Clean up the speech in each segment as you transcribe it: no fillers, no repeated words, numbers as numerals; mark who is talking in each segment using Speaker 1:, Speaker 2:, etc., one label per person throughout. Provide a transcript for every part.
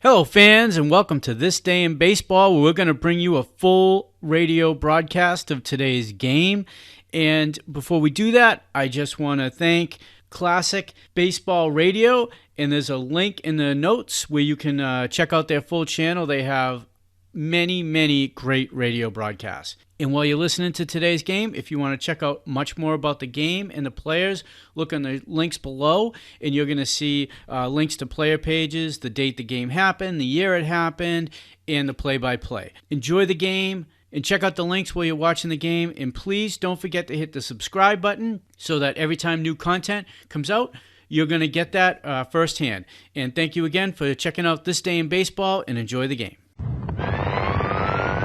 Speaker 1: Hello, fans, and welcome to This Day in Baseball, where we're going to bring you a full radio broadcast of today's game. And before we do that, I just want to thank Classic Baseball Radio, and there's a link in the notes where you can check out their full channel. They have many great radio broadcasts. And while you're listening to today's game, if you want to check out much more about the game and the players, look on the links below, and you're going to see links to player pages, the date the game happened, the year it happened, and the play-by-play. Enjoy the game, and check out the links while you're watching the game, and please don't forget to hit the subscribe button so that every time new content comes out, you're going to get that firsthand. And thank you again for checking out This Day in Baseball, and enjoy the game.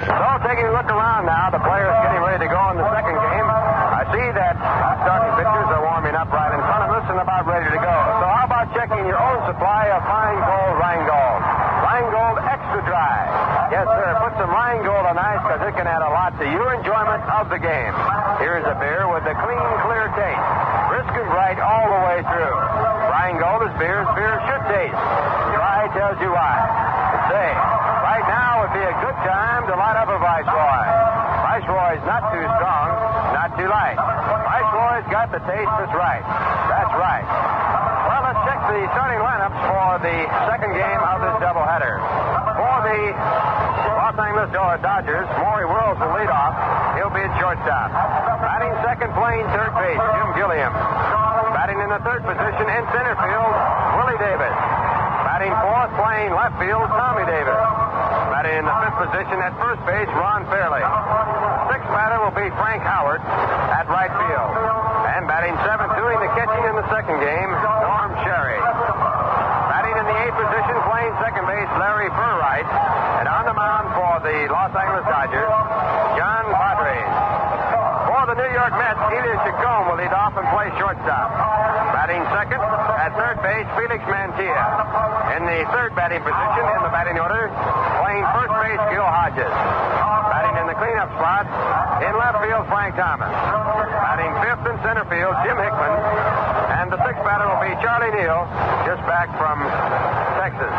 Speaker 2: So, taking a look around now, the players getting ready to go in the second game. I see that starting pitchers are warming up right in front of us and about ready to go. So how about checking your own supply of fine gold Rheingold? Rheingold Extra Dry. Yes, sir. Put some Rheingold on ice because it can add a lot to your enjoyment of the game. Here's a beer with a clean, clear taste. Brisk and bright all the way through. Rheingold is beer should taste. Dry tells you why. Say, right now would be a good time to light up a Viceroy. Viceroy's not too strong, not too light. Viceroy's got the taste that's right. That's right. Well, let's check the starting lineups for the second game of this doubleheader. For the Los Angeles Dodgers, Maury Wills will lead off. He'll be at shortstop. Batting second, playing third base, Jim Gilliam. Batting in the third position in center field, Willie Davis. Batting fourth, playing left field, Tommy Davis. Batting in the fifth position at first base, Ron Fairley. Sixth batter will be Frank Howard at right field. And batting seventh, doing the catching in the second game, Norm Sherry. Batting in the eighth position, playing second base, Larry Furright. And on the mound for the Los Angeles Dodgers, John Padres. For the New York Mets, Eli Chacon will lead off and play shortstop. Batting second, at third base, Felix Mantilla. In the third batting position in the batting order, playing first base, Gil Hodges. Batting in the cleanup spot, in left field, Frank Thomas. Batting fifth in center field, Jim Hickman. And the sixth batter will be Charlie Neal, just back from Texas.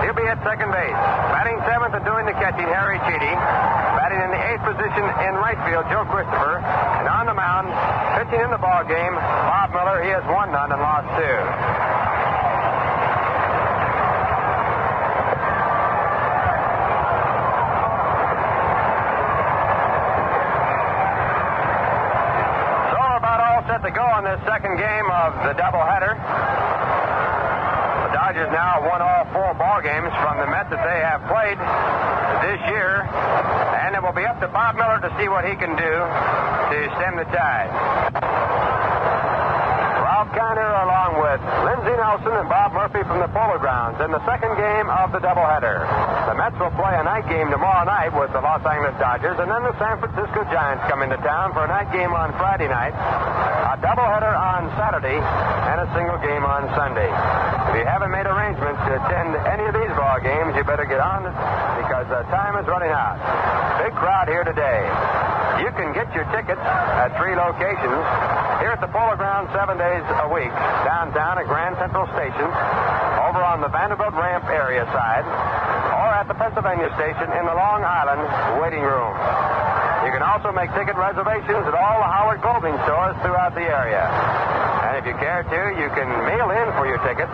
Speaker 2: He'll be at second base. Batting seventh and doing the catching, Harry Cheedy. Batting in the eighth position in right field, Joe Christopher. And on the mound, pitching in the ball game, Bob Miller. He has won none and lost two. So about all set to go in this second game of the doubleheader. The Dodgers now have won all four ball games from the Mets that they have played this year. And it will be up to Bob Miller to see what he can do to stem the tide. Ralph Kiner along with Lindsey Nelson and Bob Murphy from the Polo Grounds in the second game of the doubleheader. The Mets will play a night game tomorrow night with the Los Angeles Dodgers, and then the San Francisco Giants come into town for a night game on Friday night, a doubleheader on Saturday, and a single game on Sunday. If you haven't made arrangements to attend any of these ball games, you better get on because time is running out. Big crowd here today. You can get your tickets at three locations. Here at the Polo Grounds 7 days a week, downtown at Grand Central Station, over on the Vanderbilt Ramp area side, or at the Pennsylvania Station in the Long Island waiting room. You can also make ticket reservations at all the Howard clothing stores throughout the area. And if you care to, you can mail in for your tickets.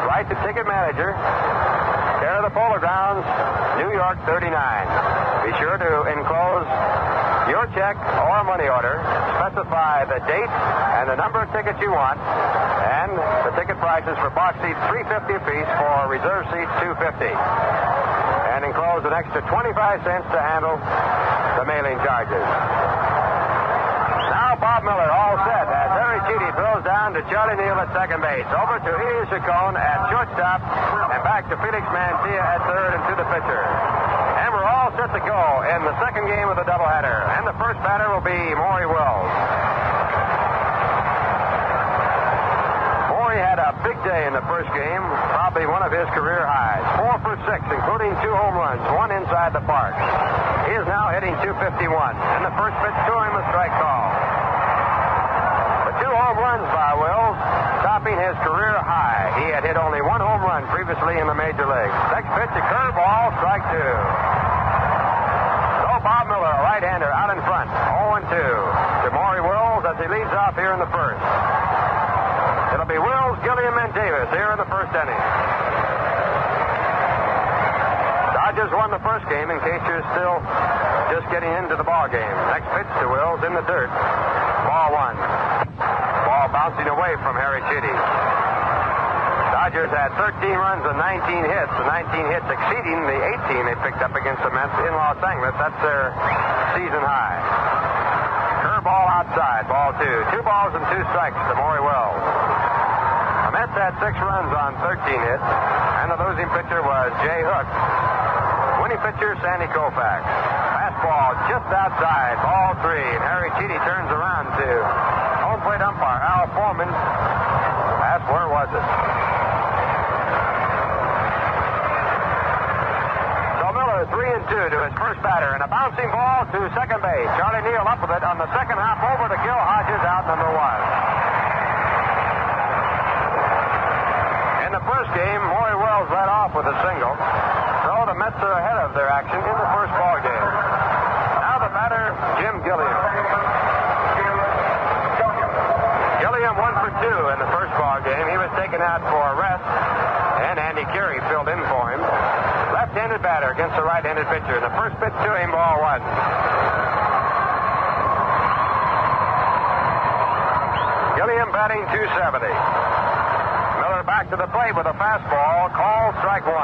Speaker 2: Write to Ticket Manager, care of the Polo Grounds, New York 39. Be sure to enclose your check or money order, specify the date and the number of tickets you want, and the ticket prices for box seats $3.50 apiece, for reserve seats $2.50. And enclose an extra 25 cents to handle the mailing charges. Now Bob Miller all set as Harry Cheedy throws down to Charlie Neal at second base. Over to Eli Chacon at shortstop, and back to Felix Mantilla at third and to the pitcher. And we're all set to go in the second game of the doubleheader. And the first batter will be Maury Wills. Maury had a big day in the first game, probably one of his career highs. 4 for 6, including 2 home runs, 1 inside the park. He is now hitting .251. And the first pitch to him, a strike call. But 2 home runs by Wills topping his career high. He had hit only one home run previously in the major leagues. Next pitch, a curveball, strike two. So Bob Miller, a right-hander, out in front, 0-2 to Maury Wills as he leads off here in the first. It'll be Wills, Gilliam, and Davis here in the first inning. Dodgers won the first game, in case you're still just getting into the ball game. Next pitch to Wills in the dirt. Ball one. Ball bouncing away from Harry Chitty. Dodgers had 13 runs and 19 hits. The 19 hits exceeding the 18 they picked up against the Mets in Los Angeles. That's their season high. Curveball outside. Ball two. 2 balls and 2 strikes to Maury Wells. The Mets had 6 runs on 13 hits, and the losing pitcher was Jay Hook. Winning pitcher, Sandy Koufax. Fastball just outside. Ball 3. And Harry Chitty turns around to home plate umpire Al Foreman. Asked, where was it? So Miller, 3-2 to his first batter. And a bouncing ball to second base. Charlie Neal up with it on the second hop over to Gil Hodges, out number 1. In the first game, Maury Wells led off with a single. So the Mets are ahead of their action in the first ball game. Now the batter, Jim Gilliam. Gilliam 1 for 2 in the first ball game. He was taken out for a rest, and Andy Carey filled in for him. Left-handed batter against the right-handed pitcher. The first pitch to him, ball 1. Gilliam batting .270. Miller back to the plate with a fastball. Call strike 1.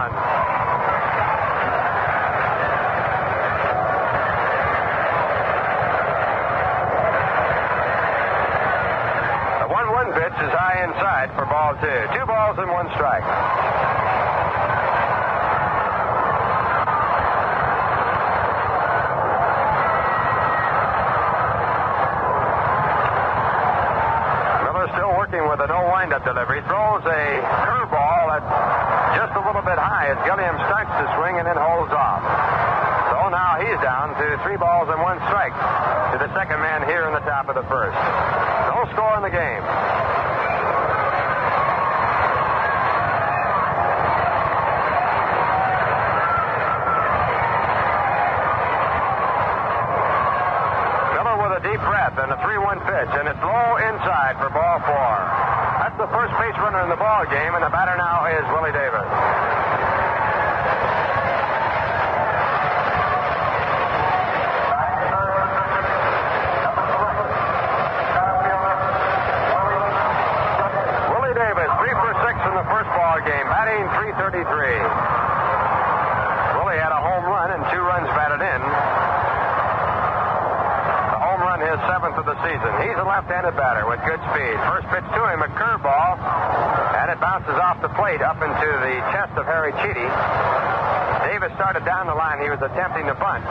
Speaker 2: Pitch is high inside for ball 2. 2 balls and 1 strike. Miller still working with a no windup delivery. Throws a curveball at just a little bit high as Gilliam starts to swing and then holds off. So now he's down to 3 balls and 1 strike to the second man here in the top of the first. No score in the game. Deep breath and a 3-1 pitch, and it's low inside for ball 4. That's the first base runner in the ball game, and the batter now is Willie Davis. Willie Davis, 3 for 6 in the first ball game, batting .333. Willie had a home run and 2 runs batted in. His 7th of the season. He's a left-handed batter with good speed. First pitch to him, a curveball, and it bounces off the plate up into the chest of Harry Chitty. Davis started down the line. He was attempting to bunt.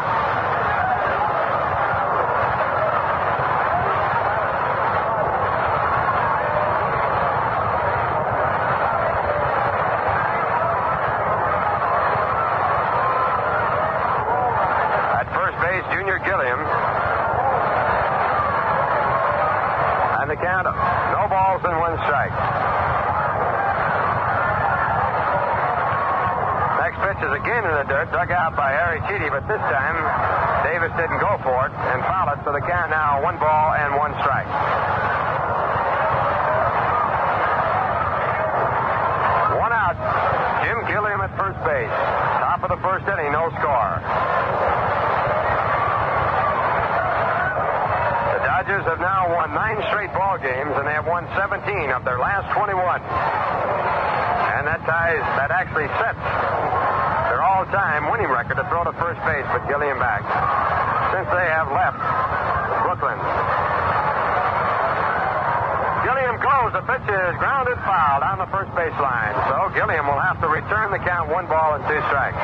Speaker 2: At first base, Junior Gilliam. The count, no balls and 1 strike. Next pitch is again in the dirt, dug out by Harry Chitty, but this time Davis didn't go for it and foul it, so the count now 1 ball and 1 strike. 1 out. Jim Gilliam at first base. Top of the first inning, no score. Dodgers have now won 9 straight ball games, and they have won 17 of their last 21. And that actually sets their all-time winning record to throw to first base, but Gilliam back since they have left Brooklyn. Gilliam goes. The pitch is grounded foul down the first base line. So Gilliam will have to return the count 1 ball and 2 strikes.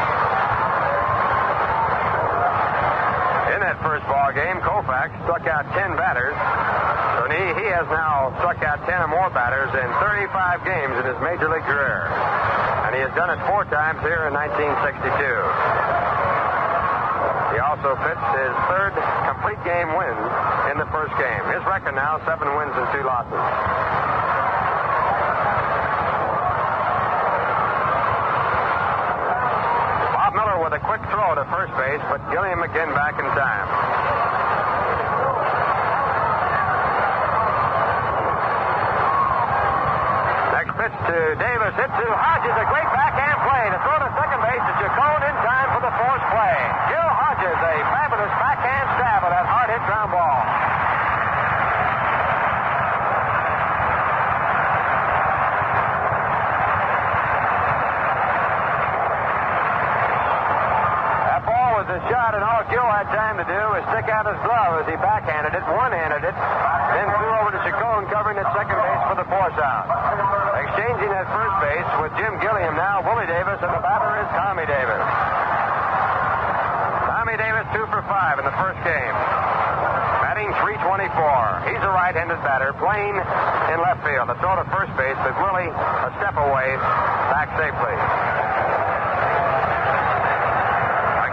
Speaker 2: In that first ball game, Koufax struck out 10 batters. So he has now struck out 10 or more batters in 35 games in his major league career. And he has done it 4 times here in 1962. He also pitched his 3rd complete game win in the first game. His record now, 7 wins and 2 losses. throw to first base, but Gilliam again back in time. Next pitch to Davis. Hit to Hodges. A great backhand play. To throw to second base to Chacon in time for the forced play. Gil Hodges, a fabulous backhand stab at that hard hit ground ball. The shot, and all Gil had time to do was stick out his glove as he backhanded it, one-handed it, then threw over to Chacon, covering at second base for the force out. Exchanging at first base with Jim Gilliam now, Willie Davis, and the batter is Tommy Davis. Tommy Davis 2 for 5 in the first game. Batting .324. He's a right-handed batter, playing in left field. The throw to first base, but Willie a step away, back safely.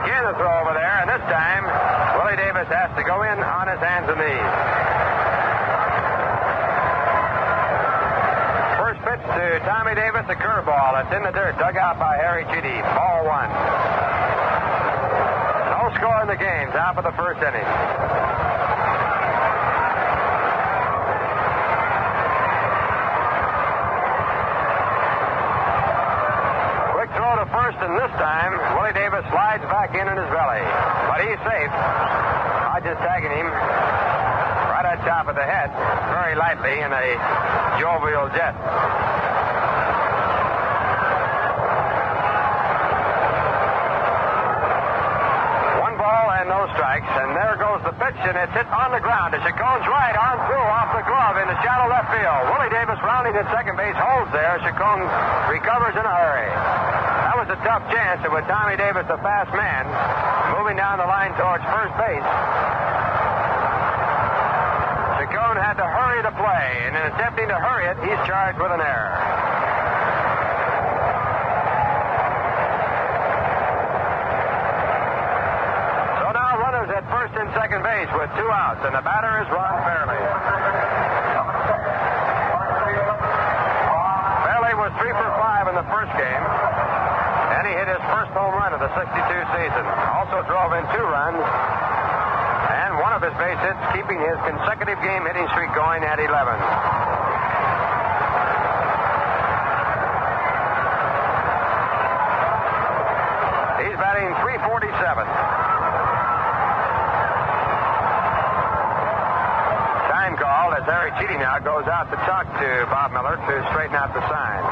Speaker 2: Again a throw over there, and this time Willie Davis has to go in on his hands and knees. First pitch to Tommy Davis, a curveball. It's in the dirt, dug out by Harry Chidi. Ball 1. No score in the game, top of the first inning. First, and this time, Willie Davis slides back in his belly. But he's safe. Hodges tagging him right on top of the head, very lightly in a jovial jet. One ball and no strikes, and there goes the pitch, and it's hit on the ground. To Chacon's right, on through off the glove in the shallow left field. Willie Davis rounding at second base, holds there. Chacon recovers in a hurry. That was a tough chance, and with Tommy Davis, a fast man, moving down the line towards first base, Chacon had to hurry the play, and in attempting to hurry it, he's charged with an error. So now runners at first and second base with 2 outs, and the batter is Ron Fairley. Fairley was 3 for 5 in the first game. And he hit his first home run of the 62 season. Also drove in 2 runs. And one of his base hits, keeping his consecutive game hitting streak going at 11. He's batting .347. Time called as Harry Chidi now goes out to talk to Bob Miller to straighten out the sign.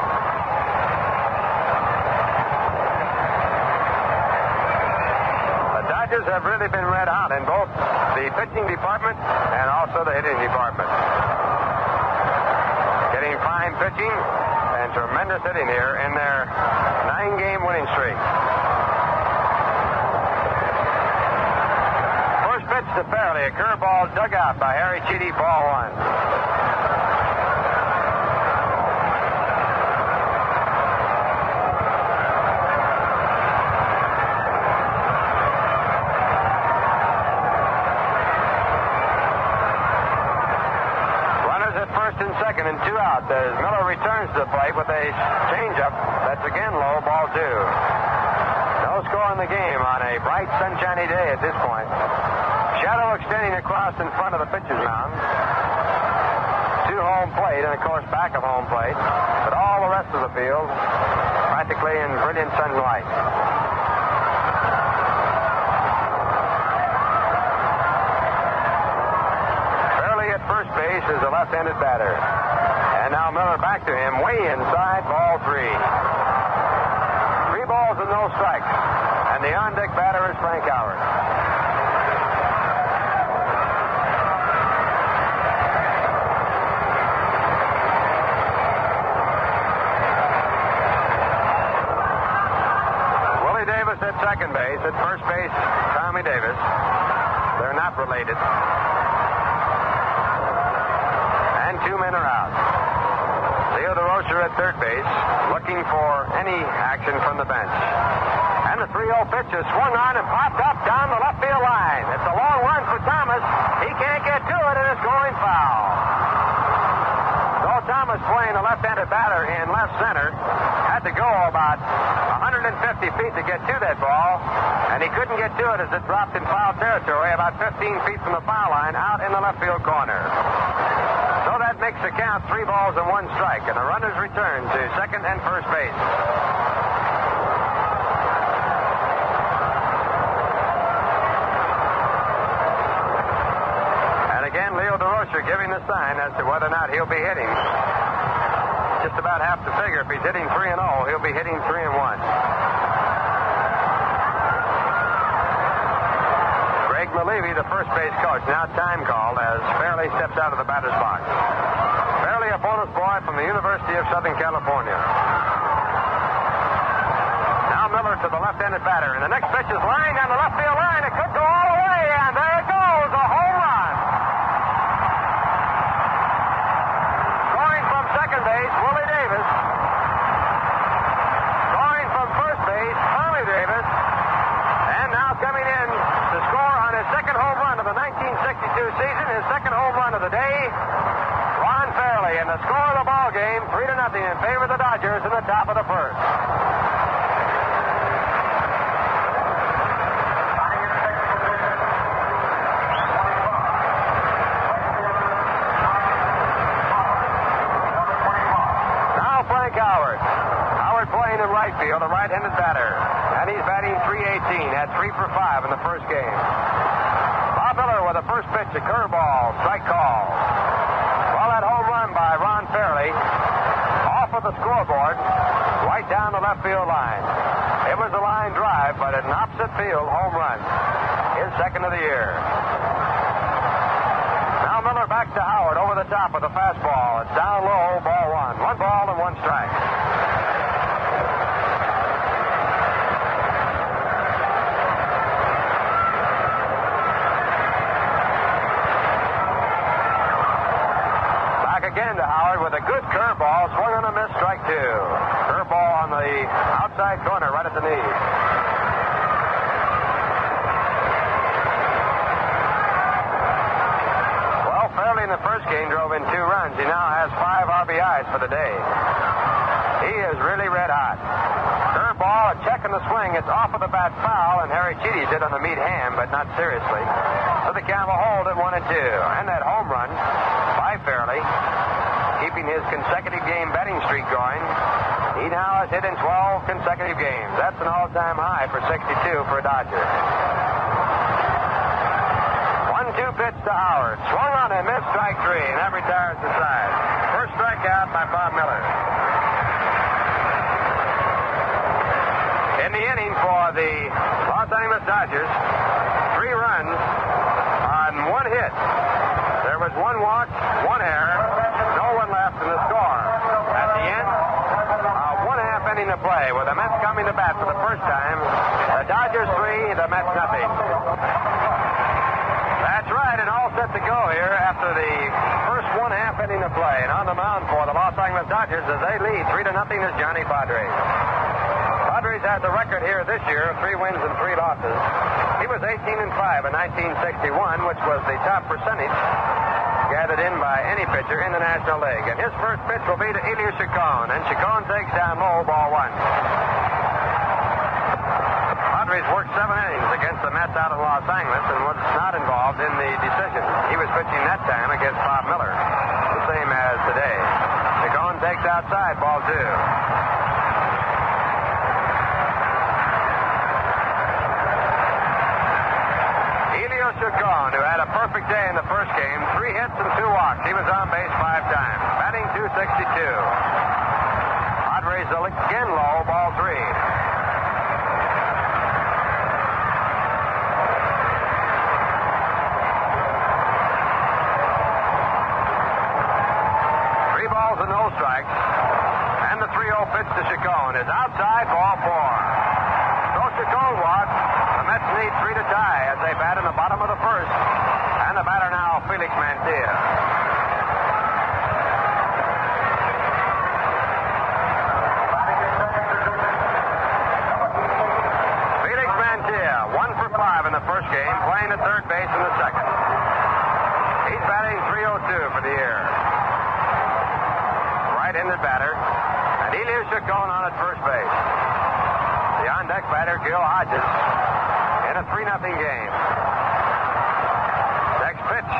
Speaker 2: Dodgers have really been red hot in both the pitching department and also the hitting department. Getting fine pitching and tremendous hitting here in their 9-game winning streak. First pitch to Fairley, a curveball dug out by Harry Chidi, ball 1. And second and 2 out as Miller returns to the plate with a changeup that's again low, ball 2. No score in the game on a bright, sunshiny day at this point. Shadow extending across in front of the pitcher's mound to home plate and, of course, back of home plate. But all the rest of the field practically in brilliant sunlight. First base is a left-handed batter. And now Miller back to him, way inside, ball 3. 3 balls and no strikes. And the on-deck batter is Frank Howard. Willie Davis at second base. At first base, Tommy Davis. They're not related. And 2 men are out. Leo DeRocher at third base, looking for any action from the bench. And the 3-0 pitch is swung on and popped up down the left field line. It's a long run for Thomas. He can't get to it, and it's going foul. Though Thomas, playing a left-handed batter in left center, had to go about 150 150 feet to get to that ball, and he couldn't get to it as it dropped in foul territory about 15 feet from the foul line out in the left field corner. So that makes the count 3 balls and 1 strike, and the runners return to second and first base. And again, Leo DeRocher giving the sign as to whether or not he'll be hitting. Just about half the figure. If he's hitting 3-0, he'll be hitting 3-1. Greg Malevy, the first base coach, now time called as Fairley steps out of the batter's box. Fairley, a bonus boy from the University of Southern California. Now Miller to the left-handed batter, and the next pitch is lying on the left field line. It could go all the way, and there it goes, a home run. Scoring from second base, Willie Davis. Scoring from first base, Tommy Davis. And now coming in to score on his second home run of the 1962 season, his second home run of the day, Ron Fairley. And the score of the ball game, 3-0 in favor of the Dodgers in the top of the first. Now Frank Howard. Howard playing in right field, a right-handed batter. And he's batting .318, had 3 for 5 in the first game. Bob Miller with the first pitch, a curveball, strike call. Well, that home run by Ron Fairley off of the scoreboard, right down the left field line. It was a line drive, but an opposite field home run. His second of the year. Now Miller back to Howard over the top of the fastball. It's down low, ball 1. 1 ball and 1 strike. Again to Howard with a good curveball, swung on a miss, strike 2. Curveball on the outside corner, right at the knee. Well, Fairley in the first game drove in 2 runs. He now has 5 RBIs for the day. He is really red hot. Curveball, a check in the swing. It's off of the bat foul, and Harry Cheaty's hit on the meat ham, but not seriously. So the count will hold at 1-2. And that home run by Fairley, keeping his consecutive game betting streak going. He now has hit in 12 consecutive games. That's an all-time high for 62 for a Dodger. 1-2 pitch to Howard. Swung on and missed, strike 3, and that retires the side. First strikeout by Bob Miller. In the inning for the Los Angeles Dodgers, 3 runs on 1 hit. There was 1 walk, 1 error, no one left in the score. At the end, 1/2 inning to play with the Mets coming to bat for the first time. The Dodgers 3, the Mets nothing. That's right, and all set to go here after the first 1/2 inning to play. And on the mound for the Los Angeles Dodgers as they lead 3-0 is Johnny Padres. Padres has a record here this year of 3 wins and 3 losses. He was 18-5 in 1961, which was the top percentage gathered in by any pitcher in the National League. And his first pitch will be to Elias Chacon, and Chacon takes down low, ball 1. Padres worked 7 innings against the Mets out of Los Angeles and was not involved in the decision. He was pitching that time against Bob Miller, the same as today. Chacon takes outside, ball 2. Chacon, who had a perfect day in the first game, 3 hits and 2 walks. He was on base 5 times, batting .262. Padres again low, ball 3. Balls and no strikes. And the 3-0 pitch to Chacon is outside, ball 4. So Chacon walks. The Mets need 3 to tie as they bat in the bottom of the first. And the batter now, Felix Mantilla. Felix Mantilla, 1 for 5 in the first game, playing at third base in the second. He's batting .302 for the year. Right-handed batter, and Elias Chacon on at first base. The on deck batter Gil Hodges in a 3-0 game. Next pitch.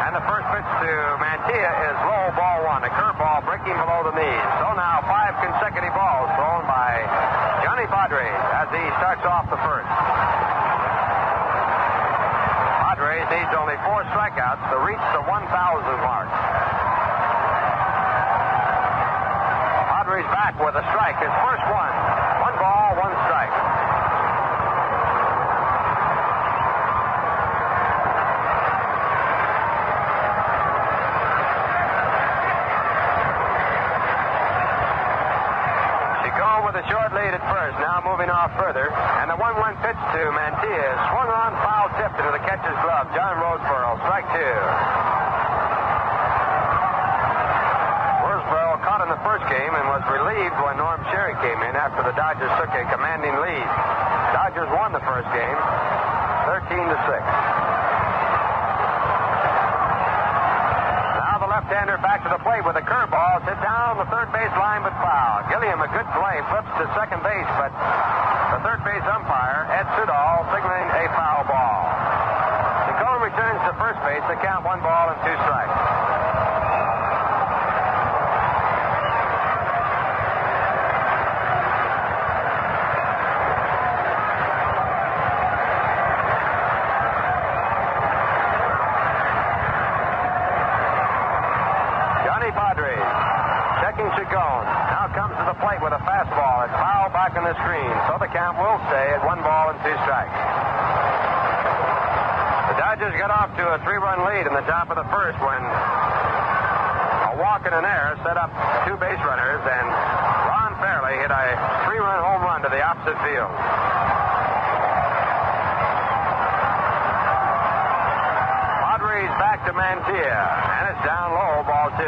Speaker 2: And the first pitch to Mantilla is low, ball one. A curveball breaking below the knees. So now 5 consecutive balls thrown by Johnny Padres as he starts off the first. Padres needs only 4 strikeouts to reach the 1,000 mark. Padres back with a strike. His first one. 1 ball, 1 strike. With a short lead at first, now moving off further, and the 1-1 pitch to Mantilla is swung on, foul tipped into the catcher's glove. John Roseboro, strike 2. Roseboro caught in the first game and was relieved when Norm Sherry came in after the Dodgers took a commanding lead. Dodgers won the first game, 13-6. Left-hander back to the plate with a curveball. Hit down the third base line, but foul. Gilliam, a good play, flips to second base, but the third base umpire, Ed Sudol, signaling a foul ball. Chacon returns to first base. The count 1 ball and 2 strikes. Padres checking Chacon. Now comes to the plate with a fastball. It's foul back on the screen, so the count will stay at 1 ball and 2 strikes. The Dodgers got off to a 3-run lead in the top of the first when a walk and an error set up 2 base runners, and Ron Fairley hit a 3-run home run to the opposite field. Padres back to Mantilla, and it's down low, ball 2.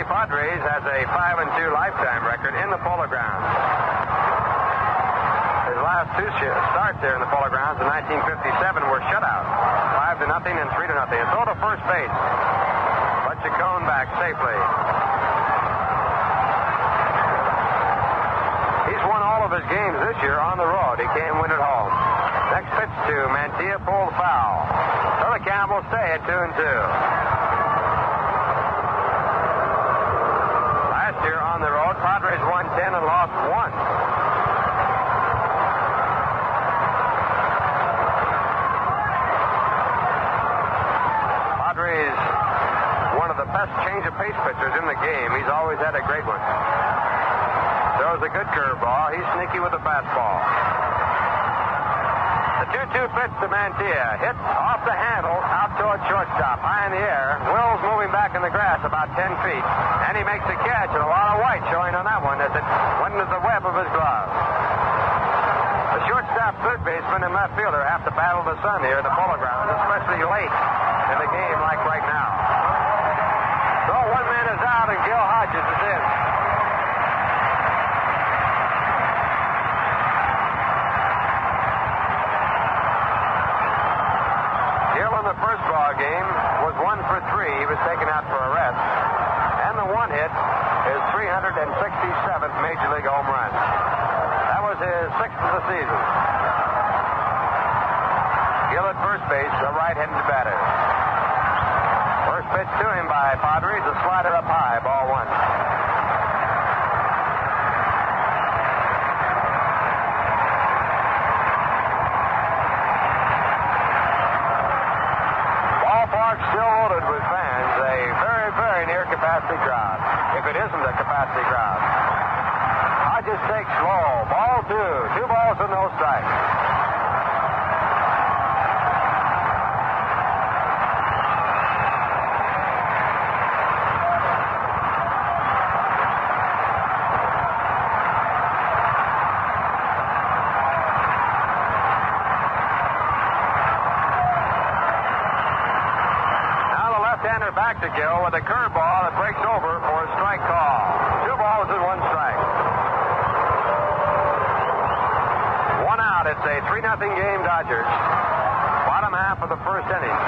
Speaker 2: Padres has a 5-2 lifetime record in the Polo Grounds. His last 2 starts there in the Polo Grounds in 1957 were shutouts, 5-0 and 3-0. And so to first base, but Chacon back safely. He's won all of his games this year on the road. He can't win at home. Next pitch to Mantilla, pulled foul. So the count will stay at 2-2. Here on the road, Padres won 10 and lost 1. Padres, one of the best change of pace pitchers in the game. He's always had a great one. Throws a good curveball. He's sneaky with the fastball. The 2-2 pitch to Mantilla. Hit off the handle out toward shortstop. High in the air. Wills moving back in the grass about 10 feet. And he makes the catch, and a lot of white showing on that one as it went into the web of his glove. The shortstop, third baseman, and left fielder have to battle the sun here in the Polo Grounds, especially late in the game like right now. So 1 man is out, and Gil Hodges is in. The first ball game was 1 for 3. He was taken out for a rest. And the 1 hit is 367th Major League home run. That was his 6th of the season. Gil at first base, a right-handed batter. First pitch to him by Padres, a slider up high, ball 1. Still loaded with fans, a very, very near capacity crowd, if it isn't a capacity crowd. Hodges takes low, ball 2, 2 balls and no strikes. Back to Gil with a curveball that breaks over for a strike call. 2 balls and 1 strike. 1 out. It's a 3-0 game, Dodgers. of the first inning.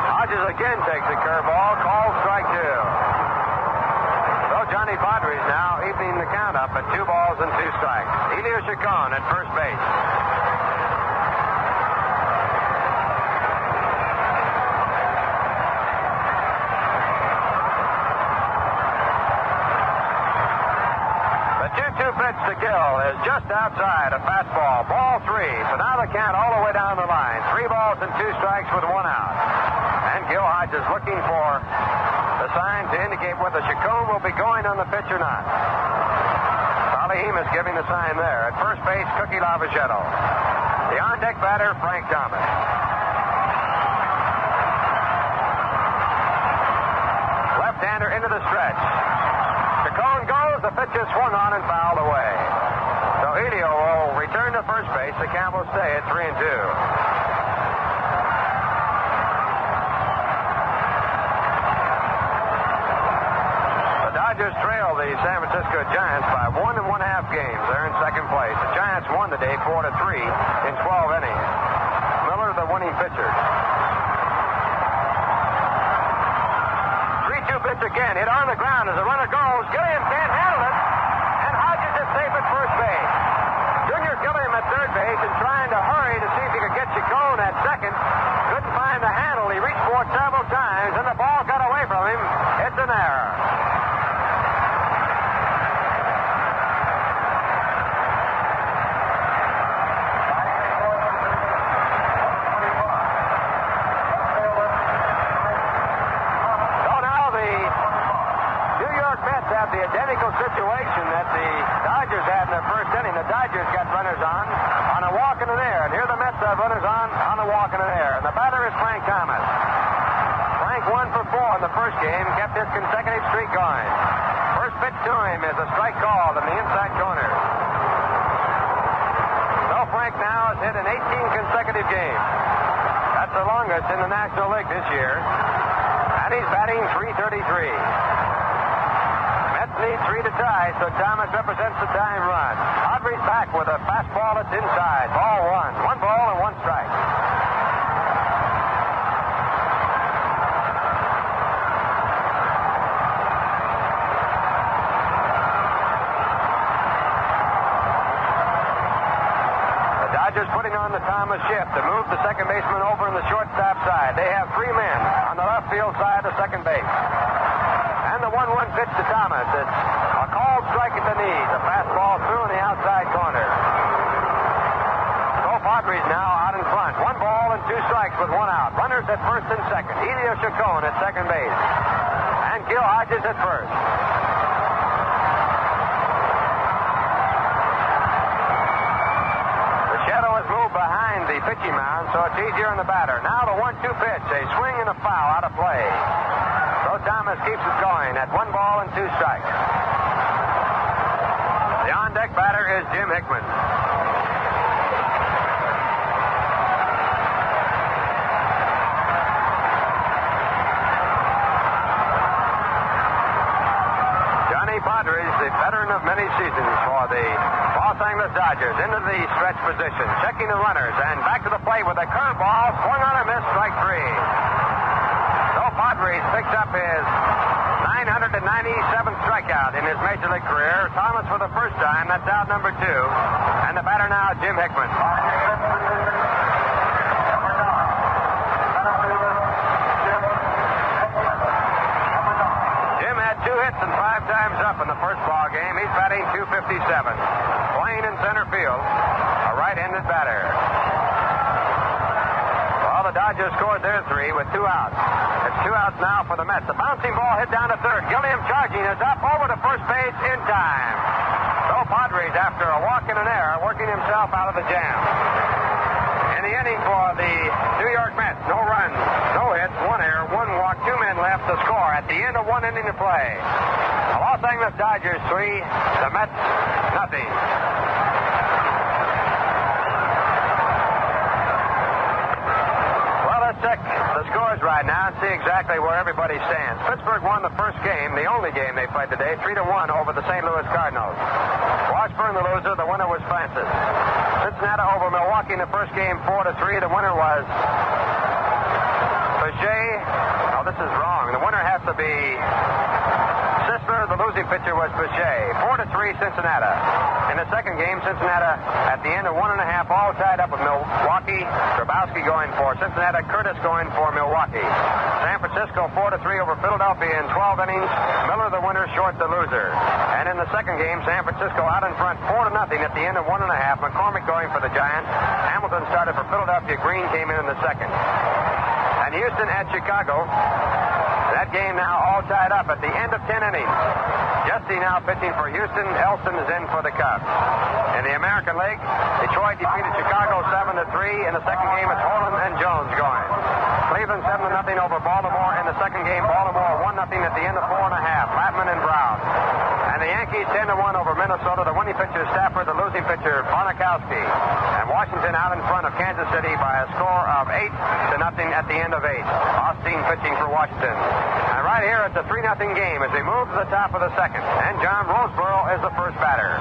Speaker 2: Dodgers again takes the curveball, called strike two. So Johnny Padres now evening the count up at 2 balls and 2 strikes. Elio Chacon at first base. The 2-2 pitch to Gill is just outside a fastball. Ball 3. So now the count all the way down the line. 3 balls and 2 strikes with 1 out. And Gil Hodges looking for the sign to indicate whether Chacon will be going on the pitch or not. Hemus giving the sign there. At first base, Cookie Lavaghetto. The on-deck batter, Frank Thomas. Left-hander into the stretch. Chacon goes. The pitch is swung on and fouled away. So Elio will return to first base. The count will stay at 3-2. Dodgers trail the San Francisco Giants by 1 1/2 games. They're in second place. The Giants won today 4-3 in 12 innings. Miller, the winning pitcher. 3-2 pitch again. Hit on the ground as the runner goes. Gilliam can't handle it. And Hodges is safe at first base. Junior Gilliam at third base and trying to hurry to see if he could get Chacon at second. Couldn't find the handle. He reached for it several times, and the ball got away from him. It's an error. The identical situation that the Dodgers had in their first inning. The Dodgers got runners on a walk and an error. And here the Mets have runners on a walk and an error. And the batter is Frank Thomas. Frank 1 for 4 in the first game, kept his consecutive streak going. First pitch to him is a strike called in the inside corner. So Frank now has hit in 18 consecutive games. That's the longest in the National League this year. And he's batting .333. Need 3 to tie, so Thomas represents the tying run. Padres back with a fastball that's inside. Ball 1. 1 ball and 1 strike. The Dodgers putting on the Thomas shift to move the second baseman over in the shortstop side. They have 3 men on the left field side of second base. And the 1-1 pitch to Thomas. It's a called strike at the knees. A fastball through in the outside corner. So Padres now out in front. 1 ball and 2 strikes with 1 out. Runners at first and second. Elio Chacon at second base. And Gil Hodges at first. The shadow has moved behind the pitching mound, so it's easier on the batter. Now the 1-2 pitch. A swing and a foul out of play. Thomas keeps it going at 1 ball and 2 strikes. The on-deck batter is Jim Hickman. Johnny Padres, the veteran of many seasons for the Los Angeles Dodgers, into the stretch position, checking the runners, and back to the plate with a curveball, swung on a miss, strike 3. Padres picks up his 997th strikeout in his Major League career. Thomas for the first time. That's out number 2. And the batter now, Jim Hickman. Jim had 2 hits and 5 times up in the first ball game. He's batting .257. Playing in center field, a right-handed batter. Well, the Dodgers scored their 3 with 2 outs. It's 2 outs now for the Mets. The bouncing ball hit down to third. Gilliam charging is up over to first base in time. So Padres, after a walk and an error, working himself out of the jam. In the inning for the New York Mets, no runs, no hits, 1 error, 1 walk, 2 men left to score at the end of 1 inning to play. The Los Angeles Dodgers 3, the Mets nothing. check the scores right now and see exactly where everybody stands. Pittsburgh won the first game, the only game they played today, 3-1 over the St. Louis Cardinals. Washburn the loser. The winner was Francis. Cincinnati over Milwaukee in the first game, 4-3. The winner was Boucher. Oh, this is wrong. The winner has to be Sisler. The losing pitcher was Boucher. 4-3 Cincinnati. In the second game, Cincinnati at the end of 1.5, all tied up with Milwaukee. Grabowski going for Cincinnati. Curtis going for Milwaukee. San Francisco 4-3 over Philadelphia in 12 innings. Miller the winner, Short the loser. And in the second game, San Francisco out in front 4-0 at the end of 1.5. McCormick going for the Giants. Hamilton started for Philadelphia. Green came in the second. And Houston at Chicago. That game now all tied up at the end of 10 innings. Jesse now pitching for Houston. Elston is in for the Cubs. In the American League, Detroit defeated Chicago 7-3. In the second game, it's Holland and Jones going. Cleveland 7-0 over Baltimore. In the second game, Baltimore 1-0 at the end of 4.5. Latman and Brown. And the Yankees 10-1 over Minnesota. The winning pitcher Stafford, the losing pitcher Bonikowski. And Washington out in front of Kansas City by a score of 8-0 at the end of 8. Austin pitching for Washington. And right here it's a 3-0 game as we move to the top of the second. And John Roseboro is the first batter.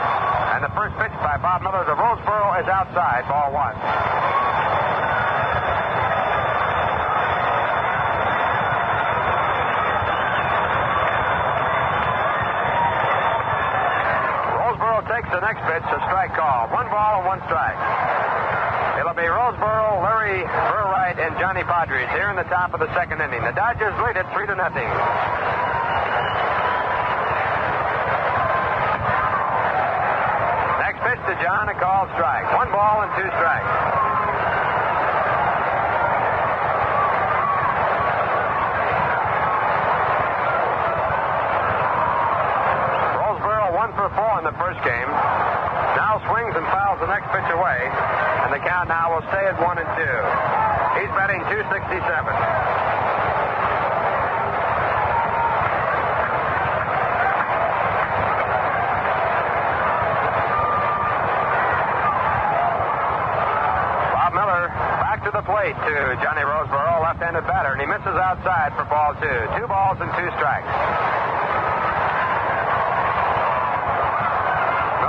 Speaker 2: And the first pitch by Bob Miller to Roseboro is outside, ball 1. Takes the next pitch, a strike call. 1 ball and 1 strike. It'll be Roseboro, Larry Burwright, and Johnny Padres here in the top of the second inning. The Dodgers lead it 3-0. Next pitch to John, a called strike. 1 ball and 2 strikes. For 4 in the first game. Now swings and fouls the next pitch away, and the count now will stay at 1-2. He's batting .267. Bob Miller back to the plate to Johnny Roseboro, left-handed batter, and he misses outside for ball 2. 2 balls and 2 strikes.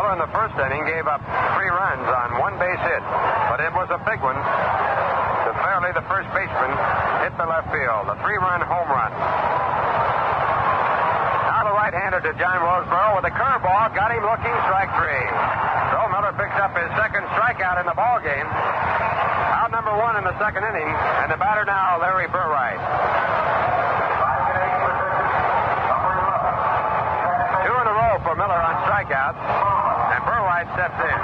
Speaker 2: In the first inning gave up 3 runs on 1 base hit, but it was a big one. To Fairley, the first baseman, hit the left field, a 3-run home run. Now the right-hander to John Roseboro with a curveball, got him looking, strike 3. So Miller picks up his second strikeout in the ball game. Out number 1 in the second inning, and the batter now, Larry Burwright. 2 in a row for Miller on strikeouts. Burwright steps in.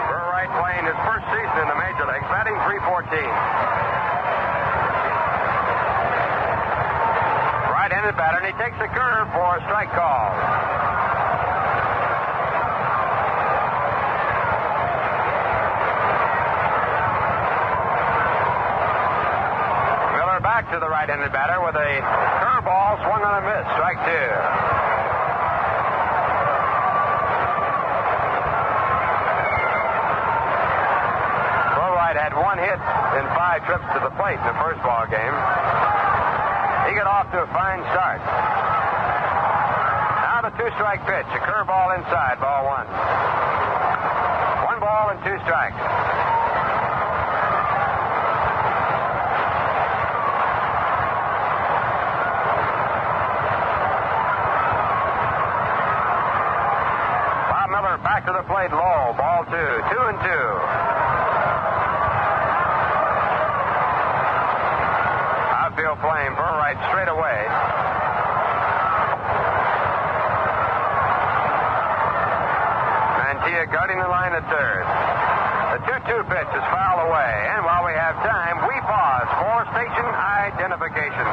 Speaker 2: Burwright playing his first season in the major leagues, batting .314. Right-handed batter, and he takes the curve for a strike call. Miller back to the right-handed batter with a curveball, swung on a miss, strike 2. Had 1 hit in 5 trips to the plate in the first ball game. He got off to a fine start. Now the 2-strike pitch, a curveball inside, ball 1. 1 ball and 2 strikes. Bob Miller back to the plate, low, ball 2, 2-2. Outfield playing, Burwright straight away. Mantilla guarding the line at third. The 2-2 pitch is fouled away, and while we have time, we pause for station identification.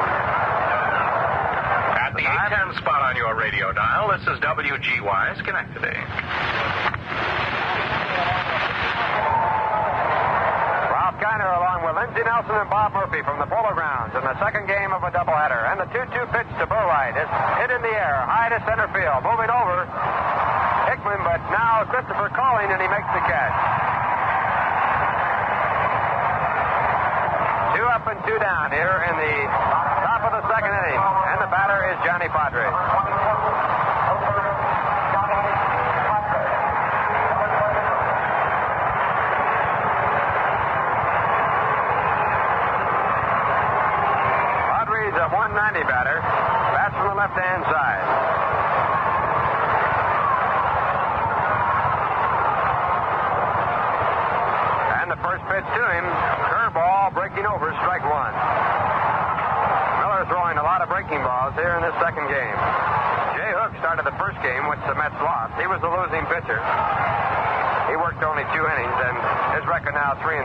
Speaker 3: At the 810 spot on your radio dial, this is WGY Schenectady.
Speaker 2: Kiner along with Lindsey Nelson and Bob Murphy from the Polo Grounds in the second game of a doubleheader. And the 2-2 pitch to Burwright is hit in the air, high to center field. Moving over, Hickman, but now Christopher calling, and he makes the catch. up and 2 down here in the top of the second inning. And the batter is Johnny Padres. Padres a 190 batter. Bats from the left-hand side. First pitch to him, curveball breaking over, strike one. Miller throwing a lot of breaking balls here in this second game. Jay Hook started the first game, which the Mets lost. He was the losing pitcher. He worked only 2 innings, and his record now 3-5.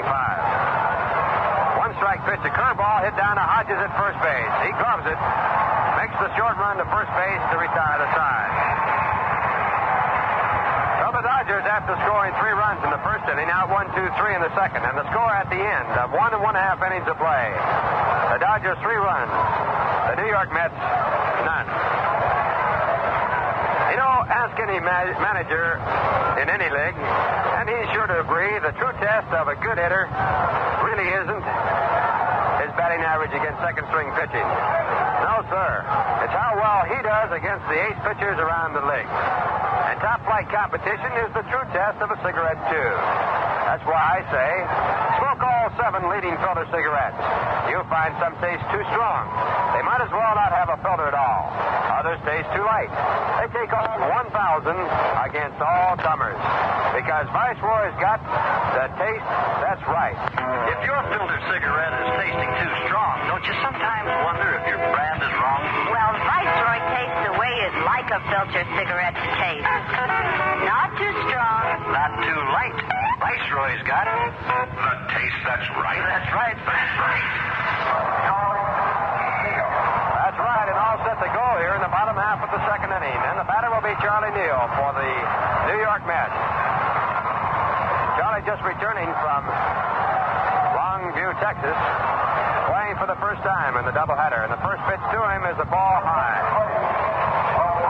Speaker 2: One strike pitch, a curveball hit down to Hodges at first base. He gloves it, makes the short run to first base to retire the side. The Dodgers, after scoring 3 runs in the first inning, out 1, 2, 3 in the second, and the score at the end of 1 1/2 innings of play. The Dodgers 3 runs, the New York Mets none. You know, ask any manager in any league, and he's sure to agree the true test of a good hitter really isn't his batting average against second-string pitching. No, sir. It's how well he does against the ace pitchers around the league. And top-flight competition is the true test of a cigarette, too. That's why I say, smoke all 7 leading filter cigarettes. You'll find some taste too strong. They might as well not have a filter at all. Others taste too light. They take on 1,000 against all comers. Because Viceroy's got the taste that's right.
Speaker 4: If your filter cigarette is tasting too strong, don't you sometimes wonder if your brand is wrong?
Speaker 5: Well, Viceroy tastes the way you'd like a filter cigarette to taste. Not too strong.
Speaker 4: Not too light. Viceroy's got
Speaker 3: The taste that's right.
Speaker 4: That's right. That's right.
Speaker 2: That's right, and all set to go here in the bottom half of the second inning. And the batter will be Charlie Neal for the New York Mets. Charlie just returning from Longview, Texas, playing for the first time in the doubleheader. And the first pitch to him is a ball high.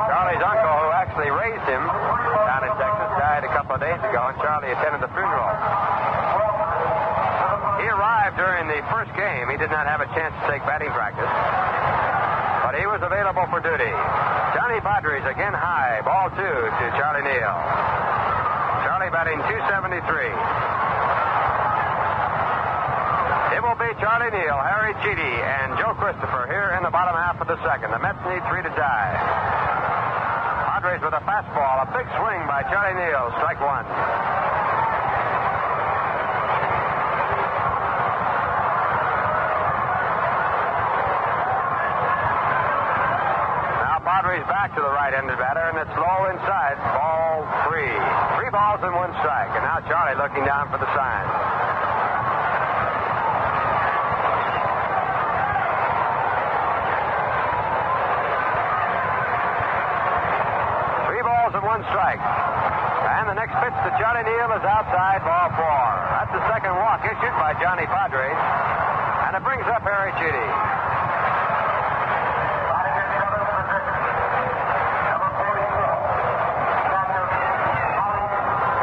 Speaker 2: Charlie's uncle, who actually raised him down in Texas, died a couple of days ago, and Charlie attended the funeral. He arrived during the first game. He did not have a chance to take batting practice, but he was available for duty. Johnny Padres again high, ball 2 to Charlie Neal. Charlie batting .273. It will be Charlie Neal, Harry Cheedy, and Joe Christopher here in the bottom half of the second. The Mets need 3 to tie. Padres with a fastball, a big swing by Charlie Neal, strike 1. Now Padres back to the right-handed batter, and it's low inside, ball 3. 3 balls and 1 strike, and now Charlie looking down for the sign. And 1 strike. And the next pitch to Charlie Neal is outside, ball 4. That's the second walk issued by Johnny Padres. And it brings up Harry Cheedy.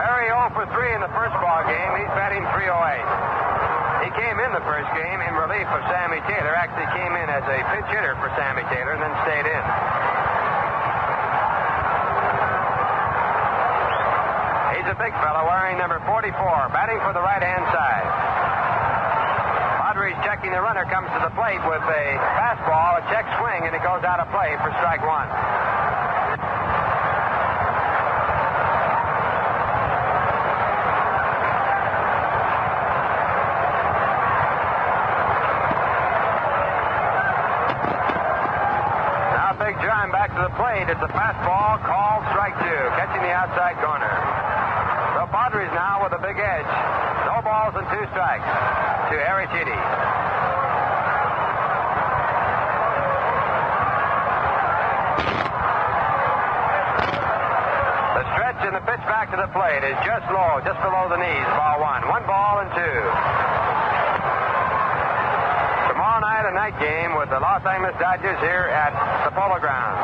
Speaker 2: Harry 0 for 3 in the first ball game. He's batting .308. He came in the first game in relief of Sammy Taylor. Actually came in as a pinch hitter for Sammy Taylor and then stayed in. He's a big fellow wearing number 44, batting for the right-hand side. Padres checking the runner, comes to the plate with a fastball, a check swing, and it goes out of play for strike 1. Now Big John back to the plate. It's a fastball called strike 2, catching the outside corner. So Padres now with a big edge. No balls and 2 strikes to Harry Cheedy. The stretch and the pitch back to the plate is just low, just below the knees, ball 1. 1 ball and 2. Tomorrow night, a night game with the Los Angeles Dodgers here at the Polo Grounds.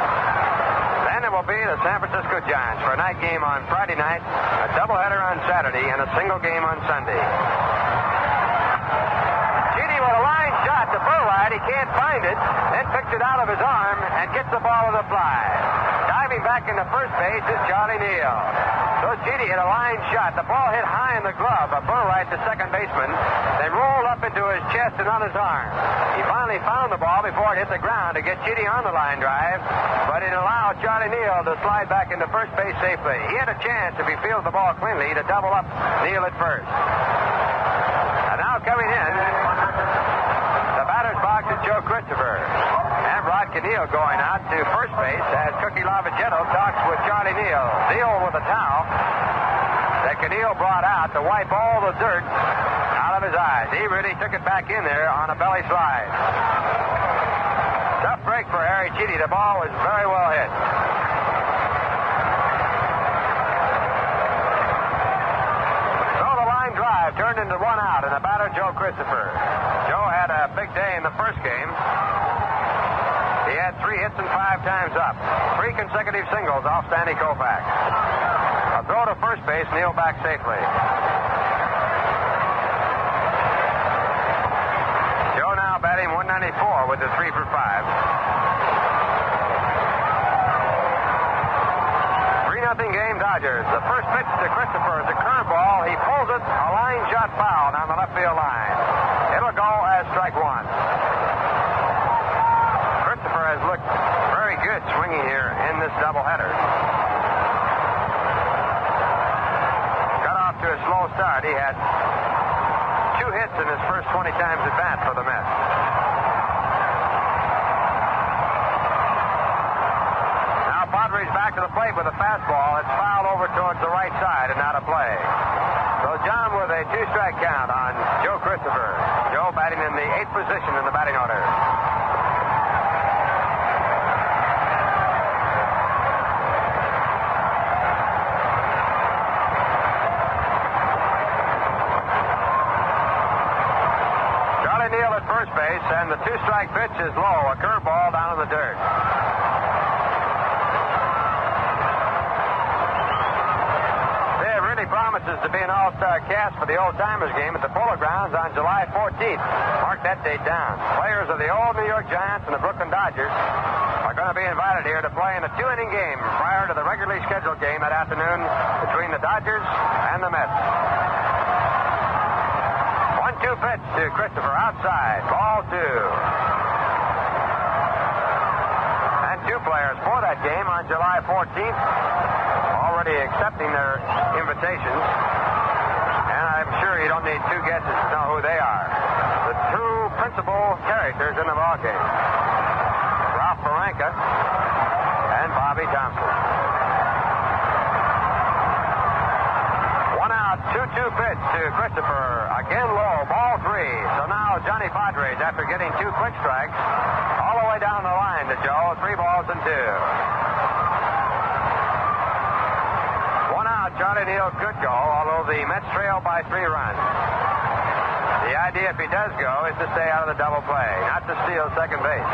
Speaker 2: Then it will be the San Francisco Giants for a night game on Friday night, a doubleheader on Saturday, and a single game on Sunday. Cheedy with a line shot to Burright. He can't find it. Then picks it out of his arm and gets the ball with a fly. Diving back into first base is Charlie Neal. So Chidi hit a line shot. The ball hit high in the glove of Burright, the second baseman, then rolled up into his chest and on his arm. He finally found the ball before it hit the ground to get Chidi on the line drive, but it allowed Charlie Neal to slide back into first base safely. He had a chance, if he fields the ball cleanly, to double up Neal at first. And now coming in, the batter's box is Joe Christopher. And Rod Caniel going out to first base as Cookie Lavagetto talks with Charlie Neal. Neal with a towel that Caniel brought out to wipe all the dirt out of his eyes. He really took it back in there on a belly slide. Tough break for Harry Chidi. The ball was very well hit. So the line drive turned into one out, and the batter, Joe Christopher. Joe had a big day in the first game. He had 3 hits and 5 times up. 3 consecutive singles off Sandy Koufax. A throw to first base, Neal back safely. Joe now batting 194 with a 3 for 5. 3-0 game, Dodgers. The first pitch to Christopher is a curveball. He pulls it, a line shot foul down the left field line. It'll go as strike one. Christopher has looked very good swinging here in this doubleheader. Got off to a slow start. He had 2 hits in his first 20 times at bat for the Mets. Now Padres back to the plate with a fastball. It's fouled over towards the right side and out of play. So John with a 2-strike count on Joe Christopher. Joe batting in the 8th position in the batting order. Neal at first base, and the 2-strike pitch is low, a curveball down in the dirt. There really promises to be an all-star cast for the old-timers game at the Polo Grounds on July 14th. Mark that date down. Players of the old New York Giants and the Brooklyn Dodgers are going to be invited here to play in a 2-inning game prior to the regularly scheduled game that afternoon between the Dodgers and the Mets. 1-2 pitch to Christopher outside. Ball 2. And 2 players for that game on July 14th already accepting their invitations. And I'm sure you don't need 2 guesses to know who they are. The 2 principal characters in the ballgame. Ralph Ferenka and Bobby Thompson. 2-2 pitch to Christopher. Again low. Ball 3. So now Johnny Padres, after getting 2 quick strikes, all the way down the line to Joe. 3 balls and 2. 1 out. Charlie Neal could go, although the Mets trail by 3 runs. The idea, if he does go, is to stay out of the double play, not to steal second base.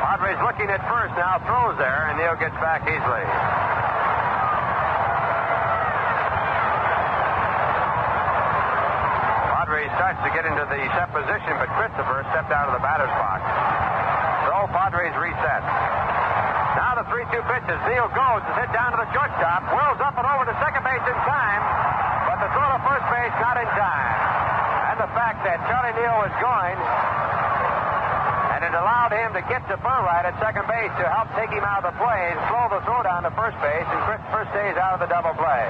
Speaker 2: Padres looking at first now, throws there, and Neal gets back easily. Starts to get into the set position, but Christopher stepped out of the batter's box. So Padres reset. Now the 3-2 pitches. Neal goes, is hit down to the shortstop, whirls up and over to second base in time, but the throw to first base not in time. And the fact that Charlie Neal was going, and it allowed him to get to Burright at second base to help take him out of the play and slow the throw down to first base, and Christopher stays out of the double play.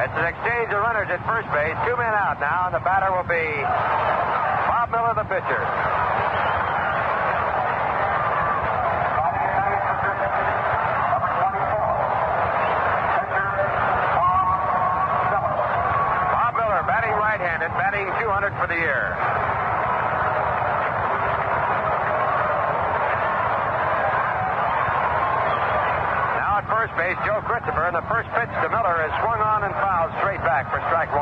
Speaker 2: It's an exchange of runners at first base. 2 men out now, and the batter will be Bob Miller, the pitcher. Bob Miller, batting right-handed, batting .200 for the year. First base, Joe Christopher, and the first pitch to Miller is swung on and fouled straight back for strike 1.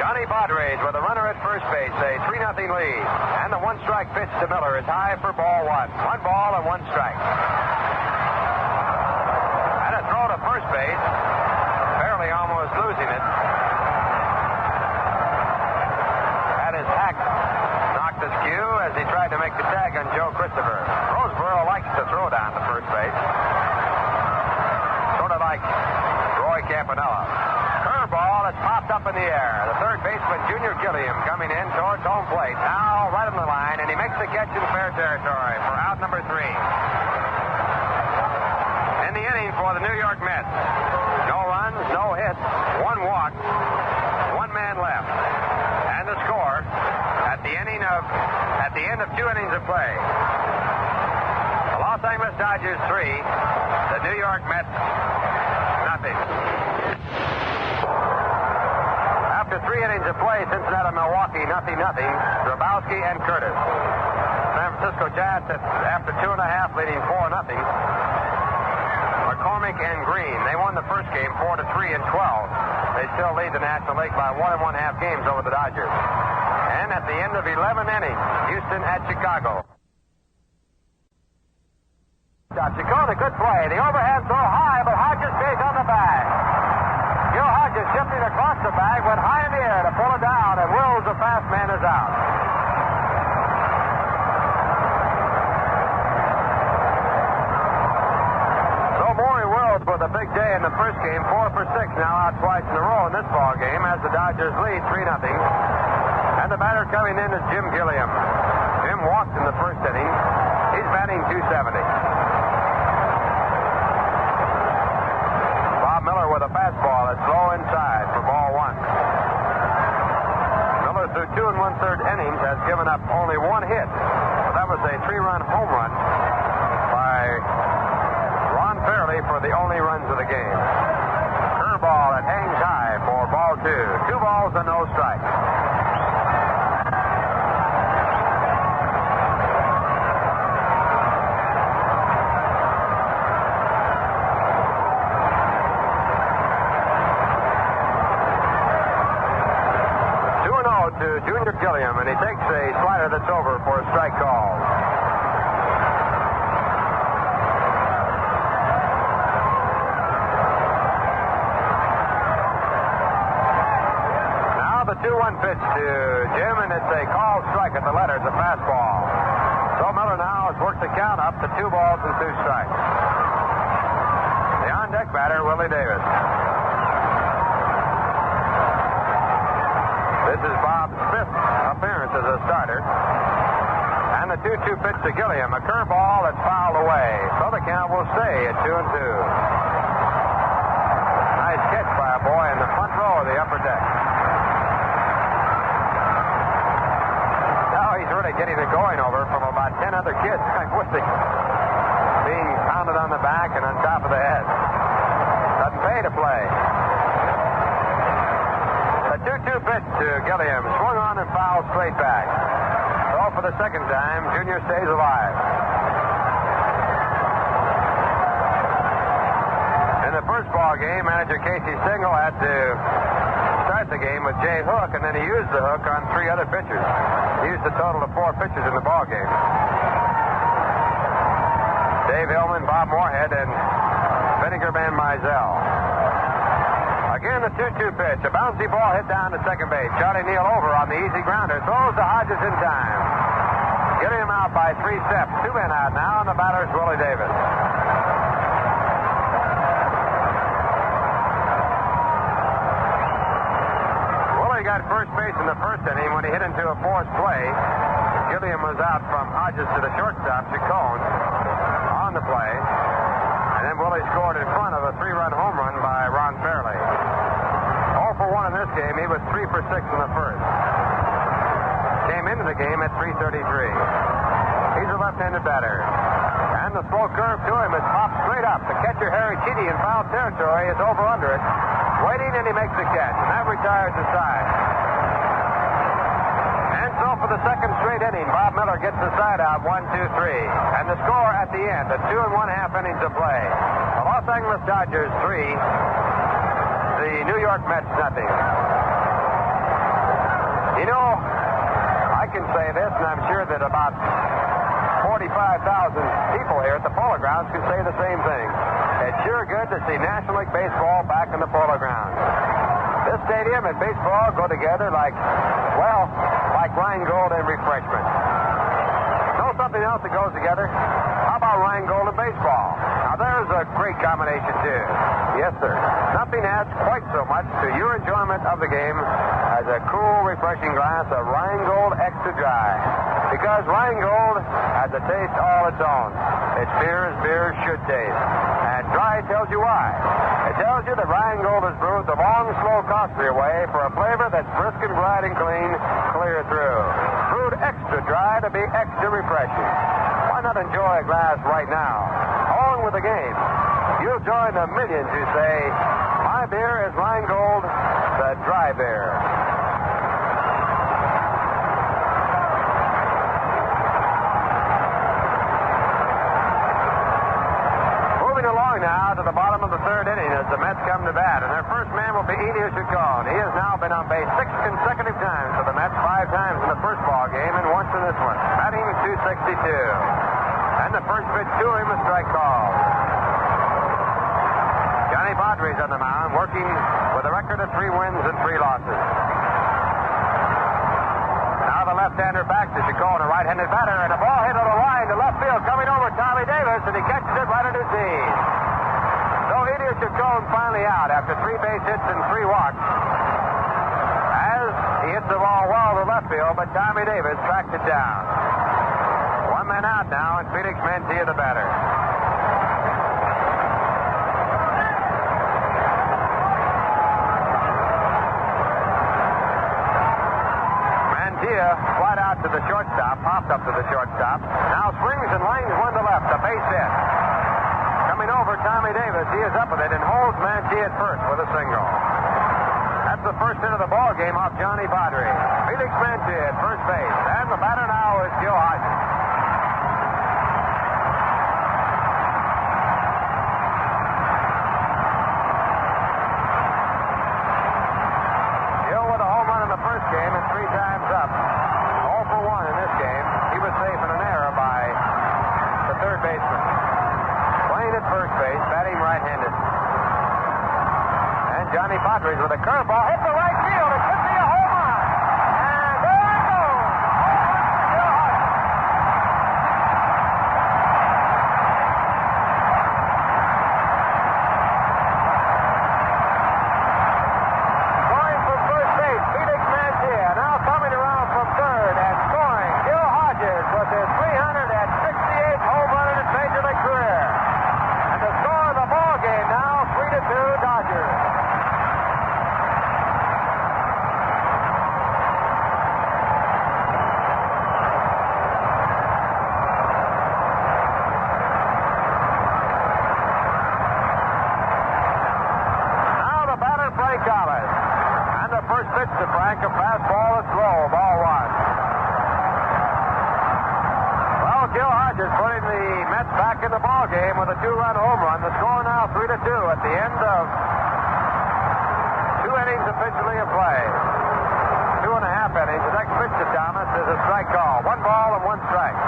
Speaker 2: Johnny Padres with a runner 3-0 lead. And the one-strike pitch to Miller is high for ball one. 1 ball and 1 strike. And a throw to first base. Barely almost losing it. Had his hack knocked askew as he tried to make the tag on Joe Christopher. Roseboro likes to throw down to first base. Sort of like Roy Campanella. Curveball that's popped up in the air. The third baseman, Junior Gilliam, coming in towards home plate. Now right on the line, and he makes the catch in fair territory for out number 3. In the inning for the New York Mets. No runs, no hits, 1 walk, 1 man left. And the score at the end of 2 innings of play. The Los Angeles Dodgers 3, the New York Mets nothing. After 3 innings of play, Cincinnati, Milwaukee, 0-0. Grabowski and Curtis. San Francisco Giants after 2.5, leading 4-0. McCormick and Green. They won the first game 4-3 and 12. They still lead the National League by 1 1/2 games over the Dodgers. And at the end of 11 innings, Houston at Chicago. Chacon, a good play. The overhand throw high, but Hodges stays on the bag. Gil Hodges shifting across the bag, went high in the air to pull it down, and Wills, the fast man, is out. So Maury Wills with a big day in the first game, 4 for 6, now out twice in a row in this ball game as the Dodgers lead 3-0. And the batter coming in is Jim Gilliam. Jim walked in the first inning. He's batting .270. Miller with a fastball that's low inside for ball 1. Miller through 2 1/3 innings has given up only 1 hit. So that was a 3-run home run by Ron Fairley for the only runs of the game. Curveball that hangs high for ball 2. 2 balls and no strikes. To Junior Gilliam, and he takes a slider that's over for a strike call. Now the 2-1 pitch to Jim, and it's a called strike at the letter. It's a fastball. So Miller now has worked the count up to 2 balls and 2 strikes. The on-deck batter, Willie Davis. This is Bob's 5th appearance as a starter. And the 2-2 pitch to Gilliam, a curveball that's fouled away. So the count will stay at 2-2. Nice catch by a boy in the front row of the upper deck. Now he's really getting it going over from about 10 other kids with him. Being pounded on the back and on top of the head. Doesn't pay to play. A 2-2 pitch to Gilliam. Swung on and fouled straight back. So for the second time, Junior stays alive. In the first ball game, manager Casey Stengel had to start the game with Jay Hook, and then he used the hook on 3 other pitchers. He used a total of 4 pitchers in the ball game. Dave Illman, Bob Moorhead, and Vinegar Man Mizell. Again, the 2-2 pitch. A bouncy ball hit down to second base. Charlie Neal over on the easy grounder. Throws to Hodges in time. Getting him out by 3 steps. 2 men out now, and the batter is Willie Davis. Willie got first base in the first inning when he hit into a forced play. Gilliam was out from Hodges to the shortstop, Chacon, on the play. And then Willie scored in front of a 3-run home run by Ron Fairley. 0 for 1 in this game. He was 3 for 6 in the first. Came into the game at .333. He's a left-handed batter. And the slow curve to him is popped straight up. The catcher, Harry Cheedy, in foul territory, is over under it. Waiting, and he makes the catch. And that retires the side. And so for the second straight inning, Bob Miller gets the side out, 1-2-3. And the score at the end, at 2 1/2 innings of play. The Los Angeles Dodgers 3, the New York Mets nothing. You know, I can say this, and I'm sure that about 45,000 people here at the Polo Grounds can say the same thing. It's sure good to see National League Baseball back in the Polo Grounds. This stadium and baseball go together like Rheingold and refreshment. Know something else that goes together? How about Rheingold and baseball? Now, there's a great combination, too. Yes, sir. Nothing adds quite so much to your enjoyment of the game as a cool, refreshing glass of Rheingold Extra Dry. Because Rheingold has a taste all its own. It's beer as beer should taste. And dry tells you why. It tells you that Rheingold is brewed the long, slow, costlier way for a flavor that's brisk and bright and clean, clear through. Brewed extra dry to be extra refreshing. Why not enjoy a glass right now? On with the game. You'll join the millions who say, my beer is Rheingold, the dry beer. Now to the bottom of the third inning as the Mets come to bat. And their first man will be Enier Chacon. He has now been on base 6 consecutive times for the Mets, 5 times in the first ball game and once in this one. Batting .262. And the first pitch to him, a strike call. Johnny Padres on the mound, working with a record of 3 wins and 3 losses. Now the left-hander back to Chacon, a right-handed batter, and a ball hit on the line to left field, coming over Tommy Davis, and he catches it right at his knees. So Enier Chacon finally out after 3 base hits and 3 walks. As he hits the ball well to left field, but Tommy Davis tracked it down. 1 man out now, and Felix Mantilla the batter. Mantilla flat out to the shortstop, popped up to the shortstop. Now swings and lines one to left, a base hit. Coming over Tommy Davis, he is up with it and holds Mantilla at first with a single. That's the first hit of the ball game off Johnny Padres. Felix Mantilla at first base, and the batter now is Gil Hodges. Gil with a home run in the first game and 3 times up. 0 for 1 in this game. He was safe in an error by the third baseman. Playing at first base, batting right-handed. And Johnny Padres with a curveball hit the right field. It could be a home run. And there it goes. Home run for Gil Hodges. Going from first base, Felix Mantilla. Now coming around from third and scoring. Gil Hodges with his 368th home run in his major league career. The score of the ball game now, 3-2 Dodgers. Now the batter, Frank Collins. And the first pitch to Frank, a fastball is low, ball 1. Well, Gil Hodges putting the Mets back in the ball game with a 2-run home run. The score now 3-2 at the end of 2 innings officially of play. 2.5 innings. The next pitch to Thomas is a strike call. 1 ball and 1 strike.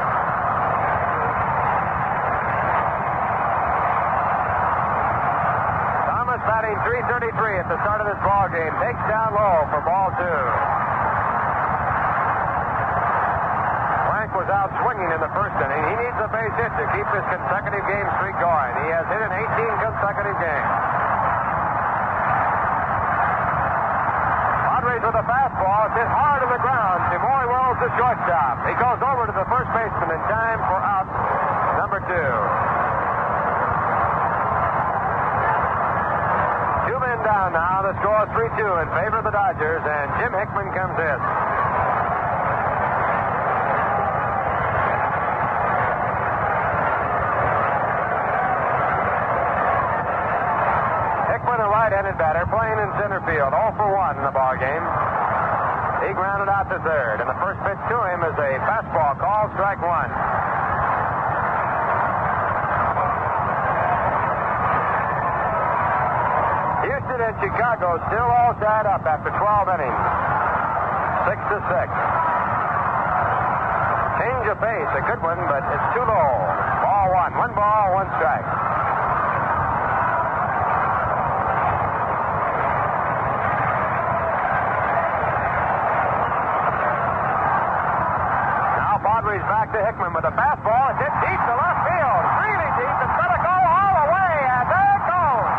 Speaker 2: Thomas batting .333 at the start of this ball game. Takes down low for ball 2. Was out swinging in the first inning. He needs a base hit to keep his consecutive game streak going. He has hit in 18 consecutive games. Padres with a fastball. It's hit hard to the ground. Timoy Wells, the shortstop. He goes over to the first baseman in time for out number 2. 2 men down now. The score is 3-2 in favor of the Dodgers, and Jim Hickman comes in. Right-handed batter playing in center field. 0 for 1 in the ball game. He grounded out to third, and the first pitch to him is a fastball called strike 1. Houston and Chicago still all tied up after 12 innings. 6-6. Change of pace, a good one, but it's too low. Ball one. 1 ball, 1 strike. Now Padres back to Hickman with a fastball. It's hit deep to left field. Really deep. It's going to go all the way, and there it goes.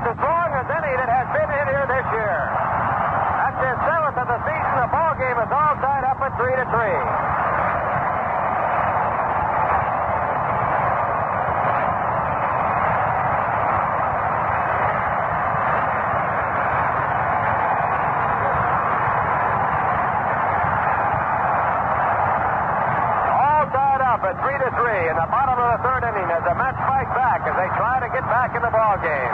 Speaker 2: As long as any that has been in here this year. That's his 7th of the season. The ball game is all tied up at 3-3. All tied up at 3-3 in the bottom of the 3rd inning as the Mets fight back as they try to get back in the ball game.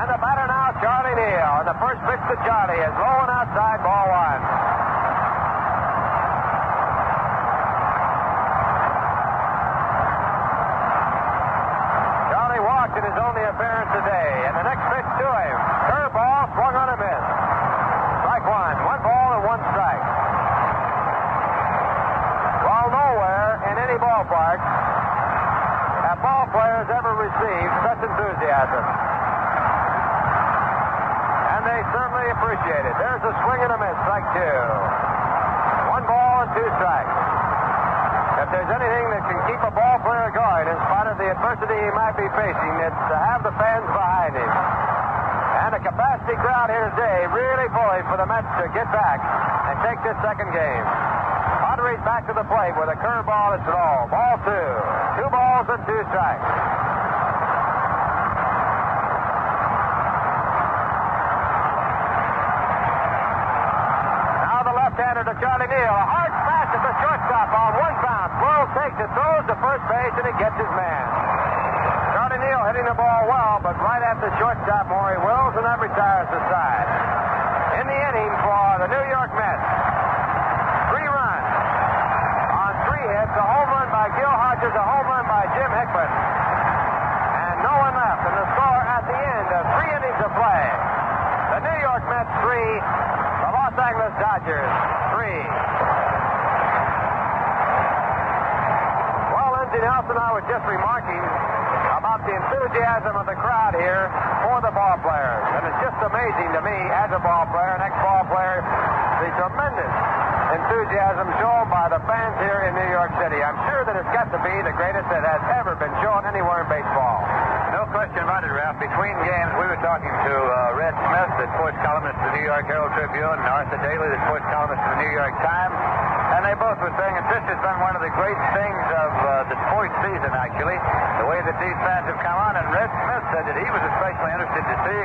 Speaker 2: And the batter now, Charlie Neal. And the first pitch to Charlie is low and outside, ball 1. Charlie walked in his only appearance today. And the next pitch to him, curveball, swung on a miss. Strike 1. 1 ball and 1 strike. Well, nowhere in any ballpark have ball players ever received such enthusiasm. And they certainly appreciate it. There's a swing and a miss, strike 2. 1 ball and 2 strikes. If there's anything that can keep a ball player going in spite of the adversity he might be facing, it's to have the fans behind him. And a capacity crowd here today really poised for the Mets to get back and take this second game. Padres back to the plate with a curveball that's low. Ball 2. 2 balls and 2 strikes. Left-hander to Charlie Neal. A hard smash at the shortstop on 1 bounce. Wells takes it, throws to first base, and he gets his man. Charlie Neal hitting the ball well, but right at the shortstop, Maury Wills, and that retires the side. In the inning for the New York Mets, 3 runs on 3 hits, a home run by Gil Hodges, a home run by Jim Hickman, and no one left. And the score at the end of 3 innings of play, the New York Mets 3, the Los Angeles Dodgers 3. Well, Lindsey Nelson, I was just remarking about the enthusiasm of the crowd here for the ball players. And it's just amazing to me as a ball player, an ex-ball player, the tremendous enthusiasm shown by the fans here in New York City. I'm sure that it's got to be the greatest that has ever been shown anywhere in baseball.
Speaker 4: No question about it, Ralph. Between games, we were talking to Red Smith, the sports columnist of the New York Herald Tribune, and Arthur Daly, the sports columnist of the New York Times, and they both were saying that this has been one of the great things of the sports season, actually, the way that these fans have come on. And Red Smith said that he was especially interested to see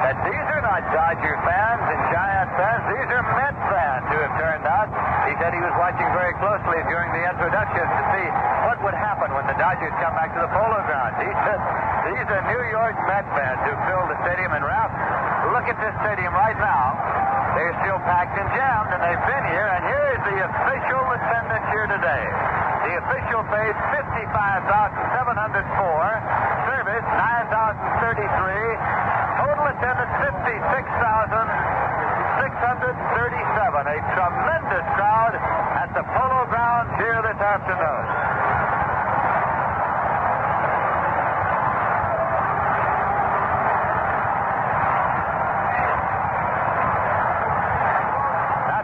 Speaker 4: that these are not Dodger fans and Giant fans. These are Mets fans who have turned out. He said he was watching very closely during the introductions to see what would happen when the Dodgers come back to the Polo Grounds. He said these are New York Mets fans who filled the stadium. And Ralph, look at this stadium right now. They're still packed and jammed, and they've been here. And here is the official attendance here today. The official paid 55,704. Service 9,033. Total attendance 56,637. A tremendous crowd at the Polo Grounds here this afternoon.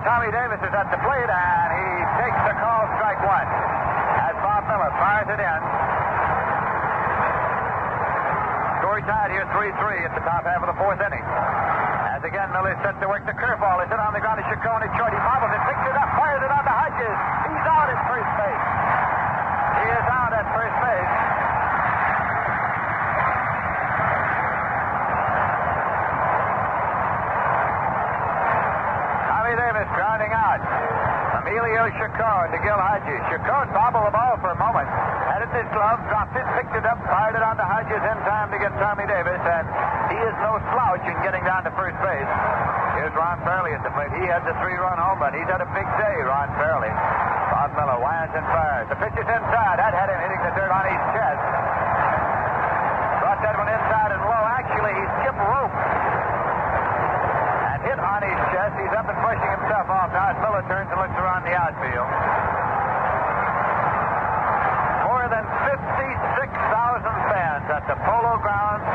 Speaker 4: Tommy Davis is at the plate, and he takes the call, strike 1. As Bob Miller fires it in. Score tied here, 3-3 at the top half of the 4th inning. As again, Miller sets to work the curveball. Is it on the ground to Ciccone? Short. He bobbles it, picks it up, fires it on to Hodges. He's out at first base. He is out at first base. Davis grounding out. Emilio Ciccone to Gil Hodges. Ciccone bobbled the ball for a moment. Had it in his glove, dropped it, picked it up, fired it on to Hodges in time to get Tommy Davis, and he is no slouch in getting down to first base. Here's Ron Fairley at the plate. He had the 3-run home run. He's had a big day, Ron Fairley. Bob Miller winds and fires. The pitch is inside. That had him hitting the dirt on his chest. Brought that one inside and low. Actually, he skipped rope and hit on his chest. He's up and pushing himself off now as Miller turns and looks around the outfield. More than 56,000 fans at the Polo Grounds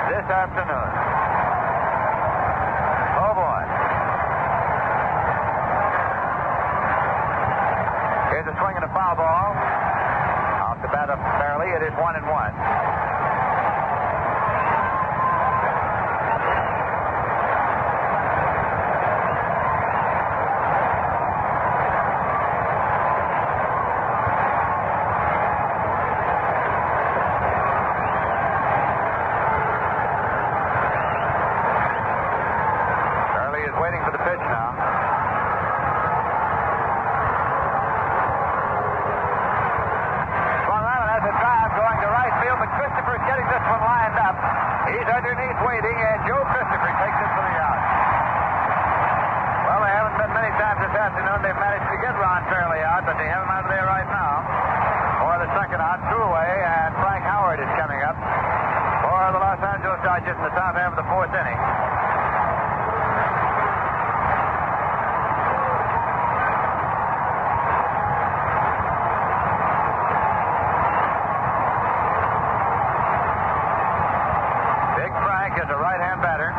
Speaker 4: this afternoon. Oh, boy. Here's a swing and a foul ball. Off the bat of Fairley, it is 1-1. Dodgers in the top half of the fourth inning. Big Frank is a right-hand batter.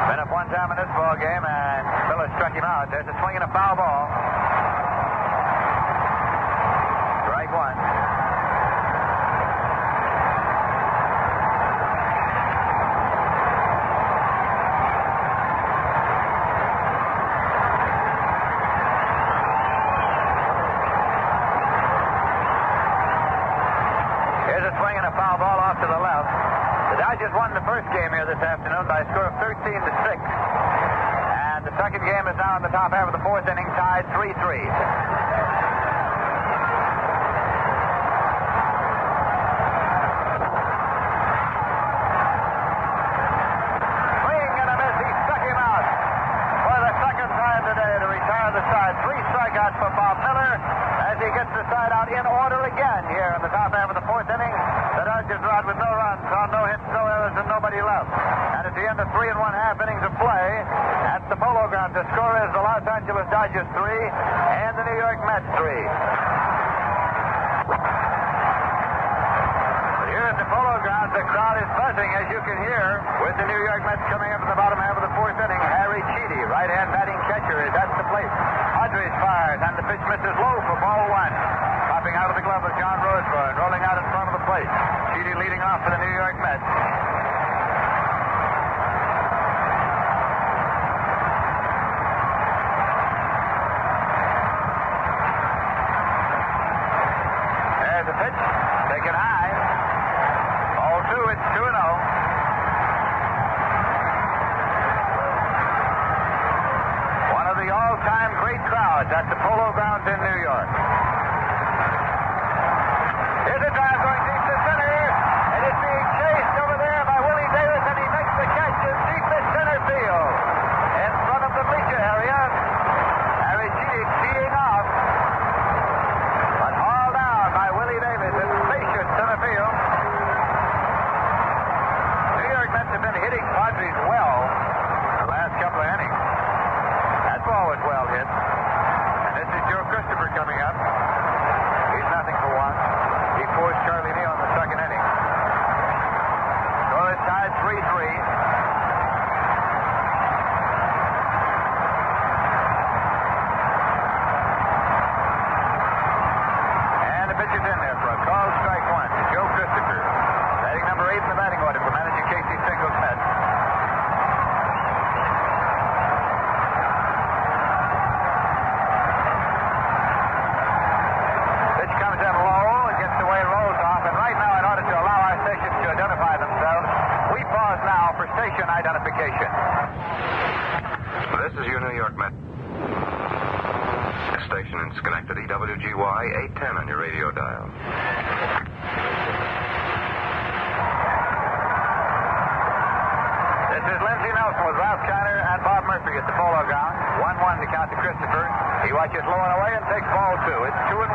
Speaker 4: Been up one time in this ball game, and Miller struck him out. There's a swing and a foul ball. Strike one. Dodgers won the first game here this afternoon by a score of 13-6. And the second game is now in the top half of the fourth inning, tied 3-3. Swing and a miss. He struck him out for the second time today to retire the side. 3 strikeouts for Bob Miller as he gets the side out in order again here in the top half of the fourth inning. The Dodgers are out with no runs, on no hits, no errors, and nobody left. And at the end of 3 1/2 innings of play at the Polo Grounds, the score is the Los Angeles Dodgers 3 and the New York Mets 3. Here at the Polo Grounds, the crowd is buzzing, as you can hear, with the New York Mets coming up in the bottom half of the fourth inning. Harry Cheedy, right-hand batting catcher, is at the plate. Padres fires, and the pitch misses low for ball one. Popping out of the glove of John Roseburn, rolling out in front of the plate. Cheedy leading off for the New York Mets. There's a pitch, taken high. Ball two, it's 2-0. One of the all-time great crowds at the Polo Grounds in New York. Here's a drive going deep to center, and it's being chased over there by Willie Davis, and he makes the catch in deepest center field. In front of the bleacher area, Harry Cheedy teeing off, but hauled down by Willie Davis in spacious center field. New York Mets have been hitting Padres well the last couple of innings. That ball was well hit. And this is Joe Christopher coming up. He's nothing for one. He forced Charlie Neal in the second inning. Score is tied 3-3. And the pitch is in there for a called strike one to Joe Christopher. Batting number 8 in the batting order for manager Casey Singles Mets. Pitch comes in low. Station identification.
Speaker 3: This is your New York Met station in Schenectady, WGY 810 on your radio dial.
Speaker 4: This is Lindsey Nelson with Ralph Kiner and Bob Murphy at the Polo Grounds. 1-1 to count to Christopher. He watches low and away and takes ball 2. It's 2-1.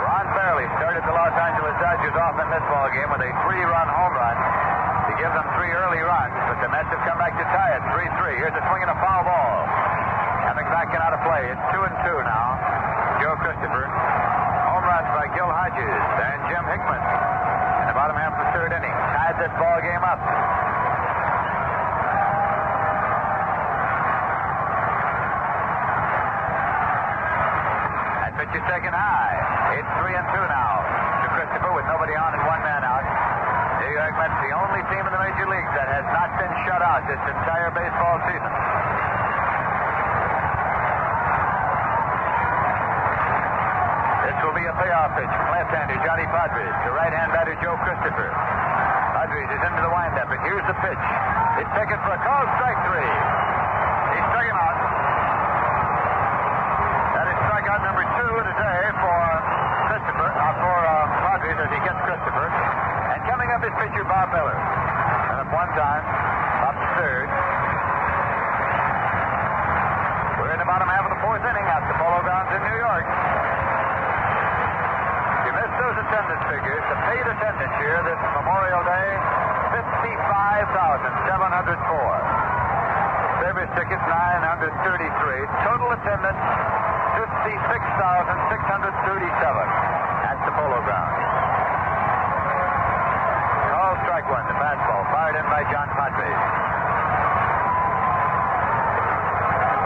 Speaker 4: Ron Fairley started the Los Angeles Dodgers off in this ball game with a 3-run home run to give them 3 early runs, but the Mets have come back to tie it 3-3. Here's a swing and a foul ball. Coming back and out of play. It's 2-2 now. Joe Christopher. Home runs by Gil Hodges and Jim Hickman in the bottom half of the 3rd inning. Tied this ball game up. That pitch is taken high. It's 3-2 now to Christopher with nobody on and 1 man out. New York Mets, the only team in the major leagues that has not been shut out this entire baseball season. This will be a payoff pitch from left-hander Johnny Padres to right-hand batter Joe Christopher. Padres is into the windup, and here's the pitch. It's taken for a call, strike 3. He struck him out. That is strikeout number 2 today for Christopher, for Padres as he gets Christopher. And coming up is pitcher Bob Miller. And at one time, up to 3rd. We're in the bottom half of the 4th inning at the Polo Grounds in New York. Those attendance figures, the paid attendance here this Memorial Day, 55,704. Service tickets, 933. Total attendance, 56,637 at the Polo Grounds. Call strike 1, the fastball, fired in by John Padres.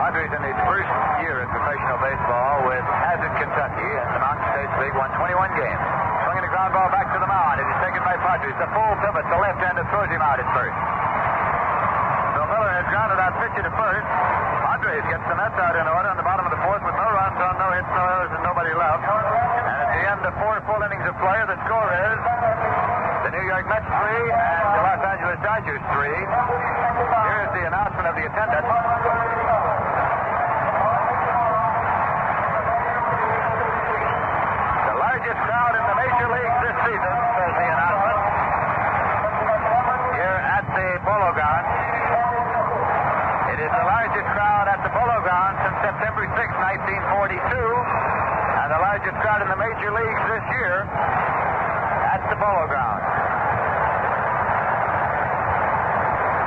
Speaker 4: Padres in his first year in professional baseball with Hazard, Kentucky, and the Mountain States League won 21 games. Swinging a ground ball back to the mound. It is taken by Padres. The full pivot, the left-hander throws him out at first. So Miller has grounded out pitcher to first. Padres gets the Mets out in order in the bottom of the 4th with no runs on, no hits, no errors, and nobody left. And at the end of 4 full innings of play, the score is the New York Mets 3 and the Los Angeles Dodgers 3. Here's the announcement of the attendance. Crowd in the major leagues this season, says the announcement, here at the Polo Grounds. It is the largest crowd at the Polo Grounds since September 6, 1942, and the largest crowd in the major leagues this year at the Polo Grounds.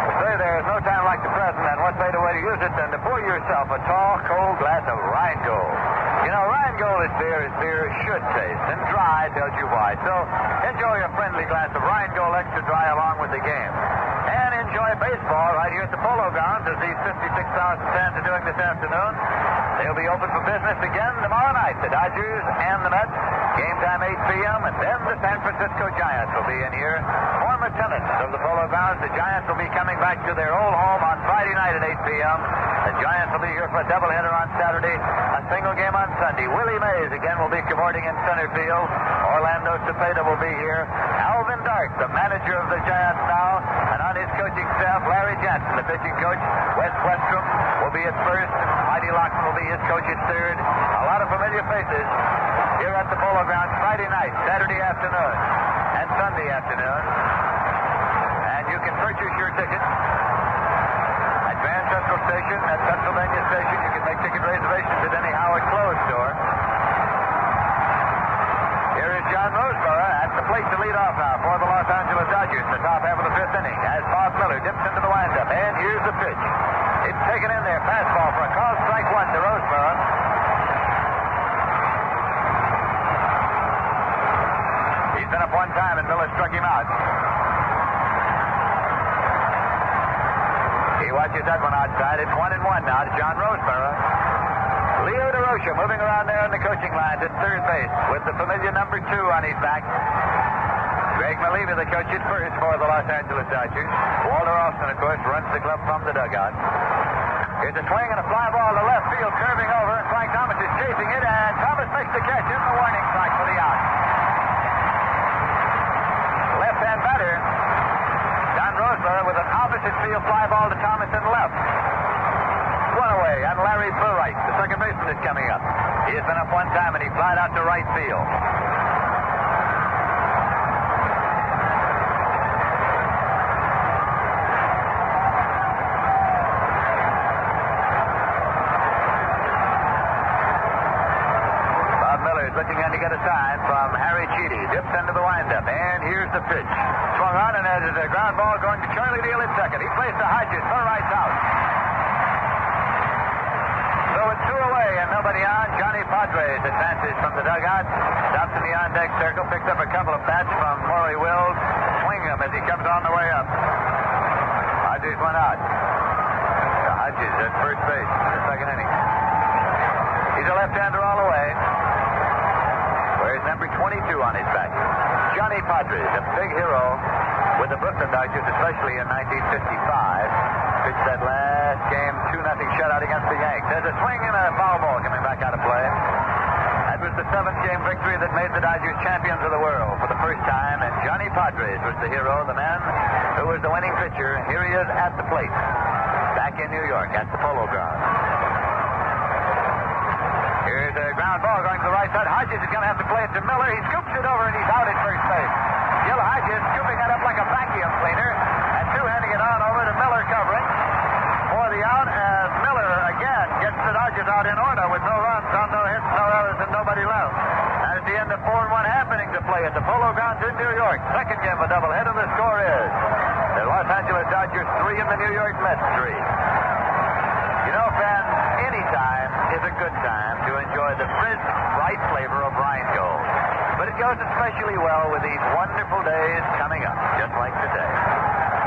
Speaker 4: We say there is no time like the present, and what better way to use it than to pour yourself a tall, cold glass of Rheingold. You know, Rheingold is beer should taste, and dry tells you why. So enjoy a friendly glass of Rheingold Extra Dry along with the game. And enjoy baseball right here at the Polo Grounds as these 56,000 fans are doing this afternoon. They'll be open for business again tomorrow night. The Dodgers and the Mets. Game time 8 p.m. And then the San Francisco Giants will be in here. Former tenants of the Polo Grounds. The Giants will be coming back to their old home on Friday night at 8 p.m. The Giants will be here for a doubleheader on Saturday. A single game on Sunday. Willie Mays again will be cavorting in center field. Orlando Cepeda will be here. Alvin Dark, the manager of the Giants now. And on his coaching staff, Larry Johnson, the pitching coach. Wes Westrom will be at first. Mighty Lockton will be his coach at third. A lot of familiar faces here at the Polo Grounds Friday night, Saturday afternoon, and Sunday afternoon. And you can purchase your ticket at Grand Central Station, at Pennsylvania Station. You can make ticket reservations at any Howard Clothes store. Here is John Roseborough at the plate to lead off now for the Los Angeles Dodgers in the top half of the 5th inning as Bob Miller dips into the windup. And here's the pitch. It's taken in there. Fastball for a call, strike 1 to Roseborough. He's been up one time and Miller struck him out. He watches that one outside. It's 1-1 now to John Roseborough. Leo DeRocha moving around there in the coaching lines at third base with the familiar number 2 on his back. Greg Maleva, the coach, at first for the Los Angeles Dodgers. Walter Austin, of course, runs the club from the dugout. Here's a swing and a fly ball to left field, curving over, and Frank Thomas is chasing it, and Thomas makes the catch in the warning strike for the out. Left-hand batter, John Roseborough, with an opposite field fly ball to Thomas in left. One away, and Larry Burright, the second baseman, is coming up. He has been up one time, and he flied out to right field. looking in to get a sign from Harry Cheedy. Dips into the windup, and here's the pitch. Swung on, and there's a ground ball going to Charlie Deal in second. He plays to Hodges for right out. So it's 2 away and nobody on. Johnny Padres advances from the dugout. Stops in the on-deck circle. Picks up a couple of bats from Maury Wills. Swing him as he comes on the way up. Hodges went out. Hodges at first base in the second inning. He's a left-hander all the way. Wears number 22 on his back. Johnny Padres, a big hero with the Brooklyn Dodgers, especially in 1955. Pitched that last game 2-0 shutout against the Yanks. There's a swing and a foul ball coming back out of play. That was the 7th game victory that made the Dodgers champions of the world for the first time, and Johnny Padres was the hero, the man who was the winning pitcher. Here he is at the plate, back in New York at the Polo Grounds. Here's a ground ball going to the right side. Hodges is going to have to play it to Miller. He scoops it over, and he's out at first base. Gil Hodges scooping it up like a vacuum cleaner and two-handing it on over to Miller covering for the out, as Miller again gets the Dodgers out in order with no runs on no hits, no errors, and nobody left. That is the end of 4-1 happening to play at the Polo Grounds in New York. Second game of a doubleheader. The score is the Los Angeles Dodgers 3 and the New York Mets 3. You know, fans, any time is a good time to enjoy the crisp, bright flavor of Rheingold. But it goes especially well with these wonderful days coming up, just like today.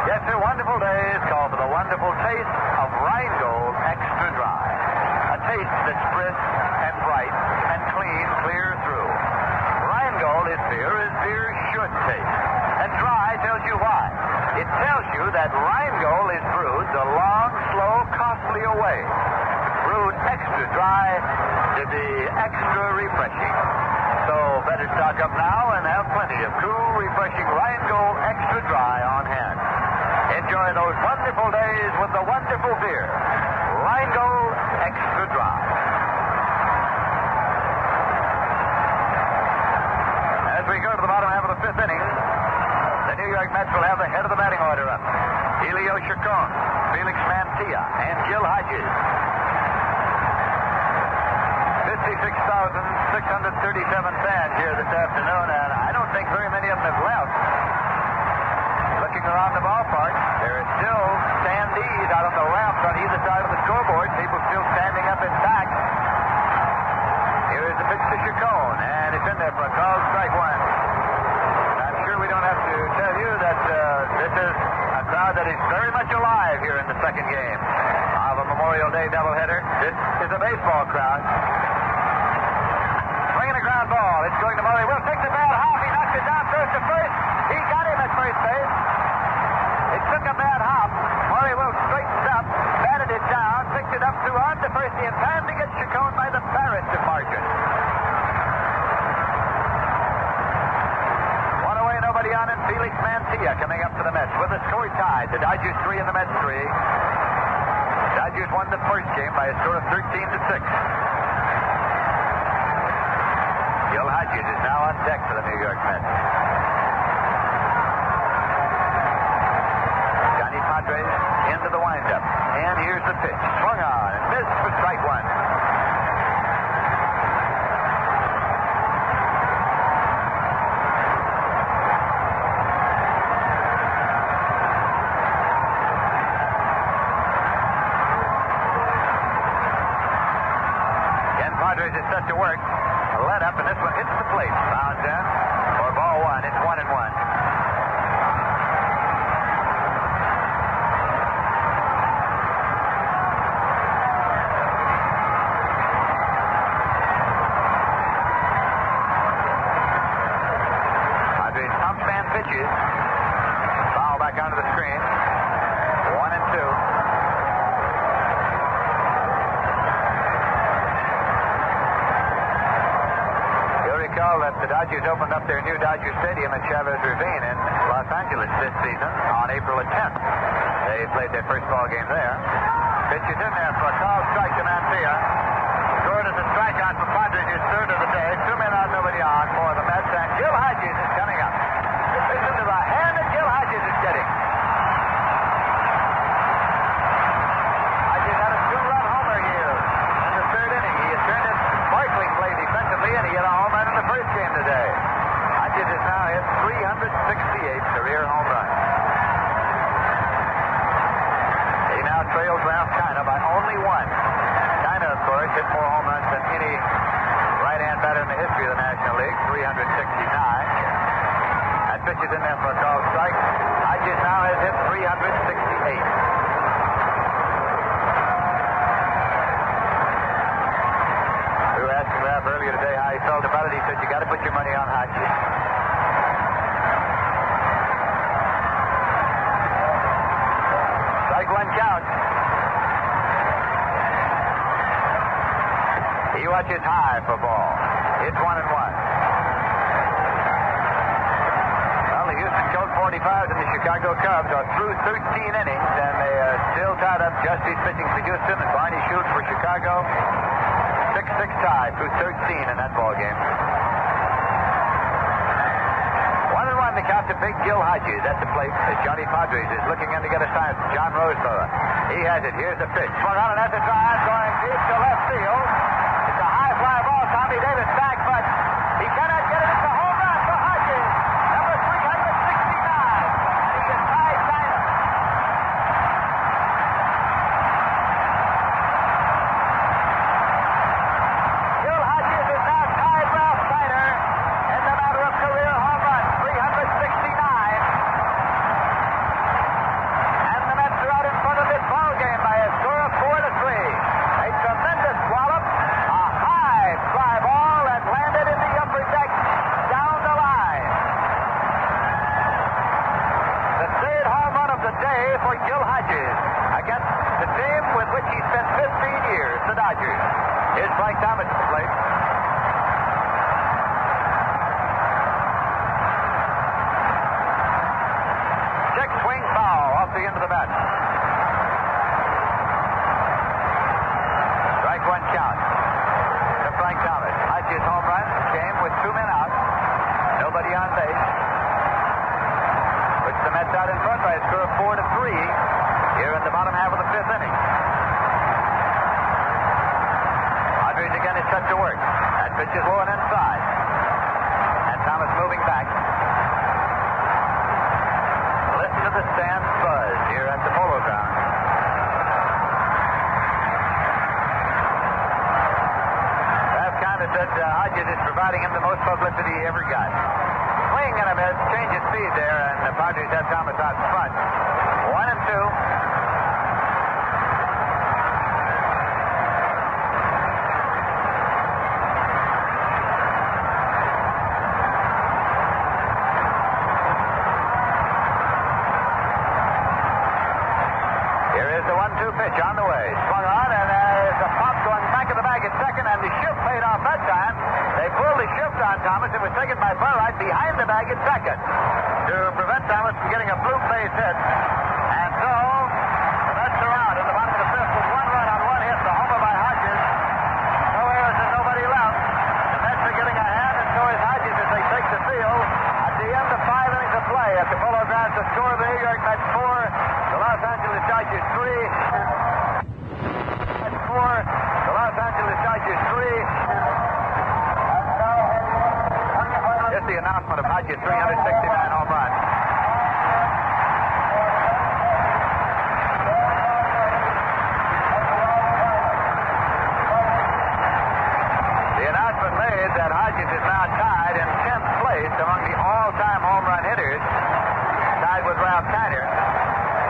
Speaker 4: Yes, sir, wonderful days call for the wonderful taste of Rheingold Extra Dry. A taste that's crisp and bright and clean, clear through. Rheingold is beer as beer should taste. And dry tells you why. It tells you that Rheingold is brewed the long, slow, costly way. Brewed extra dry to be extra refreshing. So better stock up now and have plenty of cool, refreshing Rheingold Extra Dry on hand. Enjoy those wonderful days with the wonderful beer, Rheingold Extra Dry. As we go to the bottom half of the 5th inning, the New York Mets will have the head of the batting order up. Elio Chacon, Felix Mantilla, and Gil Hodges. 56,637 fans here this afternoon, and I don't think very many of them have left. Looking around the ballpark, there are still standees out on the ramps on either side of the scoreboard. People still standing up in back. Here is the pitch to Chacon, and it's in there for a called strike one. I'm sure we don't have to tell you that this is a crowd that is very much alive here in the second game of a Memorial Day doubleheader. This is a baseball crowd. Swinging a ground ball. It's going to Murray. Will takes a bad hop. He knocks it down, throws to first. He got him at first base. It took a bad hop. Murray Will straightened up, batted it down, picked it up to on to first in time to get Chacon by the barest of margin. One away, nobody on, and Felix Mantilla coming up to the Mets with the score tied. The Dodgers 3 and the Mets 3. Dodgers won the first game by a score of 13-6. Gil Hodges is now on deck for the New York Mets. Johnny Padres into the windup. And here's the pitch. Swung on and missed for strike one. Ken Padres is set to work. Let up, and this one hits the plate. Bounds in for ball one. It's 1-1. Padres pumps and pitches. Foul back onto the screen. 1-2. That the Dodgers opened up their new Dodger Stadium at Chavez Ravine in Los Angeles this season on April 10th. They played their first ball game there. Pitch is in there for a called strike to Mantilla. Scored as a strikeout for Padres, his third of the day. 2 men out, nobody on for the Mets, and Gil Hodges is coming up. Listen to the hand that Gil Hodges is getting. Hodges had a 2-run homer here in the 3rd inning. He had turned his sparkling play defensively, and he hit a home run Hodges has now hit 368 career home runs. He now trails Ralph Kiner by only one. Kiner, of course, hit more home runs than any right-hand batter in the history of the National League, 369. That pitch is in there for a called strike. Hodges now has hit 368. We were asking Ralph earlier today how he felt about it. He said, you got to put your money on Hodges. Strike one count. He watches high for ball. It's 1-1. Well, the Houston Colt 45s and the Chicago Cubs are through 13 innings, and they are still tied up. Justy's pitching for Houston, and Barney Schultz for Chicago. 6-6 tie through 13 in that ball game. 1-1 the count to Big Gil Hodges at the plate as Johnny Padres is looking in to get a sign from John Roseborough. He has it. Here's the pitch. Swung on, and that's a drive going deep to left field. It's a high fly ball. Tommy Davis back, but he cannot get it. It's a home run for Hodges. Number 369. He can tie Kiner. Gil Hodges is now tied Ralph Kiner in the matter of career home runs, 369. And the Mets are out in front of this ball game by a score of 4-3. A tremendous wallop, a high fly ball that landed in the upper deck down the line. The third home run of the day for Gil Hodges against the team with which he spent 15 years, the Dodgers. Here's Frank Thomas at the plate. Check swing foul off the end of the bat. Strike one count to Frank Thomas. Hodges' home run came with 2 men out. Nobody on base. Puts the Mets out in front by a score of 4-3 here in the bottom half of the 5th inning. Padres again is set to work. That pitch is low and inside. And Thomas moving back. Listen to the stands buzz here at the Polo Ground. Ralph Kiner said Hodges is providing him the most publicity he ever got. Swing and a miss, change of speed there, and the Padres have Thomas out in front. 1-2. Here is the 1-2 pitch on the way. Swung on, and there's a pop going back of the bag at second, and the shift paid off that time. They pulled the shift on Thomas. It was taken by Burright behind the bag at second to prevent Thomas from getting a blue base hit. And so, the Mets are out in the bottom of the 5th with 1 run on 1 hit. The homer by Hodges. No errors and nobody left. The Mets are getting a hand, and so is Hodges as they take the field at the end of 5 innings of play. At the Polo Grounds, the score of the New York Mets 4, the Los Angeles Dodgers 3. Mets 4, the Los Angeles Dodgers 3. Here's the announcement of Hodges' 369 home run. The announcement made that Hodges is now tied in 10th place among the all-time home run hitters, tied with Ralph Kiner.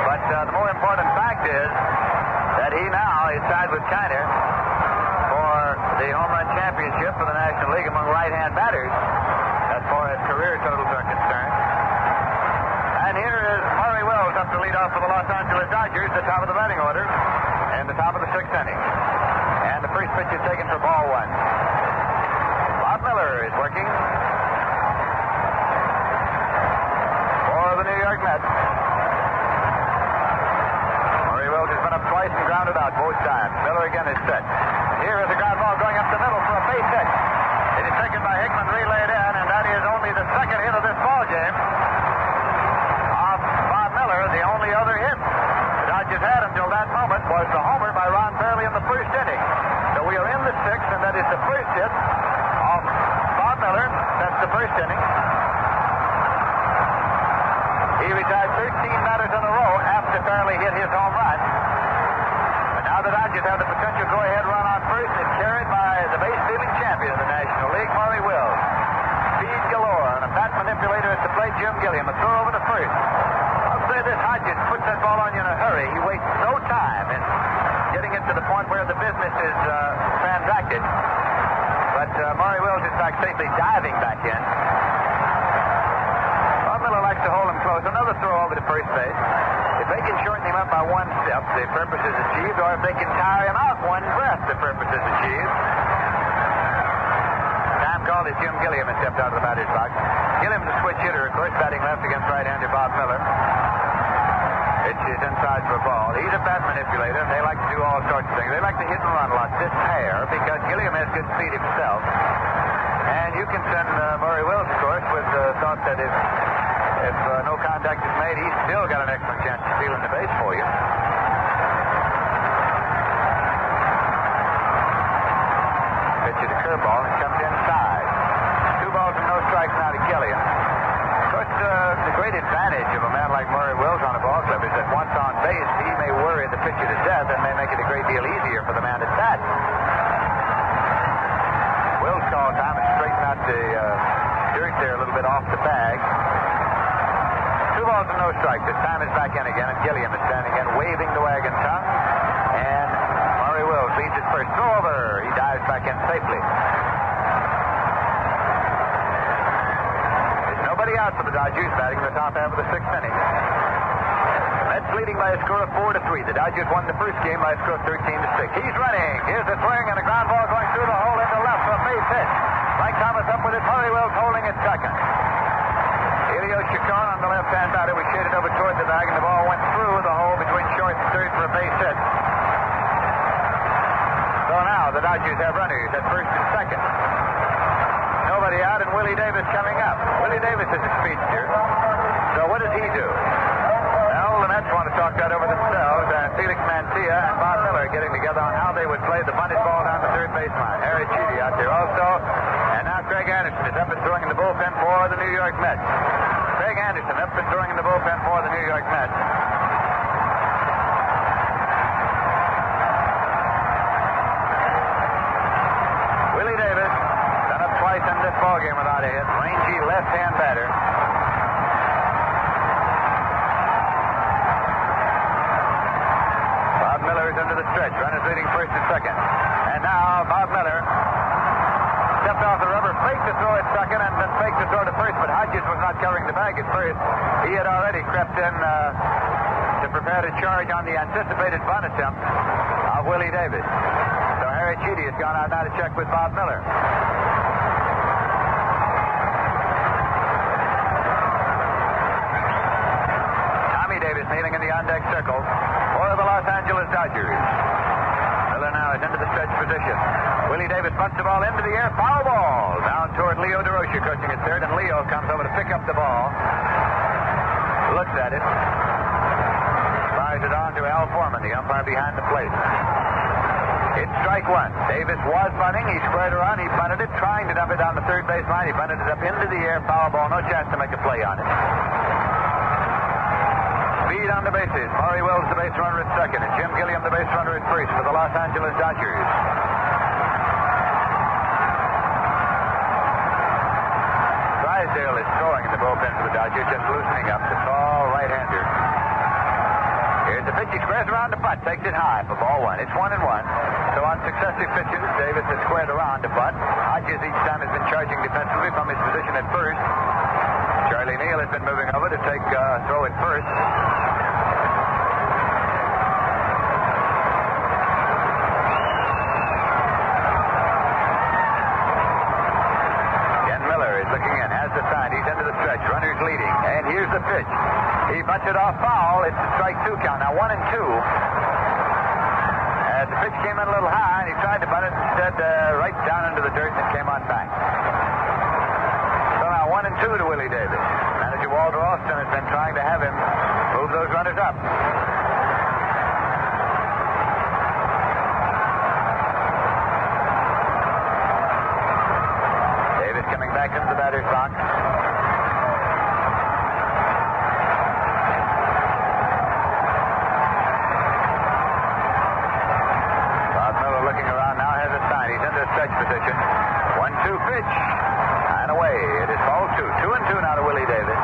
Speaker 4: But the more important fact is that he now is tied with Kiner for the home run championship for the National League among right-hand batters, as far as career totals are concerned. And here is Murray Wells up to lead off for the Los Angeles Dodgers, the top of the batting order, and the top of the 6th inning. And the first pitch is taken for ball 1. Bob Miller is working for the New York Mets. Murray Wells has been up twice and grounded out both times. Miller again is set. Here is a ground ball going up the middle for a base hit. It is taken by Hickman, relayed in, and that is only the second hit of this ball game. Off Bob Miller, the only other hit the Dodgers had until that moment was the homer by Ron Fairley in the 1st inning. So we are in the 6th, and that is the first hit off Bob Miller. That's the 1st inning. batters in a row after Fairley hit his home run. But now the Dodgers have the potential go-ahead run on first. It's carried by the base-stealing champion of the National League, Maury Wills. Speed galore, and a bat manipulator at the plate, Jim Gilliam. A throw over to first. I'll say this, Hodges puts that ball on you in a hurry. He wastes no time in getting it to the point where the business is transacted. But Maury Wills is back safely, diving back in. Bob Miller likes to hold him close. Another throw over to first base. If they can shorten him up by one step, the purpose is achieved. Or if they can tire him out one breath, the purpose is achieved. Time called as Jim Gilliam has stepped out of the batter's box. Gilliam's a switch hitter, of course, batting left against right-hander Bob Miller. Pitch is inside for a ball. He's a bat manipulator, and they like to do all sorts of things. They like to hit and run a lot. This pair, because Gilliam has good speed himself. And you can send Maury Wills, of course, with the thought that if no contact is made, he's still got an excellent chance of stealing the base for you. Pitch is a curveball, and comes inside. 2 balls and no strikes now to Gilliam. Of course, the great advantage of a man like Maury Wills on a ball club is that once on base, he may worry the pitcher to death and may make it a great deal easier for the man at bat. Wills call time and straighten out the dirt there a little bit off the bag. 2 balls and no strikes. The time is back in again, and Gilliam is standing in, waving the wagon tongue. And Maury Wills leads his first throw over. He dives back in safely. Out for the Dodgers, batting in the top half of the 6th inning. Mets leading by a score of 4-3. The Dodgers won the first game by a score of 13-6. He's running. Here's a swing and a ground ball going through the hole into left for a base hit. Mike Thomas up with it. Maury Wills holding at second. Elio Chacon on the left-hand batter was shaded over toward the bag, and the ball went through the hole between short and third for a base hit. So now the Dodgers have runners at first and second. Nobody out, and Willie Davis coming up. Willie Davis is a speedster. So what does he do? Well, the Mets want to talk that over themselves, and Felix Mantilla and Bob Miller getting together on how they would play the bunted ball down the third baseline. Harry Chidi out there also. And now Craig Anderson is up and throwing in the bullpen for the New York Mets. Craig Anderson up and throwing in the bullpen for the New York Mets. Willie Davis done up twice in this ballgame without a hit. Rangy left-hand batter. Bob Miller is into the stretch. Runners leading first and second. And now Bob Miller stepped off the rubber, faked the throw at second, and then faked the throw to first, but Hodges was not covering the bag at first. He had already crept in to prepare to charge on the anticipated bunt attempt of Willie Davis. So Harry Chidi has gone out now to check with Bob Miller. Tommy Davis kneeling in the on-deck circle for the Los Angeles Dodgers. Miller now is into the stretch position. Willie Davis bunts the ball into the air. Foul ball. Down toward Leo DeRocher, coaching at third, and Leo comes over to pick up the ball. Looks at it. Fires it on to Al Foreman, the umpire behind the plate. It's strike one. Davis was bunting. He squared around. He bunted it, trying to dump it down the third baseline. He bunted it up into the air. Foul ball. No chance to make a play on it. Speed on the bases. Maury Wills, the base runner at second, and Jim Gilliam, the base runner at first for the Los Angeles Dodgers. Drysdale is throwing in the bullpen for the Dodgers, just loosening up. The tall right-hander. Here's the pitch. He squares around the butt, takes it high for ball one. It's 1-1. So on successive pitches, Davis has squared around the butt. Hodges each time has been charging defensively from his position at first. Charlie Neal has been moving over to take throw at first. Ken Miller is looking in, has the sign. He's into the stretch. Runners leading. And here's the pitch. He bunts it off foul. It's a strike 2 count. Now 1-2. The pitch came in a little high, and he tried to bunt it instead right down into the dirt, and it came on back. So now 1-2 to Willie Davis. Manager Walter Austin has been trying to have him move those runners up. Davis coming back into the batter's box. pitch. And away. It is ball 2. 2-2 now to Willie Davis.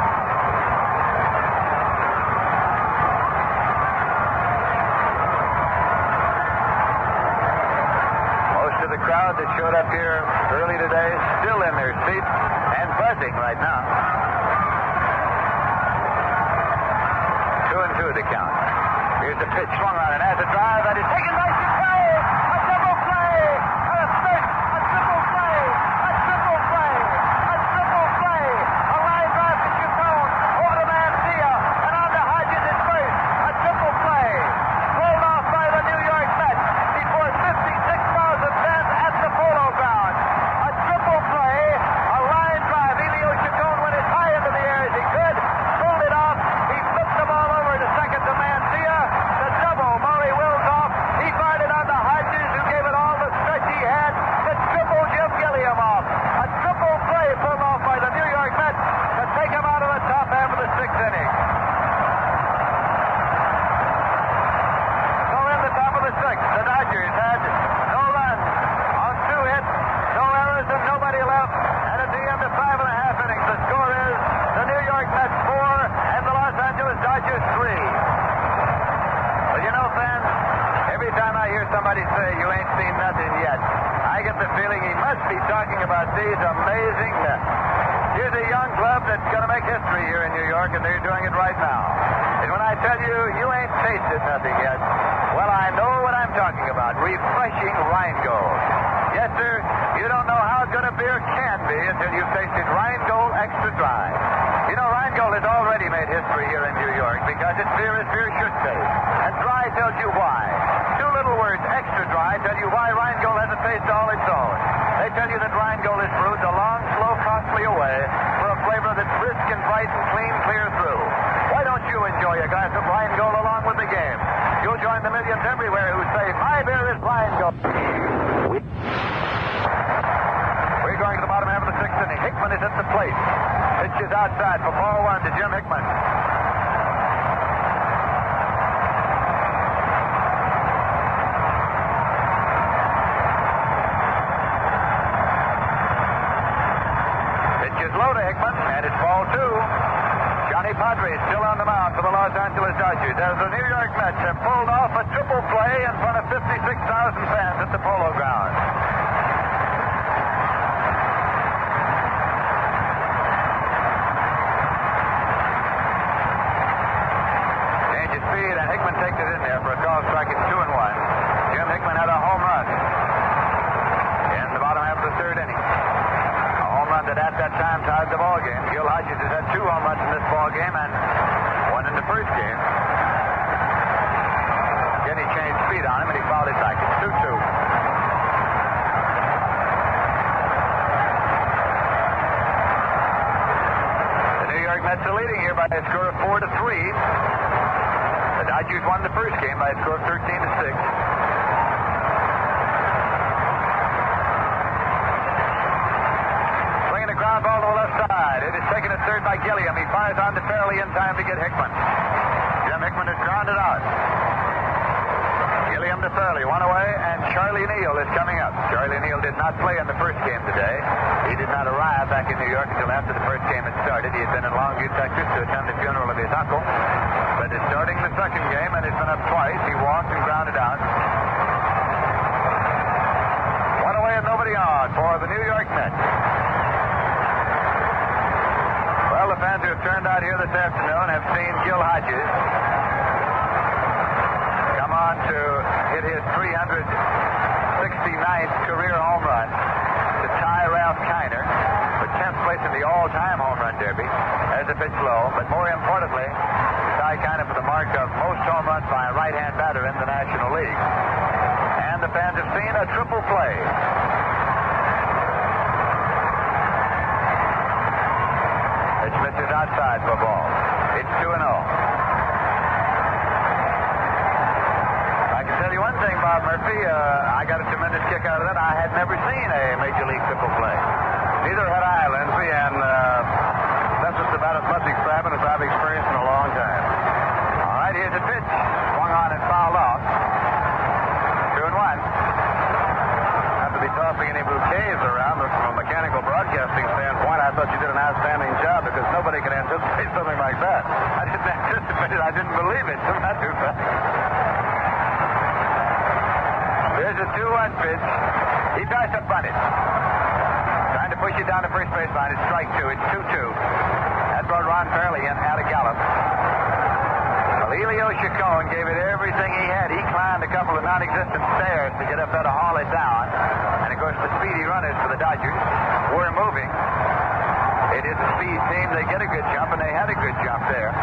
Speaker 4: Most of the crowd that showed up here early today still in their seats and buzzing right now. 2-2 the count. Here's the pitch swung on and has a drive that is taken by Chicago. A double play. A third. A triple play. A triple play. A triple play. A line drive to Chacon over to Mancia and on to Hodges at first. A triple play. Pulled off by the New York Mets before 56,000 fans at the Polo Ground. A triple play. A line drive. Elio Chacon went as high into the air as he could. Pulled it off. He flipped the ball over to second to Mancia. The double, Murray wills off. He fired it on to Hodges, who gave it all the stretch he had. The triple, Jim Gilliam off. A triple play pulled off by the New York Mets to take him out of the top half of the sixth inning. So in the top of the sixth, the Dodgers had no runs on 2 hits, no errors, and nobody left. And at the end of 5.5 innings, the score is the New York Mets 4 and the Los Angeles Dodgers 3. Well, you know, fans, every time I hear somebody say you ain't seen nothing yet, I get the feeling he must be talking about these amazing Mets. Here's a young club that's going to make history here in New York, and they're doing it right now. And when I tell you you ain't tasted nothing yet, well, I know what I'm talking about. Refreshing Rheingold. Yes, sir, you don't know how good a beer can be until you've tasted Rheingold Extra Dry. You know, Rheingold has already made history here in New York because it's beer as beer should taste. And dry tells you why. 2 little words, extra dry, tell you why Rheingold has a taste all its own. They tell you that Rheingold is brewed the long, slow, costly way for a flavor that's brisk and bright and clean clear through. Why don't you enjoy a glass of Rheingold along with the game? You'll join the millions everywhere who say, my beer is Rheingold. We're going to the bottom half of the sixth inning. Hickman is at the plate. Pitch is outside for ball 1 to Jim Hickman. Pitch is low to Hickman, and it's ball 2. Johnny Padre still on the mound for the Los Angeles Dodgers as the New York Mets have pulled off a triple play in front of 56,000 fans at the Polo Ground. Change of speed, and Hickman takes it in there for a call strike. It's 2-1. Jim Hickman had a home run in the bottom half of the third inning. A home run that at that time tied the ball game. Gil Hodges has had 2 home runs in this ball game and 1 in the first game. Again, he changed speed on him and he fouled it back. It's 2-2. The New York Mets are leading here by a score of 4-3. The Dodgers won the first game by a score of 13-6. Ground ball to the left side. It is taken at third by Gilliam. He fires on to Fairley in time to get Hickman. Jim Hickman is grounded out. Gilliam to Fairley, 1 away, and Charlie Neal is coming up. Charlie Neal did not play in the first game today. He did not arrive back in New York until after the first game had started. He had been in Longview, Texas to attend the funeral of his uncle. But is starting the second game and has been up twice. He walked and grounded out. 1 away and nobody on for the New York Mets. Well, the fans who have turned out here this afternoon have seen Gil Hodges come on to hit his 369th career home run to tie Ralph Kiner for 10th place in the all-time home run derby as a pitch low. But more importantly, tie Kiner for the mark of most home runs by a right-hand batter in the National League. And the fans have seen a triple play. Pitch is outside for ball. It's 2-0. I can tell you one thing, Bob Murphy. I got a tremendous kick out of that. I had never seen a Major League triple play.
Speaker 2: Neither had I, Lindsay, and that's just about as much excitement as I've experienced in a long time.
Speaker 4: All right, here's a pitch. Swung on and fouled off. 2-1.
Speaker 2: Have to be tossing any bouquets around from a mechanical broadcasting standpoint, I thought you did an outstanding job because nobody can anticipate something like that.
Speaker 4: I didn't anticipate it. I didn't believe it, as a matter of fact. There's a 2-1 pitch. He tries to bunt it. Trying to push it down the first baseline. It's strike two. It's 2-2. That brought Ron Fairley in out of Gallup. Elio Chacon gave it everything he had. He climbed a couple of non-existent stairs to get up there to haul it down. And, of course, the speedy runners for the Dodgers were moving. It is a speed team. They get a good jump, and they had a good jump there.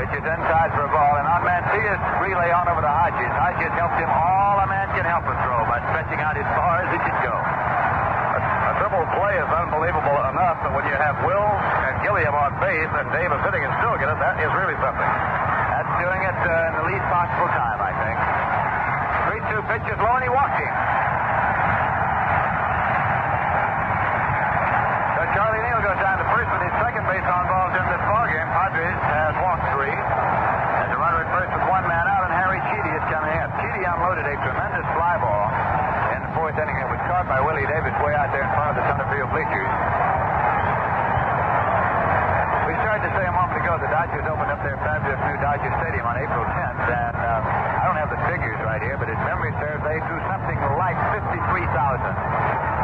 Speaker 4: Pitch is inside for a ball. And on Mancilla's relay on over to Hodges. Hodges helped him all a man can help him throw by stretching out as far as he could go.
Speaker 2: A triple play is unbelievable enough, but when you have Will and Gilliam on base and Davis hitting and still get it, that is really something.
Speaker 4: That's doing it in the least possible time, I think. 3-2 pitch is low, and he walked him. So Charlie Neal goes down to first with his second base on balls in this ballgame. Padres has walked 3. There's a runner at first with 1 man out, and Harry Cheedy is coming in. Cheedy unloaded a tremendous fly ball in the 4th inning. It was caught by Willie Davis way out there in front of the center field bleachers. We started to say a moment ago the Dodgers opened up their fabulous new Dodger Stadium on April 10th, and I don't have the figures right here, but if memory serves, they drew something like 53,000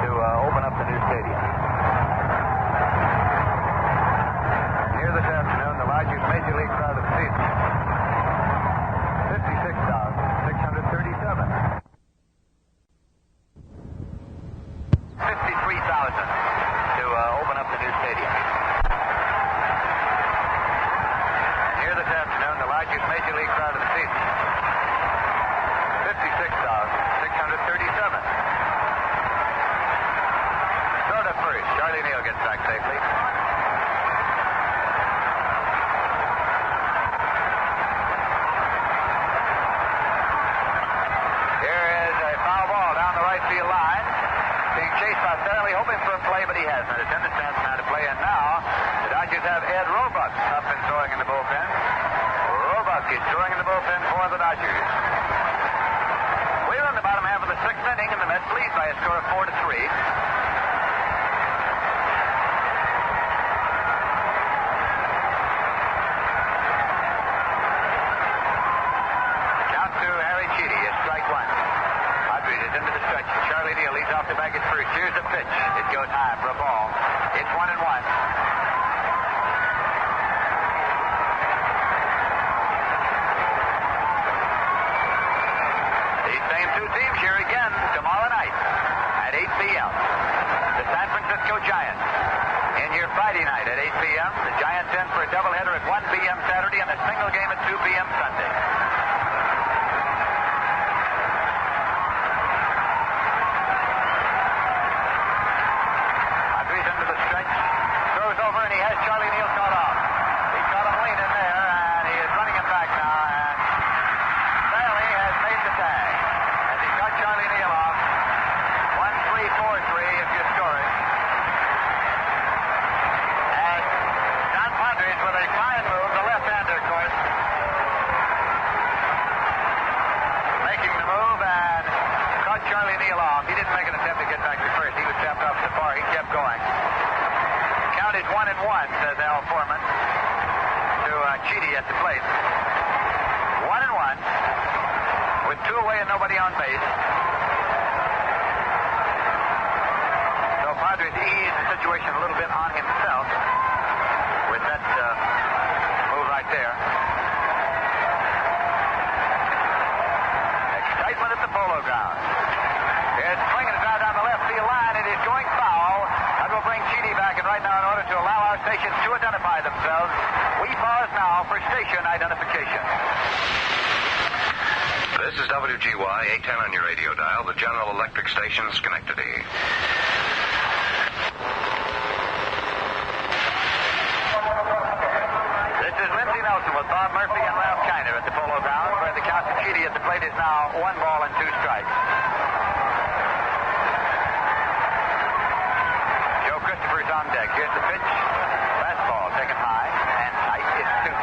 Speaker 4: to open up the new stadium. And here this afternoon, the largest major league crowd of the season, 56,637. 53,000 to open up the new stadium. And here this afternoon, the largest major league crowd of the season, 56,637. Throw to first. Charlie Neal gets back safely. Here is a foul ball down the right field line. Being chased by Fairley, hoping for a play, but he hasn't. It's in the stands now to play. And now the Dodgers have Ed Roebuck up and throwing in the bullpen. Roebuck is throwing in the bullpen for the Dodgers. We're in the bottom half of the 6th inning, and the Mets lead by a score of 4-3. Count to Harry Cheedy. It's strike 1. Padres is into the stretch. Charlie Neal leads off the bag at first. Here's the pitch. It goes high for a ball. It's 1-1. These same two teams here again tomorrow night at 8 p.m. The San Francisco Giants in here Friday night at 8 p.m. The Giants in for a doubleheader at 1 p.m. Saturday and a single game at 2 p.m. Sunday. And he has Charlie Neal caught off. He caught him lean in there, and he is running him back now. And Fairley has made the tag as he cut Charlie Neal off. 1-3-4-3 if you score it. And Don Padres with a fine move, the left-hander, of course, making the move and caught Charlie Neal off. He didn't make an attempt to get back to first. He was tapped off the bar. He kept going. Count is 1-1, says Al Foreman to Cheedy at the plate. 1-1 with 2 away and nobody on base. So Padres eased the situation a little bit on himself with that move right there. Excitement at the Polo Grounds. It's swinging it down the left field line. It is going foul. That will bring Cheedy back, and right now, in order to allow our stations to identify themselves, we pause now for station identification.
Speaker 3: This is WGY 810 on your radio dial, the General Electric station, Schenectady.
Speaker 4: This is Lindsey Nelson with Bob Murphy and Ralph Kiner at the Polo Grounds, where the count to Cheedy at the plate is now 1 ball and 2 strikes. Christopher's on deck. Here's the pitch. Fastball taken high and tight. It's 2-2.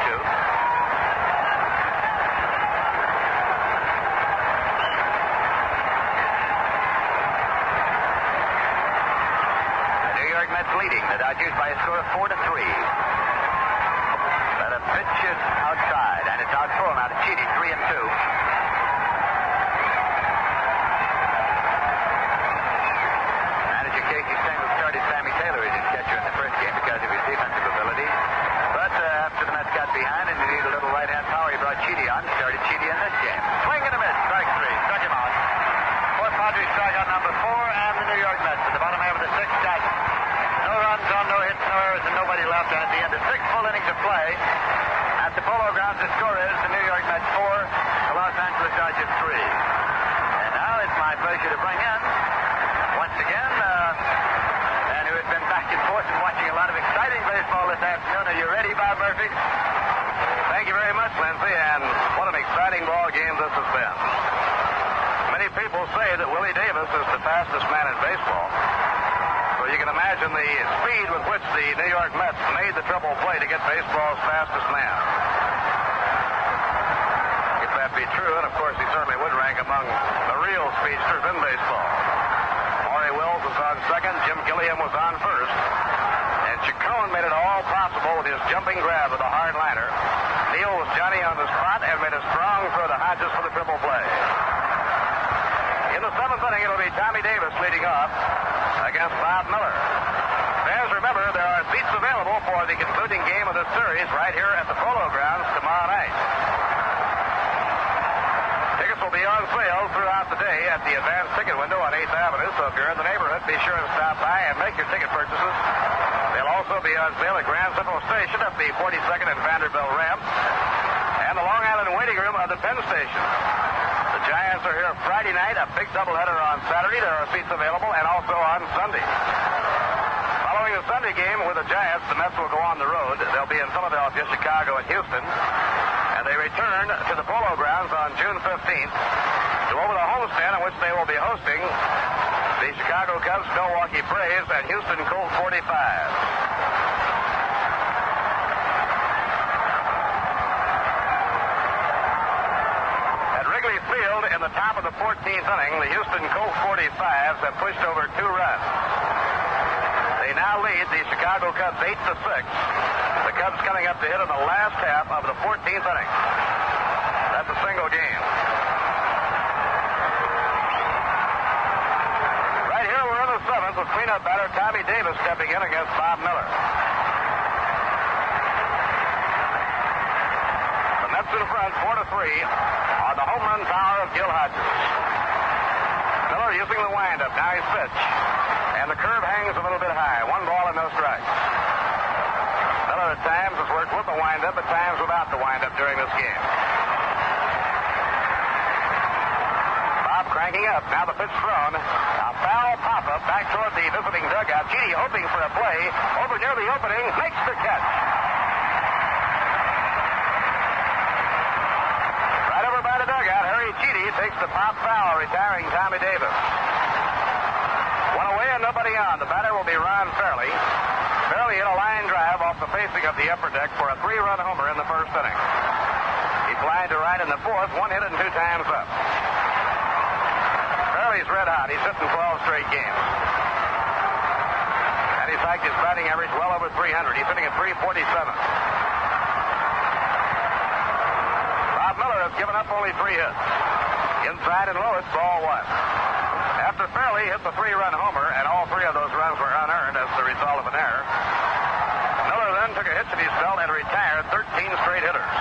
Speaker 4: Mets leading the Dodgers by a score of 4-3. But a pitch is outside, and it's out full now to Chidi, 3-2. Manager Casey Stengel started Sammy Taylor as his catcher in the first game because of his defensive ability. But after the Mets got behind and he needed a little right-hand power, he brought Chidi on, started Chidi in this game. Swing and a miss, strike three, struck him out. Fourth Padres strikeout number 4, and the New York Mets at the bottom half of the sixth got no runs on, no hits, no errors, and nobody left. And at the end of 6 full innings of play, at the Polo Grounds, the score is the New York Mets 4, the Los Angeles Dodgers 3. And now it's my pleasure to bring in, once again, and who has been back and forth and watching a lot of exciting baseball this afternoon. Are you ready, Bob Murphy?
Speaker 2: Thank you very much, Lindsay, and what an exciting ball game this has been. Many people say that Willie Davis is the fastest man in baseball. So you can imagine the speed with which the New York Mets made the triple play to get baseball's fastest man. If that be true, and of course he certainly would rank among the real speedsters in baseball. Maury Wills was on second, Jim Gilliam was on first, and Chacon made it all possible with his jumping grab of the hard liner. Neal was Johnny on the spot and made a strong throw to Hodges for the triple play. In the 7th inning, it'll be Tommy Davis leading off against Bob Miller. Fans, remember, there are seats available for the concluding game of this series right here at the Polo Grounds tomorrow night. Tickets will be on sale throughout the day at the advanced ticket window on 8th Avenue, so if you're in the neighborhood, be sure to stop by and make your ticket purchases. They'll also be on sale at Grand Central Station at the 42nd and Vanderbilt ramp and the Long Island waiting room of the Penn Station. The Giants are here Friday night, a big doubleheader on Saturday. There are seats available, and also on Sunday. Following the Sunday game with the Giants, the Mets will go on the road. They'll be in Philadelphia, Chicago, and Houston. And they return to the Polo Grounds on June 15th to open a homestand in which they will be hosting the Chicago Cubs, Milwaukee Braves, and Houston Colt 45. Field in the top of the 14th inning, the Houston Colt 45s have pushed over 2 runs. They now lead the Chicago Cubs 8-6. The Cubs coming up to hit in the last half of the 14th inning. That's a single game. Right here we're in the 7th with cleanup batter Tommy Davis stepping in against Bob Miller. The Mets in front 4-3. The home run power of Gil Hodges. Miller using the windup. Now he's pitch. And the curve hangs a little bit high. 1 ball and no strikes. Miller at times has worked with the windup, at times without the windup during this game. Bob cranking up. Now the pitch thrown. A foul pop-up back toward the visiting dugout. Chidi hoping for a play. Over near the opening. Makes the catch. By the dugout, Harry Chidi takes the pop foul, retiring Tommy Davis. 1 away and nobody on. The batter will be Ron Fairley. Fairley hit a line drive off the facing of the upper deck for a 3-run homer in the first inning. He flied to right in the 4th, 1 hit and 2 times up. Fairley's red hot. He's hitting 12 straight games. And he's hiked his batting average well over 300. He's hitting at 347. Miller has given up only 3 hits. Inside and low, it's ball 1. After Fairley hit the 3-run homer, and all 3 of those runs were unearned as the result of an error, Miller then took a hitch in his belt and retired 13 straight hitters.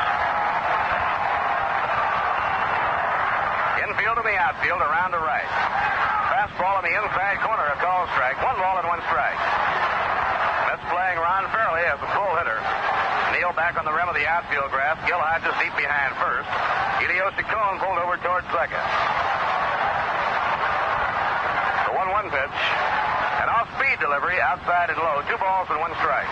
Speaker 2: Infield to the outfield, around to right. Fastball in the inside corner, a call strike. 1 ball and 1 strike. Mets playing Ron Fairley as a full hitter. Neal back on the rim of the outfield grass. Gil Hodges deep behind first. Elio Chacon pulled over towards second. The 1-1 pitch. An off-speed delivery outside and low. 2 balls and 1 strike.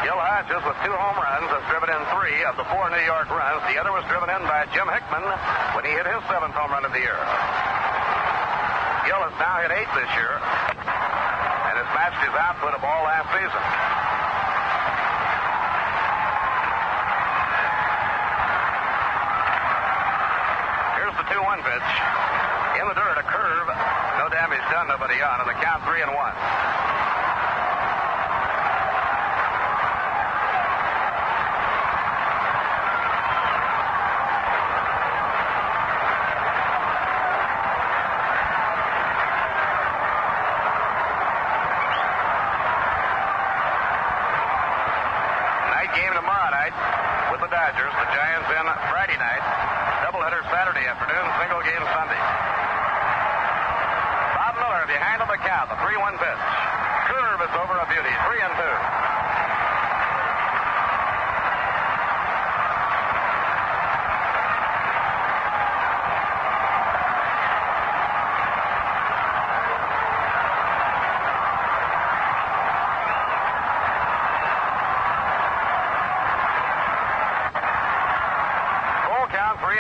Speaker 2: Gil Hodges with 2 home runs has driven in 3 of the 4 New York runs. The other was driven in by Jim Hickman when he hit his 7th home run of the year. Gil has now hit 8 this year. Has matched his output of all last season. Here's the 2-1 pitch. In the dirt, a curve, no
Speaker 4: No damage done, nobody on, and the count 3-1. Game tomorrow night with the Dodgers. The Giants in Friday night. Doubleheader Saturday afternoon. Single game Sunday. Bob Miller behind on the count. The 3-1 pitch. Curve is over a beauty. 3-2.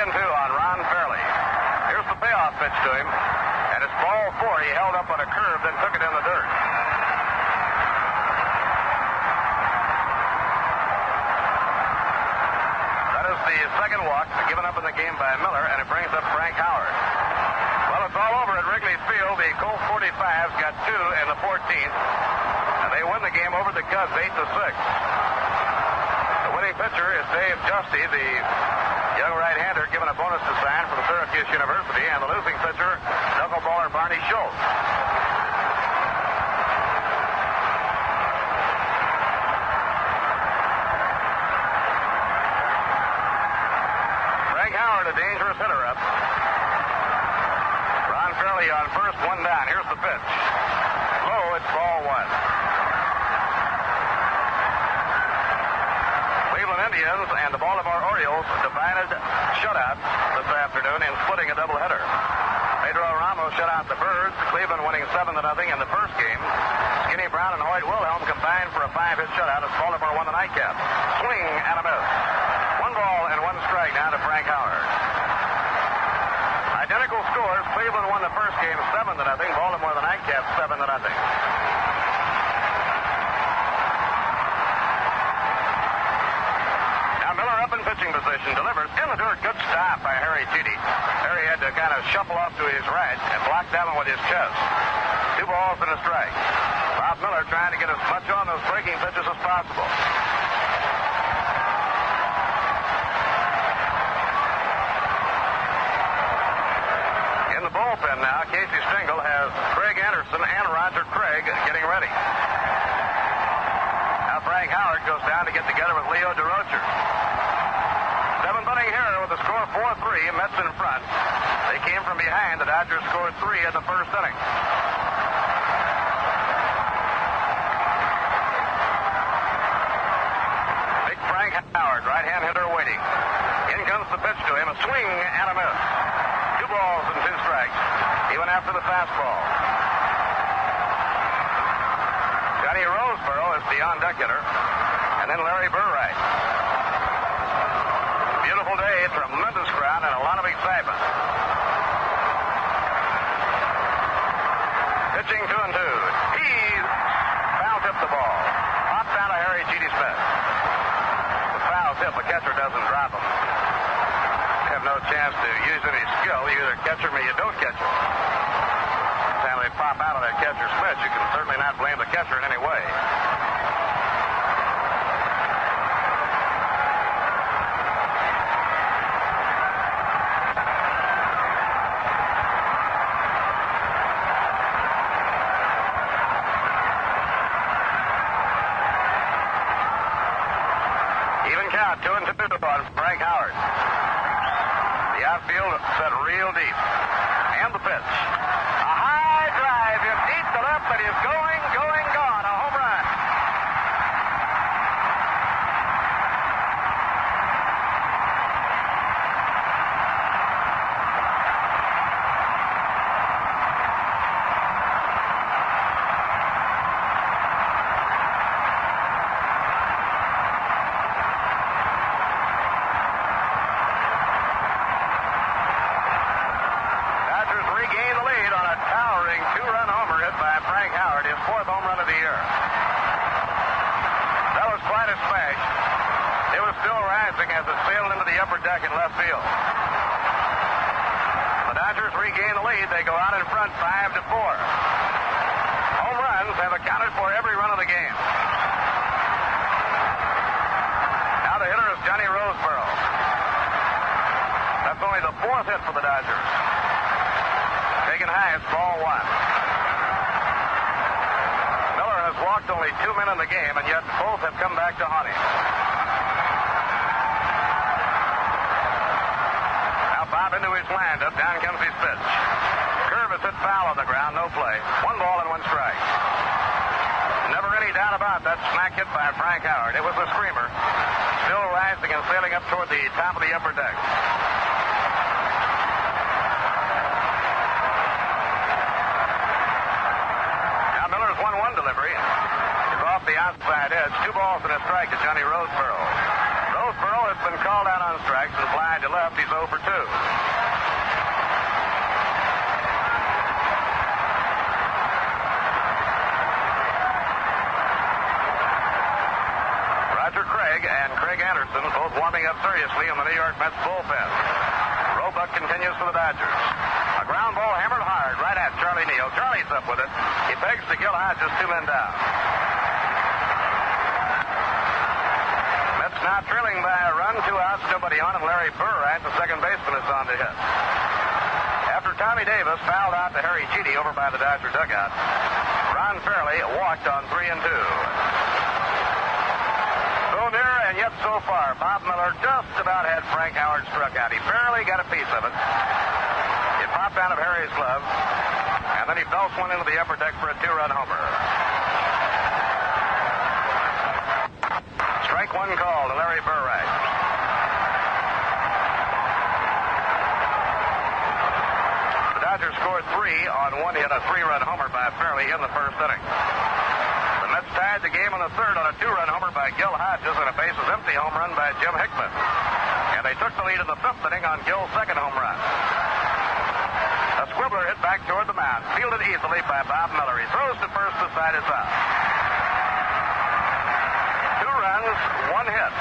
Speaker 4: On Ron Fairley. Here's the payoff pitch to him. And it's ball 4. He held up on a curve, then took it in the dirt. That is the second walk given up in the game by Miller, and it brings up Frank Howard. Well, it's all over at Wrigley Field. The Colt 45s got 2 in the 14th, and they win the game over the Cubs 8-6. The winning pitcher is Dave Justy, the young right-hander, given a bonus to sign from Syracuse University, and the losing pitcher, knuckleballer Barney Schultz. Frank Howard, a dangerous hitter up. Ron Fairley on first, 1 down. Here's the pitch. Low, it's ball 1. Indians and the Baltimore Orioles divided shutouts this afternoon in splitting a doubleheader. Pedro Ramos shut out the Birds, Cleveland winning 7-0 in the first game. Skinny Brown and Hoyt Wilhelm combined for a 5-hit shutout as Baltimore won the nightcap. Swing and a miss. 1 ball and 1 strike now to Frank Howard. Identical scores. Cleveland won the first game 7-0. Baltimore the nightcap 7-0. Pitching position, delivers in the dirt. Good stop by Harry Cheedy. Harry had to kind of shuffle off to his right and block that one with his chest. 2 balls and a strike. Bob Miller trying to get as much on those breaking pitches as possible. In the bullpen now, Casey Stengel has Craig Anderson and Roger Craig getting ready. Now Frank Howard goes down to get together with Leo DeRocher. 7th inning here with the score 4-3, Mets in front. They came from behind. The Dodgers scored 3 in the first inning. Big Frank Howard, right-hand hitter waiting. In comes the pitch to him, a swing and a miss. 2 balls and 2 strikes. He went after the fastball. Johnny Roseboro is the on-deck hitter. And then Larry Burright. Beautiful day, tremendous crowd, and a lot of excitement. Pitching 2-2. He foul-tipped the ball. Popped down to Harry Cheedy Smith. The foul tip, the catcher doesn't drop him. You have no chance to use any skill. You either catch him or you don't catch him. Anytime they pop out of that catcher Smith, you can certainly not blame the catcher in any way. Count 2-2 on Frank Howard. The outfield set real deep. And the pitch. A high drive. It's deep to left, but he's going, gone. A home run. As it sailed into the upper deck in left field. The
Speaker 3: Dodgers regain the lead. They go out in front 5-4. Home runs have accounted for every run of the game. Now the hitter is Johnny Roseboro. That's only the 4th hit for the Dodgers. Taken high, it's ball 1. Miller has walked only 2 men in the game, and yet both have come back to haunt him. Bob into his windup. Down comes his pitch. Curve is hit foul on the ground. No play. 1 ball and 1 strike. Never any doubt about that smack hit by Frank Howard. It was a screamer. Still rising and sailing up toward the top of the upper deck. Now Miller's 1-1 delivery is off the outside edge. 2 balls and a strike to Johnny Roseboro. Roseboro has been called out on strikes and fly to left. He's 0 for 2. Roger Craig and Craig Anderson both warming up seriously in the New York Mets bullpen. Roebuck continues for the Dodgers. A ground ball hammered hard right at Charlie Neal. Charlie's up with it. He pegs to Gil Hodges, 2 men down. Now trailing by a run, 2 outs, nobody on, and Larry Burritt, the second baseman, is on to hit. After Tommy Davis fouled out to Harry Cheedy over by the Dodger dugout, Ron Fairley walked on 3-2. So near and yet so far, Bob Miller just about had Frank Howard struck out. He barely got a piece of it. It popped out of Harry's glove, and then he belts one into the upper deck for a 2-run homer. Strike 1 call to Larry Burritt. The Dodgers scored 3 on 1 hit, a 3-run homer by Fairley in the first inning. The Mets tied the game in the third on a 2-run homer by Gil Hodges and a bases-empty home run by Jim Hickman. And they took the lead in the 5th inning on Gil's second home run. A squibbler hit back toward the mound, fielded easily by Bob Miller. He throws to first, the side is out. 1 hit.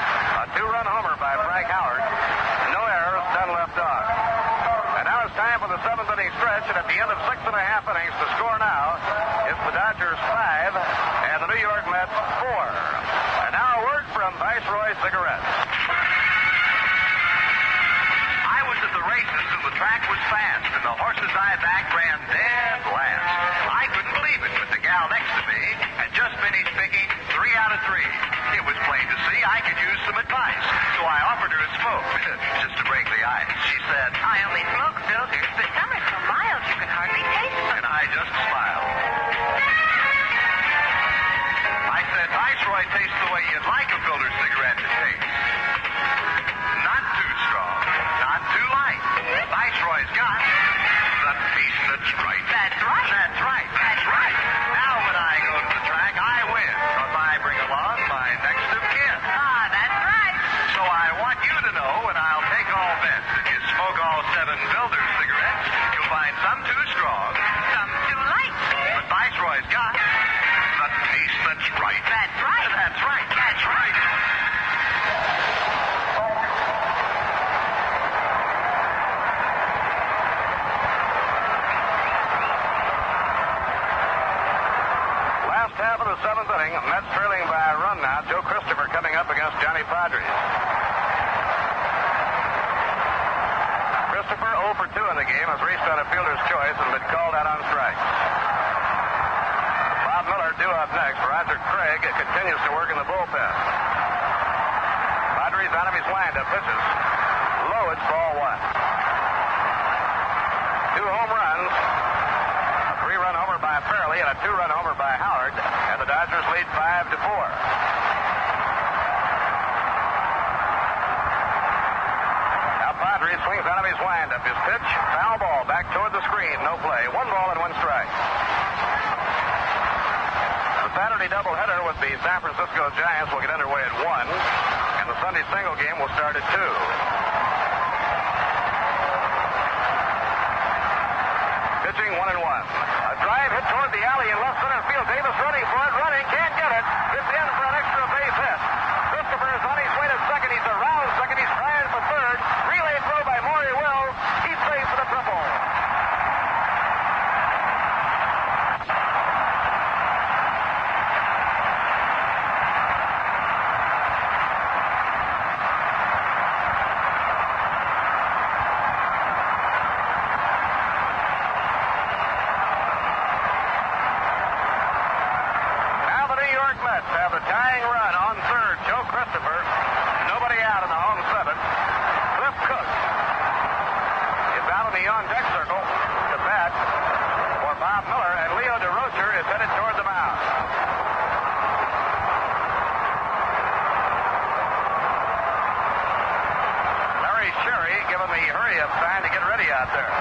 Speaker 3: A 2-run homer by Frank Howard. No errors, 10 left on. And now it's time for the 7th inning stretch, and at the end of 6 1/2 innings, the score now is the Dodgers 5 and the New York Mets 4. And now a word from Viceroy Cigarettes.
Speaker 6: I was at the races and the track was fast, and the horse's eye back ran dead last. I couldn't believe it, but the gal next to me had just finished picking 3 out of 3. It was plain to see I could use some advice, so I offered her a smoke, just to break the ice. She said,
Speaker 5: I only smoke filters, but some are so mild you can hardly taste them.
Speaker 6: And I just smiled. I said, Viceroy tastes the way you'd like a filter cigarette to taste. Not too strong, not too light. Viceroy's got the taste that's right.
Speaker 5: That's right.
Speaker 6: That's right. That's right. Now when I go to the track, I win, because I bring along my next of kin.
Speaker 5: Ah, that's right.
Speaker 6: So I want you to know, and I'll take all bets, if you smoke all 7 Builder cigarettes, you'll find some too strong,
Speaker 5: Some too light.
Speaker 6: but Viceroy's got the taste that's right.
Speaker 5: That's right.
Speaker 6: That's right. That's right.
Speaker 3: Last half of the 7th inning, Mets trailing by a run now. Joe Christopher coming up against Johnny Padres. Christopher 0 for 2 in the game, has reached on a fielder's choice and been called out on strikes. Bob Miller due up next. Roger Craig continues to work in the bullpen. Padres out of his windup, pitches. Low, it's ball 1. 2 home runs. A 3-run homer by Fairley and a 2-run homer by Howard. And the Dodgers lead 5-4. Padres swings out of his windup. His pitch, foul ball, back toward the screen. No play. 1 ball and 1 strike. The Saturday doubleheader with the San Francisco Giants will get underway at 1, and the Sunday single game will start at 2. Pitching 1-1. A drive hit toward the alley in left center field. Davis running for it, can't get it. It's in for an extra base hit. Christopher is on his way to second. He's around second. He's trying for third. Relay throw by Maury Wills. He's safe for the triple. Mets have the tying run on third. Joe Christopher. Nobody out in the home seventh. Cliff Cook is out in the on-deck circle to bat for Bob Miller, and Leo DeRocher is headed toward the mound. Larry Sherry giving the hurry-up sign to get ready out there.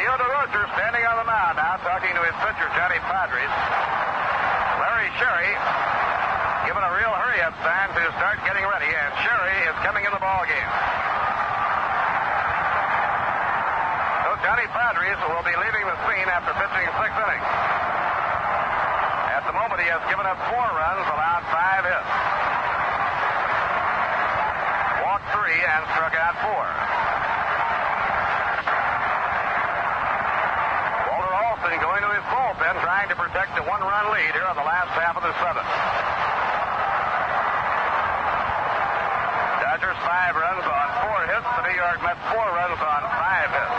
Speaker 3: Leo DeRocher standing on the mound now, talking to his pitcher, Johnny Padres. Larry Sherry giving a real hurry-up sign to start getting ready, and Sherry is coming in the ball game. So Johnny Padres will be leaving the scene after pitching 6 innings. At the moment, he has given up 4 runs, allowed 5 hits. Walked 3 and struck out 4. Walter Alston going to his bullpen, trying to protect the 1-run lead here on the last half of the 7th. Dodgers 5 runs on 4 hits. The New York Mets 4 runs on 5 hits.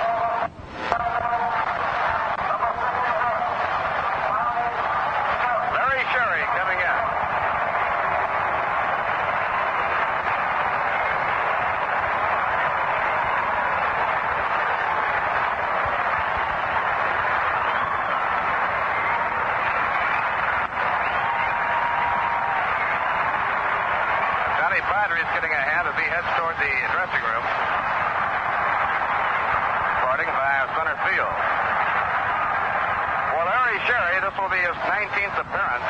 Speaker 3: Larry Sherry coming in. Johnny Padres getting a hand as he heads toward the dressing room. Starting by center field. For Larry Sherry, this will be his 19th appearance.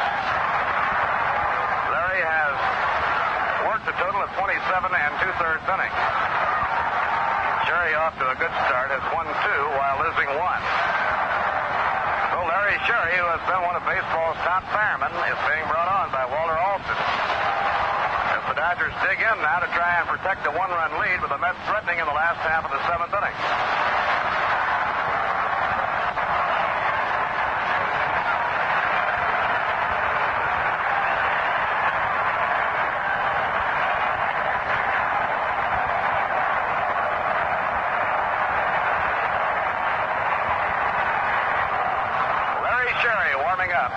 Speaker 3: Larry has worked a total of 27 and 2/3 innings. Sherry off to a good start, has won 2 while losing 1. So Larry Sherry, who has been one of baseball's top firemen, is being brought on by Walter Alston. As the Dodgers dig in now to try and protect the 1-run lead, with the Mets threatening in the last half of the 7th inning. Larry Sherry warming up.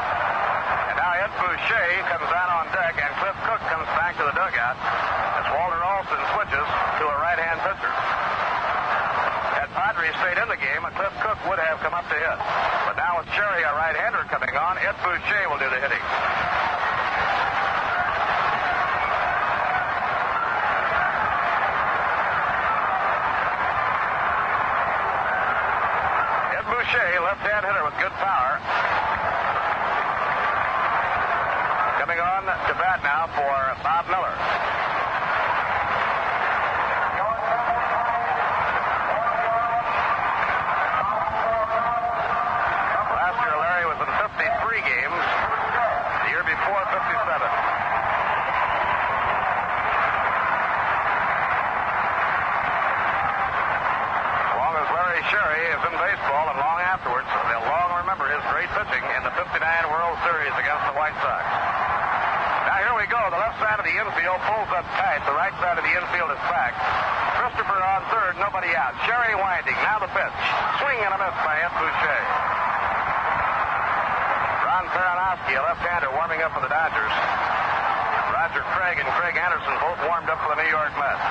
Speaker 3: And now Ed Boucher comes out on deck, and Cliff Cook comes back to the dugout as Walter Alston switches to a right-hand pitcher. Had Padres stayed in the game, Cliff Cook would have come up to hit. But now with Sherry, a right-hander, coming on, Ed Boucher will do the hitting. Ed Boucher, left-hand hitter with good power. Coming on to bat now for Bob Miller. Last year, Larry was in 53 games. The year before, 57. As long as Larry Sherry is in baseball and long afterwards, they'll long remember his great pitching in the 59 World Series against the White Sox. Now here we go. The left side of the infield pulls up tight. The right side of the infield is packed. Christopher on third, nobody out. Sherry winding. Now the pitch. Swing and a miss by Ed Boucher. Ron Peronowski, a left-hander, warming up for the Dodgers. Roger Craig and Craig Anderson both warmed up for the New York Mets.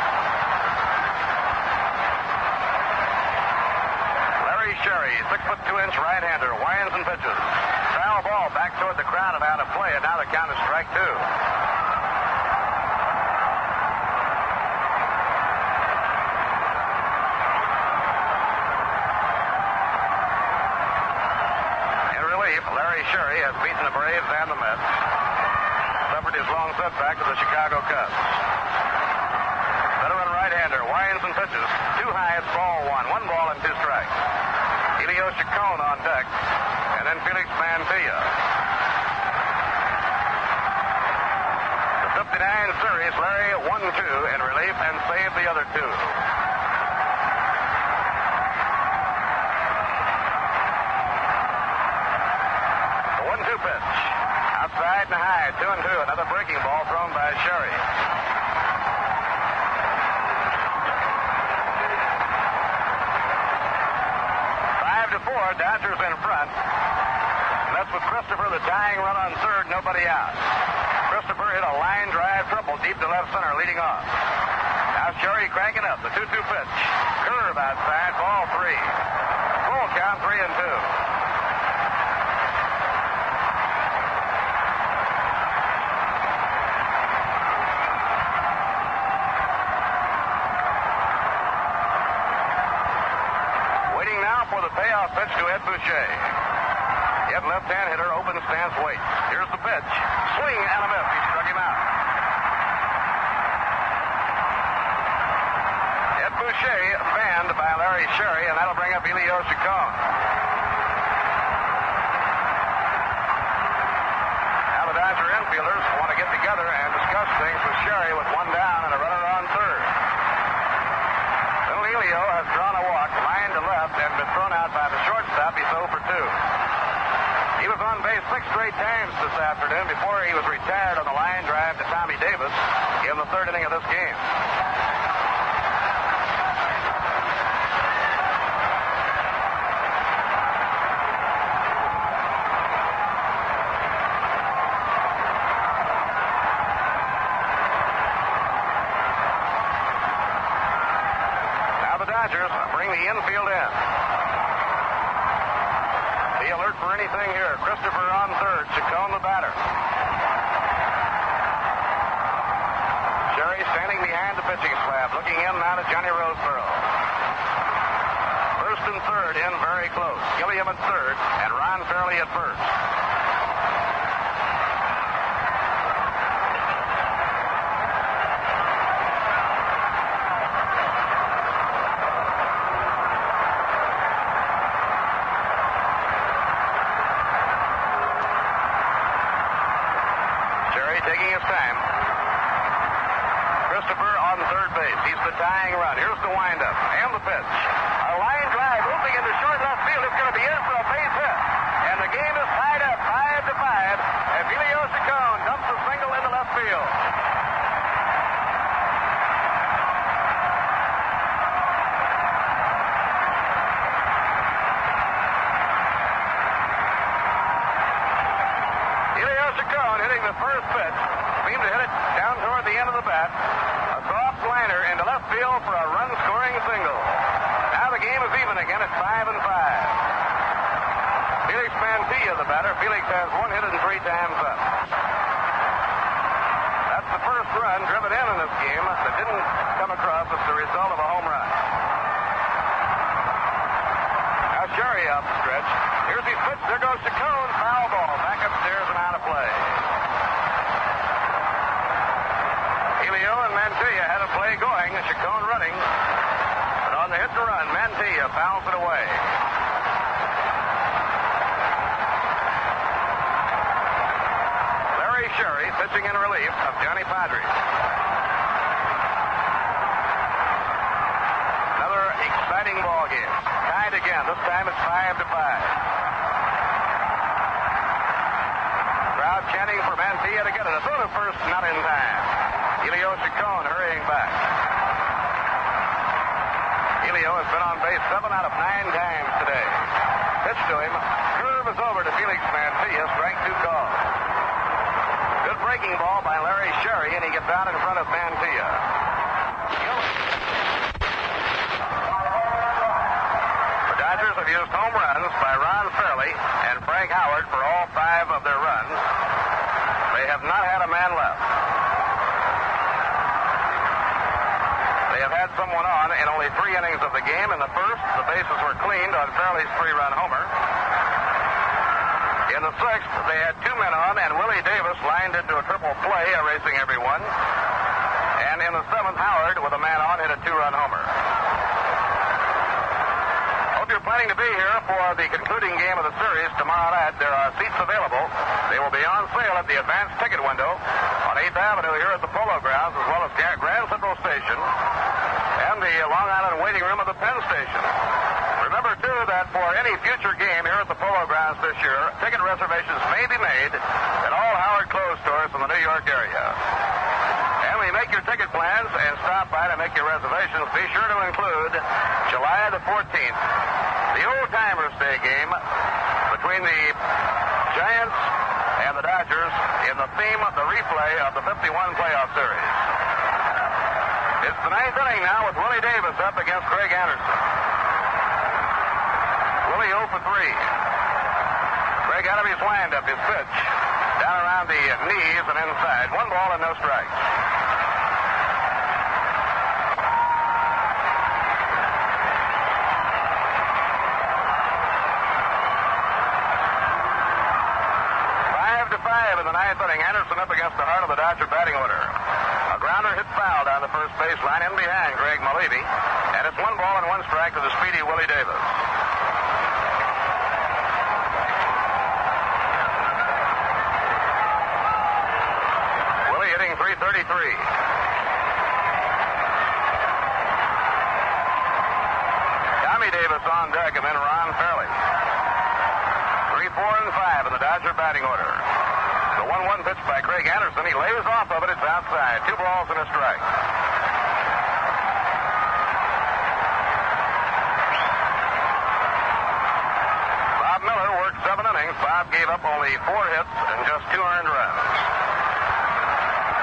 Speaker 3: Larry Sherry, 6'2" right-hander, winds and pitches. Foul ball back toward the crowd and out of play, and now the count is strike 2. In relief, Larry Sherry has beaten the Braves and the Mets. Suffered his long setback to the Chicago Cubs. Veteran right-hander, winds and pitches. 2 high, it's ball 1. 1 ball and 2 strikes. Elio Chacon on deck, and then Felix Mantilla. The 59 series, Larry 1-2 in relief and saved the other 2. The 1-2 pitch. Outside and high, 2-2. Another breaking ball thrown by Sherry. 5-4 4, Dodgers in front. And that's with Christopher, the tying run on third, nobody out. Christopher hit a line drive triple deep to left center, leading off. Now Sherry cranking up, the 2-2 pitch. Curve outside, ball 3. Full count, 3-2. For the payoff pitch to Ed Boucher. Ed, left-hand hitter, open stance, waits. Here's the pitch. Swing and a miss. He struck him out. Ed Boucher fanned by Larry Sherry, and that'll bring up Elio Chacon. Now the Dodger infielders want to get together and discuss things with Sherry with one down and a runner on third. Little Elio has drawn a walk, line to left, and been thrown out by the shortstop. He's 0 for 2. He was on base 6 straight times this afternoon before he was retired on the line drive to Tommy Davis in the third inning of this game. Dodgers bring the infield in. Be alert for anything here. Christopher on third. Chacon the batter. Sherry standing behind the pitching slab, looking in now to Johnny Roseboro. First and third in very close. Gilliam at third and Ron Fairley at first. Taking his time. Christopher on third base. He's the tying run. Here's the windup and the pitch. A line drive moving into short left field. It's going to be in for a base hit. And the game is tied up 5-5 as Elio Chacon dumps a single into left field. Elio Chacon hitting the first pitch. Seemed to hit it down toward the end of the bat. A soft liner into left field for a run-scoring single. Now the game is even again at 5-5. Felix Mantilla, the batter. Felix has 1 hit and 3 times up. That's the first run driven in this game that didn't come across as the result of a home run. Now Sherry up the stretch. Here's his pitch. There goes Chacon. Foul ball. Back upstairs and out of play. Elio and Mantilla had a play going. Chacon running. But on the hit to run, Mantilla fouls it away. Larry Sherry pitching in relief of Johnny Padres. Another exciting ball game. Tied again. This time it's 5-5. Crowd chanting for Mantilla to get it. A throw to first, not in time. Elio Chacon hurrying back. Elio has been on base 7 out of 9 times today. Pitch to him. Curve is over to Felix Mantilla. Strike 2 call. Good breaking ball by Larry Sherry, and he gets out in front of Mantilla. The Dodgers have used home runs by Ron Fairley and Frank Howard for all 5 of their runs. They have not had a man left. They have had someone on in only 3 innings of the game. In the first, the bases were cleaned on Fairley's 3-run homer. In the 6th, they had 2 men on, and Willie Davis lined into a triple play, erasing everyone. And in the 7th, Howard, with a man on, hit a 2-run homer. Hope you're planning to be here for the concluding game of the series tomorrow night. There are seats available. They will be on sale at the advanced ticket window on 8th Avenue here at the Polo Grounds, as well as Grand Central Station and the Long Island waiting room of the Penn Station. Remember, too, that for any future game here at the Polo Grounds this year, ticket reservations may be made at all Howard Clothes stores in the New York area. And when you make your ticket plans and stop by to make your reservations, be sure to include July the 14th The old-timers day game between the Giants and the Dodgers in the theme of the replay of the 51 playoff series. It's the ninth inning now with Willie Davis up against Craig Anderson. Willie 0 for 3. Craig out of his windup, his pitch, down around the knees and inside. 1 ball and no strikes. In the ninth inning, Anderson up against the heart of the Dodger batting order. A grounder hit foul down the first baseline in behind Greg Malevy, and it's 1 ball and 1 strike to the speedy Willie Davis. Willie hitting .333. Tommy Davis on deck, and then Ron Fairley. 3, 4, and 5 in the Dodger batting order. The 1-1 pitch by Craig Anderson. He lays off of it. It's outside. 2 balls and a strike. Bob Miller worked 7 innings. Bob gave up only 4 hits and just 2 earned runs.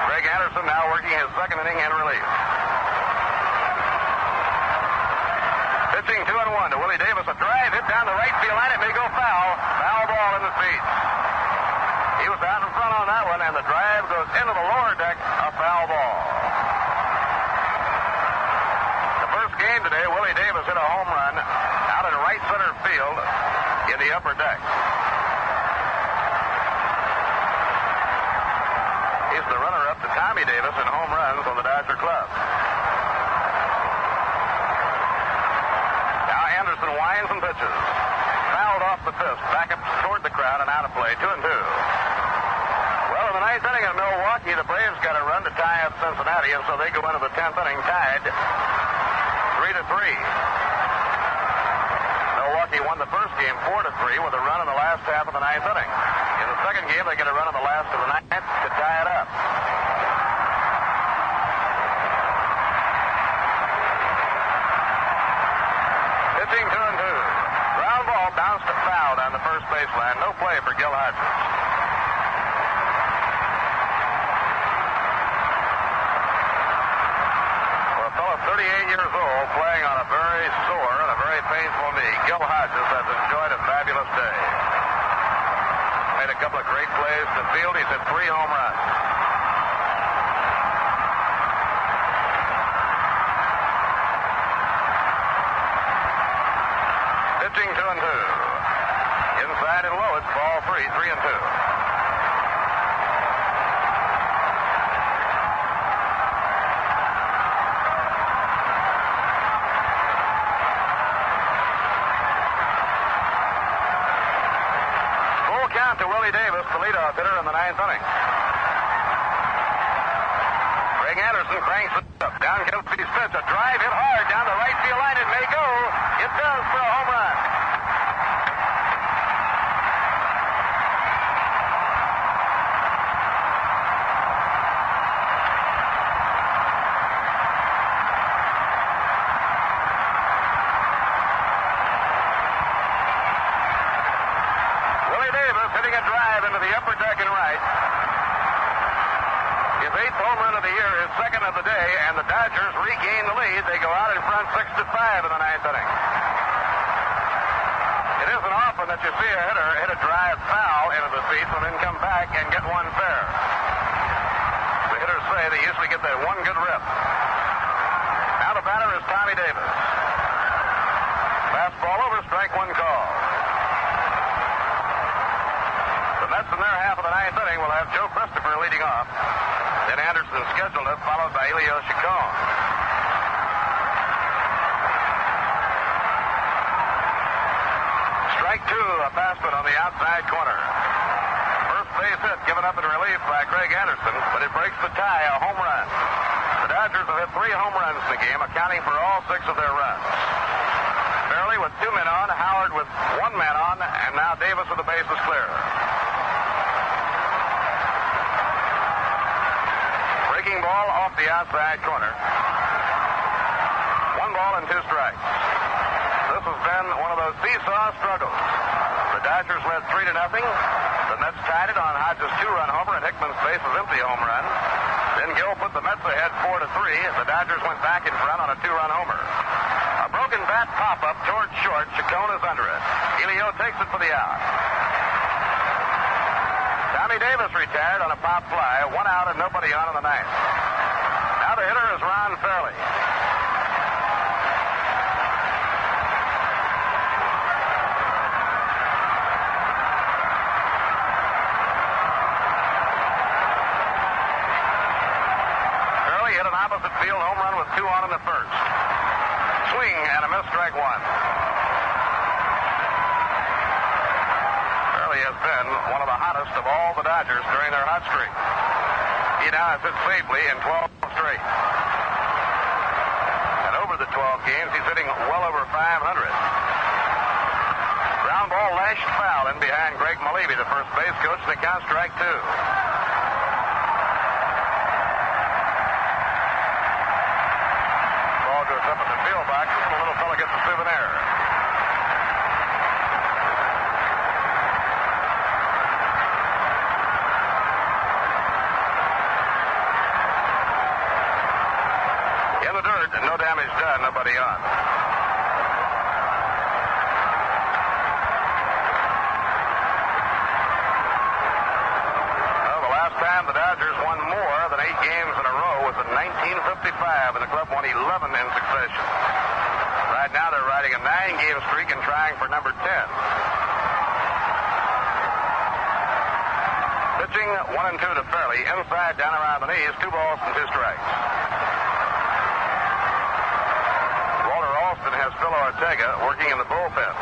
Speaker 3: Craig Anderson now working his 2nd inning in relief. Pitching 2-1 to Willie Davis. A drive hit down the right field line. It may go foul. Foul ball in the seats. He was out in front on that one, and the drive goes into the lower deck, a foul ball. The first game today, Willie Davis hit a home run out in right center field in the upper deck. He's the runner-up to Tommy Davis in home runs on the Dodger club. Now Anderson winds and pitches. Fouled off the fist, back up toward the crowd and out of play, 2-2. Well, in the ninth inning in Milwaukee, the Braves got a run to tie up Cincinnati, and so they go into the 10th inning tied 3-3. Milwaukee won the first game 4-3 with a run in the last half of the ninth inning. In the second game, they get a run in the last of the ninth to tie it up. Pitching 2-2. Ground ball bounced to foul down the first baseline. No play for Gil Hodges. For a fellow 38 years old playing on a very sore and a very painful knee, Gil Hodges has enjoyed a fabulous day. Made a couple of great plays to the field. He's hit 3 home runs. Pitching 2-2. Inside and low, it's ball 3, 3-2. Full count to Willie Davis, the leadoff hitter in the ninth inning. Craig Anderson cranks it up. Down Kelsey's pitch. A drive hit hard down the right field line. It may go. It does for a home run. Willie Davis hitting a drive into the upper deck and right. His 8th home run of the year, his 2nd of the day, and the Dodgers regain the lead. They go out in front 6-5 in the ninth inning. It isn't often that you see a hitter hit a drive foul into the seats and then come back and get one fair. The hitters say they usually get that one good rip. Now the batter is Tommy Davis. Fastball over, strike 1 call. The Mets in their half of the ninth inning will have Joe Christopher leading off. Then Anderson scheduled it, followed by Elio Chacon. Strike 2, a fastball on the outside corner. First base hit given up in relief by Craig Anderson, but it breaks the tie, a home run. The Dodgers have hit 3 home runs in the game, accounting for all 6 of their runs. Fairley with 2 men on, Howard with 1 man on, and now Davis with the bases clear. Breaking ball off the outside corner. 1 ball and 2 strikes. This is been one of those seesaw struggles. The Dodgers led 3-0. The Mets tied it on Hodges' 2-run homer and Hickman's bases empty home run. Then Gill put the Mets ahead 4-3. The Dodgers went back in front on a 2-run homer. A broken bat pop-up towards short. Chacon is under it. Elio takes it for the out. Tommy Davis retired on a pop fly. 1 out and nobody on in the ninth. Now the hitter is Ron Fairley. Fairley hit an opposite field home run with 2 on in the first. Swing and a miss, strike 1. Fairley has been one of the hottest of all the Dodgers during their hot streak. He now has hit safely in 12 straight. And over the 12 games, he's hitting well over 500. Ground ball lashed foul in behind Greg Malevy, the first base coach, and the count strike 2. Ball goes up in the field box, and the little fella gets a souvenir. In the dirt, no damage done, nobody on. Well, the last time the Dodgers won more than 8 games in a row was in 1955, and the club won 11 in succession. Right now they're riding a 9-game streak and trying for number 10. Pitching 1-2 to Fairley, inside down around the knees, 2 balls and 2 strikes. Austin has Phil Ortega working in the bullpen.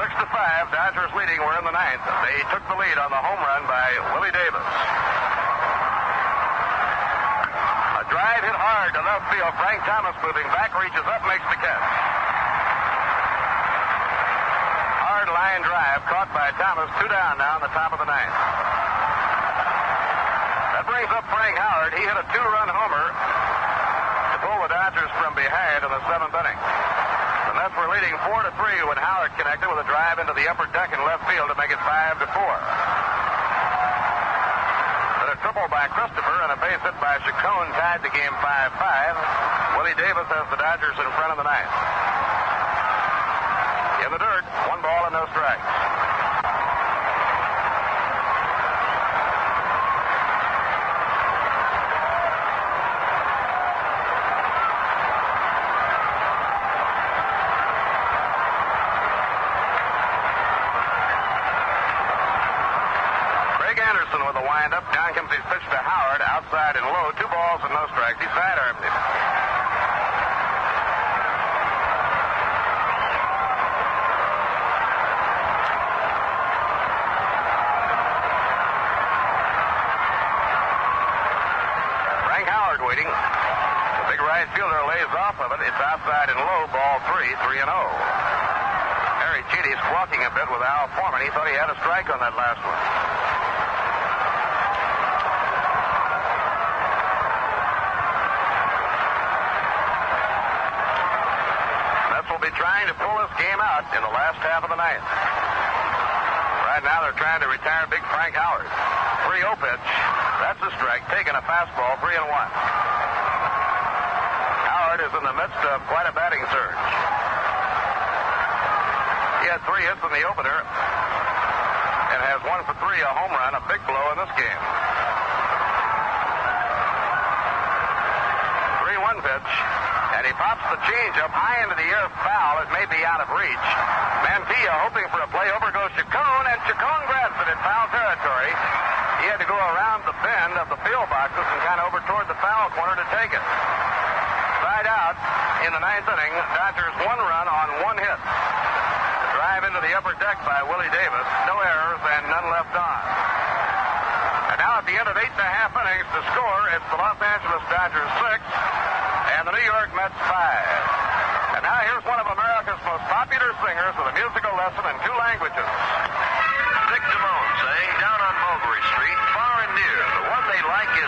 Speaker 3: 6-5, Dodgers leading. We're in the ninth. They took the lead on the home run by Willie Davis. A drive hit hard to left field. Frank Thomas moving back, reaches up, makes the catch. Hard line drive caught by Thomas. 2 down now in the top of the ninth. That brings up Frank Howard. He hit a 2-run homer to pull the Dodgers from behind in the 7th inning. The Mets were leading 4-3 when Howard connected with a drive into the upper deck in left field to make it 5-4. Then a triple by Christopher and a base hit by Chacon tied the game 5-5. Willie Davis has the Dodgers in front of the ninth. In the dirt, 1 ball and no strikes. With a windup, down comes his pitch to Howard, outside and low, 2 balls and no strikes. He sidearmed him. Frank Howard waiting. The big right fielder lays off of it. It's outside and low, ball 3, 3-0. Harry Cheaty squawking a bit with Al Foreman. He thought he had a strike on that last one. Trying to pull this game out in the last half of the ninth. Right now they're trying to retire big Frank Howard. 3-0 pitch. That's a strike. Taking a fastball, 3-1. Howard is in the midst of quite a batting surge. He had 3 hits in the opener and has 1 for 3, a home run, a big blow in this game. 3-1 pitch. And he pops the changeup high into the air, foul. It may be out of reach. Mantilla hoping for a play. Over goes Chacon, and Chacon grabs it in foul territory. He had to go around the bend of the field boxes and kind of over toward the foul corner to take it. Side out in the 9th inning. Dodgers 1 run on 1 hit. The drive into the upper deck by Willie Davis. No errors and none left on. And now at the end of 8.5 innings to score, it's the Los Angeles Dodgers 6. And the New York Mets 5. And now here's one of America's most popular singers with a musical lesson in 2 languages.
Speaker 6: Dick Damone saying down on Mulberry Street, far and near, the one they like is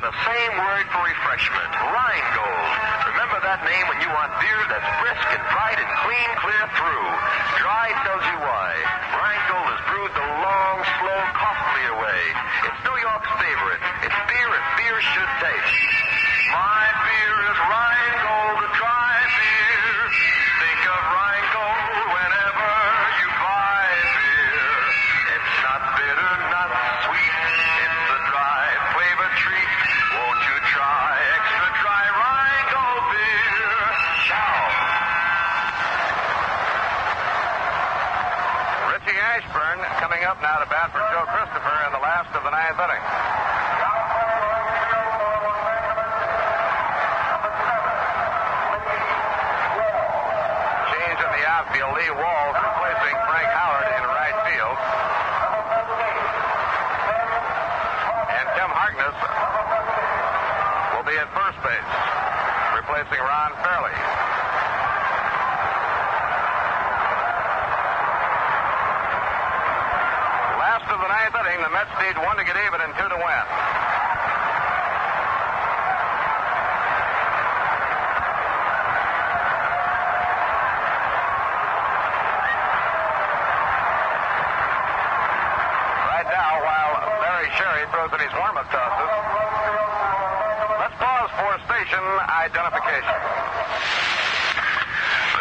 Speaker 6: the same word for refreshment, Rheingold. Remember that name when you want beer that's brisk and bright and clean clear through. Dry tells you why. Rheingold is brewed the long, slow, costlier way. It's New York's favorite. It's beer as beer should taste. My beer is Rheingold, the dry beer. Think of Rheingold whenever you buy beer. It's not bitter, not sweet. It's a dry flavor treat. Won't you try extra dry Rheingold beer? Ciao.
Speaker 3: Richie Ashburn coming up now to bat for Joe Christopher in the last of the ninth inning. Change in the outfield. Lee Walls replacing Frank Howard in right field. And Tim Harkness will be at first base, replacing Ron Fairley. Last of the ninth inning, the Mets need one to get even and two to win. Right now, while Larry Sherry throws in his warm-up tosses, let's pause for station identification.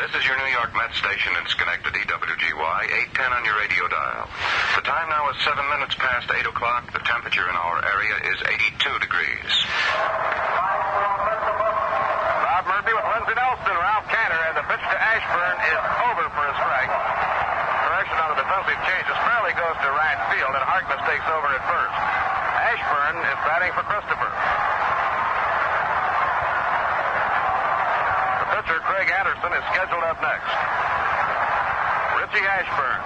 Speaker 6: This is your New York Mets station in Schenectady, WGY, 810 on your radio dial. The time now is 7 minutes past 8 o'clock. The temperature in our area is 82 degrees.
Speaker 3: Bob Murphy with Lindsey Nelson, Ralph Cantor, and the pitch to Ashburn is over for a strike. Correction on the defensive changes. Fairley goes to right field, and Harkness takes over at first. Ashburn is batting for Christopher. The pitcher, Craig Anderson, is scheduled up next. Richie Ashburn.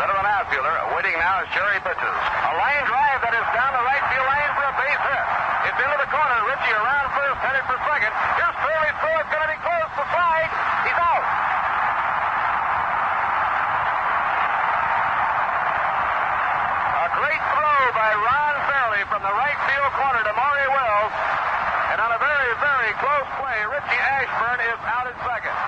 Speaker 3: Set of an outfielder. Waiting now as Sherry pitches. A line drive that is down the right field lane for a base hit. It's into the corner. Richie around first, headed for second. Here's Fairley's throw. It's going to be close to side. He's out. A great throw by Ron Fairley from the right field corner to Maury Wells. And on a very, very close play, Richie Ashburn is out at second.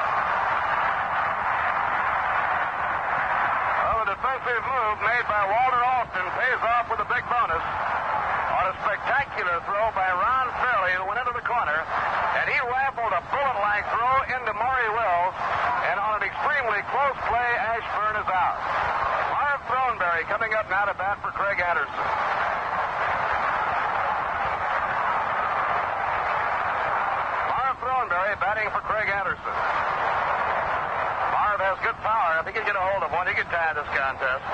Speaker 3: Well, the defensive move made by Walter Alston pays off with a big bonus on a spectacular throw by Ron Fairley, who went into the corner, and he rifled a bullet-like throw into Maury Wells, and on an extremely close play, Ashburn is out. Marv Throneberry coming up now to bat for Craig Anderson. Throneberry batting for Craig Anderson. Marv has good power. If he can get a hold of one, he can tie this contest.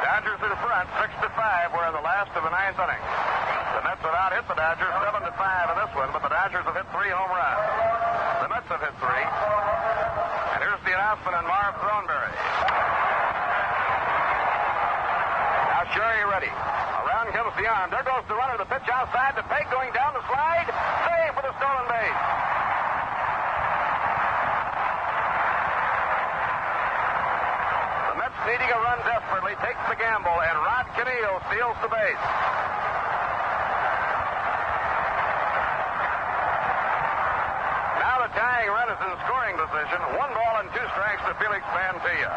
Speaker 3: Dodgers in front, 6-5. We're in the last of the ninth inning. The Mets have out hit the Dodgers 7-5 in this one, but the Dodgers have hit 3 home runs. The Mets have hit 3. And here's the announcement on Marv Throneberry. Now Sherry ready. Around comes the arm. There goes the runner. The pitch outside. The peg going down the slide. Save for the stolen base. The Mets, needing a run desperately, takes the gamble, and Rod Canillo steals the base. Now the tying run is in scoring position. 1 ball and 2 strikes to Felix Mantilla.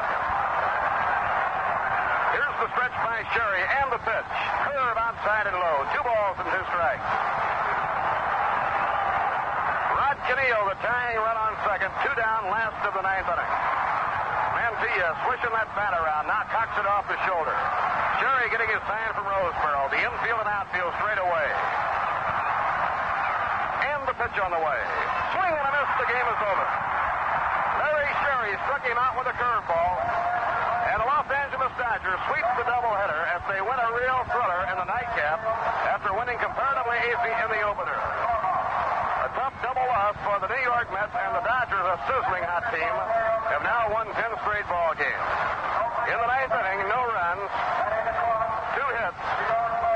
Speaker 3: Here's the stretch by Sherry and the pitch. Curve outside and low. 2 balls and 2 strikes. Rod Canillo, the tying run on second. 2 down, last of the ninth inning. Mantilla swishing that bat around. Now cocks it off the shoulder. Sherry getting his sign from Roseboro. The infield and outfield straight away. And the pitch on the way. Swing and a miss. The game is over. Larry Sherry struck him out with a curveball. And the Los Angeles Dodgers sweep the doubleheader as they win a real thriller in the nightcap after winning comparatively easy in the opener. A tough double loss for the New York Mets, and the Dodgers, a sizzling hot team, have now won 10 straight ball games. In the ninth inning, no runs, 2 hits,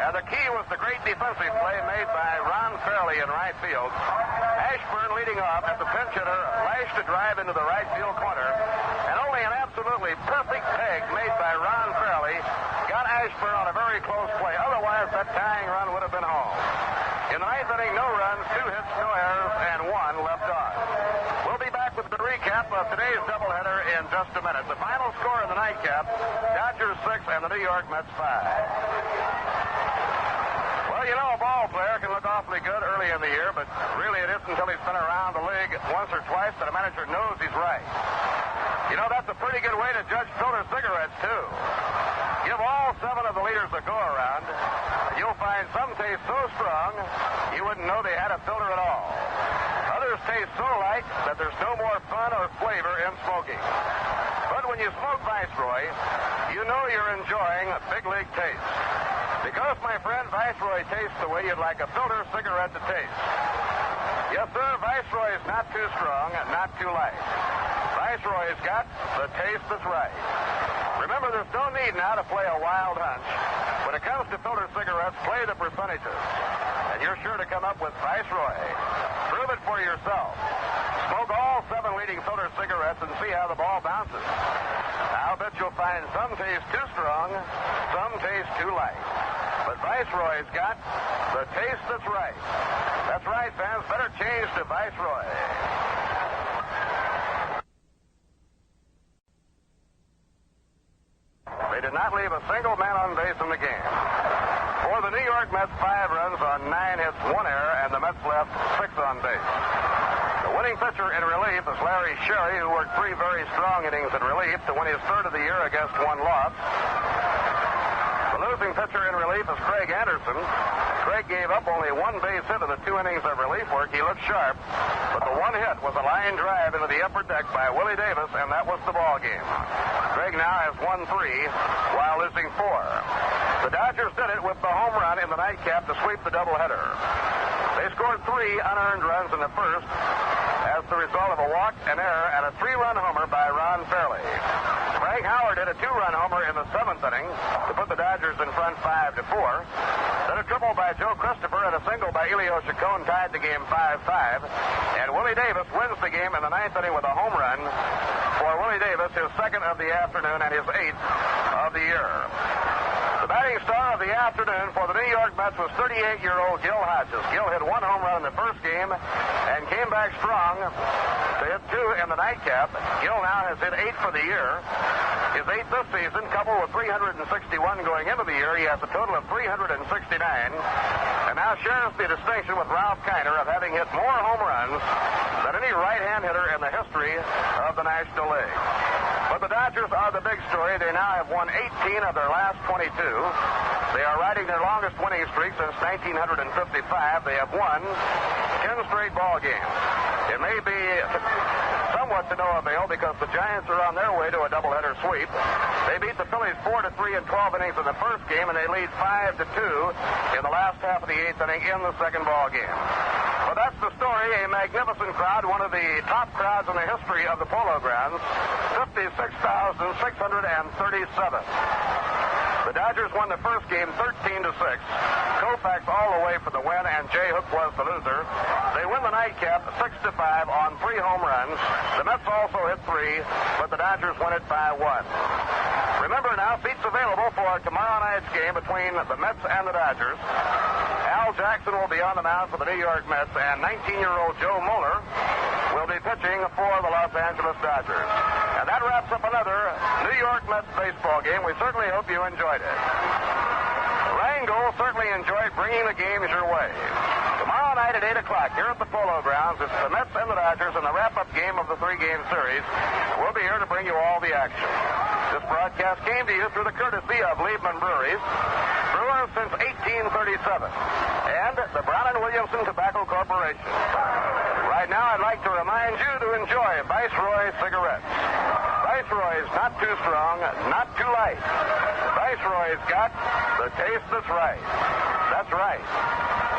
Speaker 3: and the key was the great defensive play made by Ron Fairley in right field. Ashburn leading off at the pinch hitter lashed a drive into the right field corner, and absolutely perfect peg made by Ron Fairley got Ashburn on a very close play. Otherwise, that tying run would have been home. In the ninth inning, no runs, 2 hits, no errors, and 1 left on. We'll be back with the recap of today's doubleheader in just a minute. The final score in the nightcap, Dodgers 6 and the New York Mets 5. Well, you know, a ball player can look awfully good early in the year, but really it isn't until he's been around the league once or twice that a manager knows he's right. You know, that's a pretty good way to judge filter cigarettes, too. Give all 7 of the leaders a go-around, you'll find some taste so strong you wouldn't know they had a filter at all. Others taste so light that there's no more fun or flavor in smoking. But when you smoke Viceroy, you know you're enjoying a big league taste. Because, my friend, Viceroy tastes the way you'd like a filter cigarette to taste. Yes, sir, Viceroy is not too strong and not too light. Viceroy's got the taste that's right. Remember, there's no need now to play a wild hunch. When it comes to filter cigarettes, play the percentages. And you're sure to come up with Viceroy. Prove it for yourself. Smoke all 7 leading filter cigarettes and see how the ball bounces. I'll bet you'll find some taste too strong, some taste too light. But Viceroy's got the taste that's right. That's right, fans. Better change to Viceroy. They did not leave a single man on base in the game. For the New York Mets, 5 runs on 9 hits, 1 error, and the Mets left 6 on base. The winning pitcher in relief is Larry Sherry, who worked 3 very strong innings in relief to win his 3rd of the year against 1 loss. The losing pitcher in relief is Craig Anderson. Craig gave up only 1 base hit in the 2 innings of relief work. He looked sharp, but the 1 hit was a line drive into the upper deck by Willie Davis, and that was the ball game. Craig now has won 3 while losing 4. The Dodgers did it with the home run in the nightcap to sweep the doubleheader. They scored 3 unearned runs in the first as the result of a walk, an error, and a 3-run homer by Ron Fairley. Frank Howard hit a 2-run homer in the 7th inning to put the Dodgers in front 5-4. Then a triple by Joe Christopher and a single by Elio Chacon tied the game 5-5. And Willie Davis wins the game in the 9th inning with a home run for Willie Davis, his 2nd of the afternoon and his 8th of the year. The batting star of the afternoon for the New York Mets was 38-year-old Gil Hodges. Gil hit 1 home run in the first game and came back strong to hit 2 in the nightcap. Gil now has hit 8 for the year. His 8th this season, coupled with 361 going into the year, he has a total of 369, and now shares the distinction with Ralph Kiner of having hit more home runs than any right-hand hitter in the history of the National League. But the Dodgers are the big story. They now have won 18 of their last 22. They are riding their longest winning streak since 1955. They have won 10 straight ball games. It may be somewhat to no avail because the Giants are on their way to a doubleheader sweep. They beat the Phillies 4-3 in 12 innings in the first game, and they lead 5-2 in the last half of the 8th inning in the second ball game. Well, that's the story. A magnificent crowd, one of the top crowds in the history of the Polo Grounds, 56,637. The Dodgers won the first game 13-6. Koufax all the way for the win, and Jay Hook was the loser. They win the nightcap 6-5 on 3 home runs. The Mets also hit 3, but the Dodgers win it by 1. Remember now, seats available for tomorrow night's game between the Mets and the Dodgers. Al Jackson will be on the mound for the New York Mets, and 19-year-old Joe Moeller will be pitching for the Los Angeles Dodgers. And that wraps up another New York Mets baseball game. We certainly hope you enjoyed it. Rangel certainly enjoyed bringing the games your way. Tomorrow night at 8 o'clock here at the Polo Grounds, it's the Mets and the Dodgers in the wrap-up game of the 3-game series. We'll be here to bring you all the action. This broadcast came to you through the courtesy of Liebman Breweries, brewers since 1837, and the Brown & Williamson Tobacco Corporation. Right now, I'd like to remind you to enjoy Viceroy cigarettes. Viceroy's not too strong, not too light. Viceroy's got the taste that's right. That's right.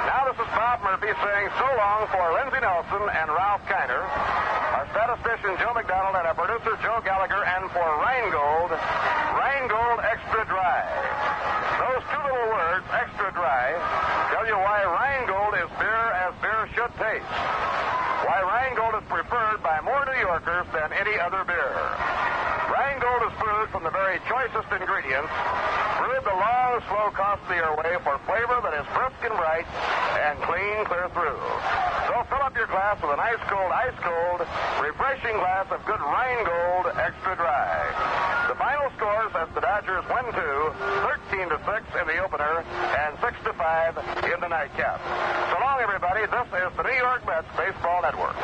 Speaker 3: Now this is Bob Murphy saying so long for Lindsey Nelson and Ralph Kiner, our statistician Joe McDonald, and our producer Joe Gallagher, and for Rheingold, Rheingold Extra Dry. Those 2 little words, extra dry, tell you why Rheingold is beer as beer should taste. Why Rheingold is preferred by more New Yorkers than any other beer. Rheingold is brewed from the very choicest ingredients, brewed the long, slow, costlier way for flavor that is brisk and bright and clean clear through. So fill up your glass with an ice cold, refreshing glass of good Rheingold Extra Dry. The final scores as the Dodgers win 2, 13-6 in the opener, and 6-5 in the nightcap. So long, everybody. This is the New York Mets Baseball Network.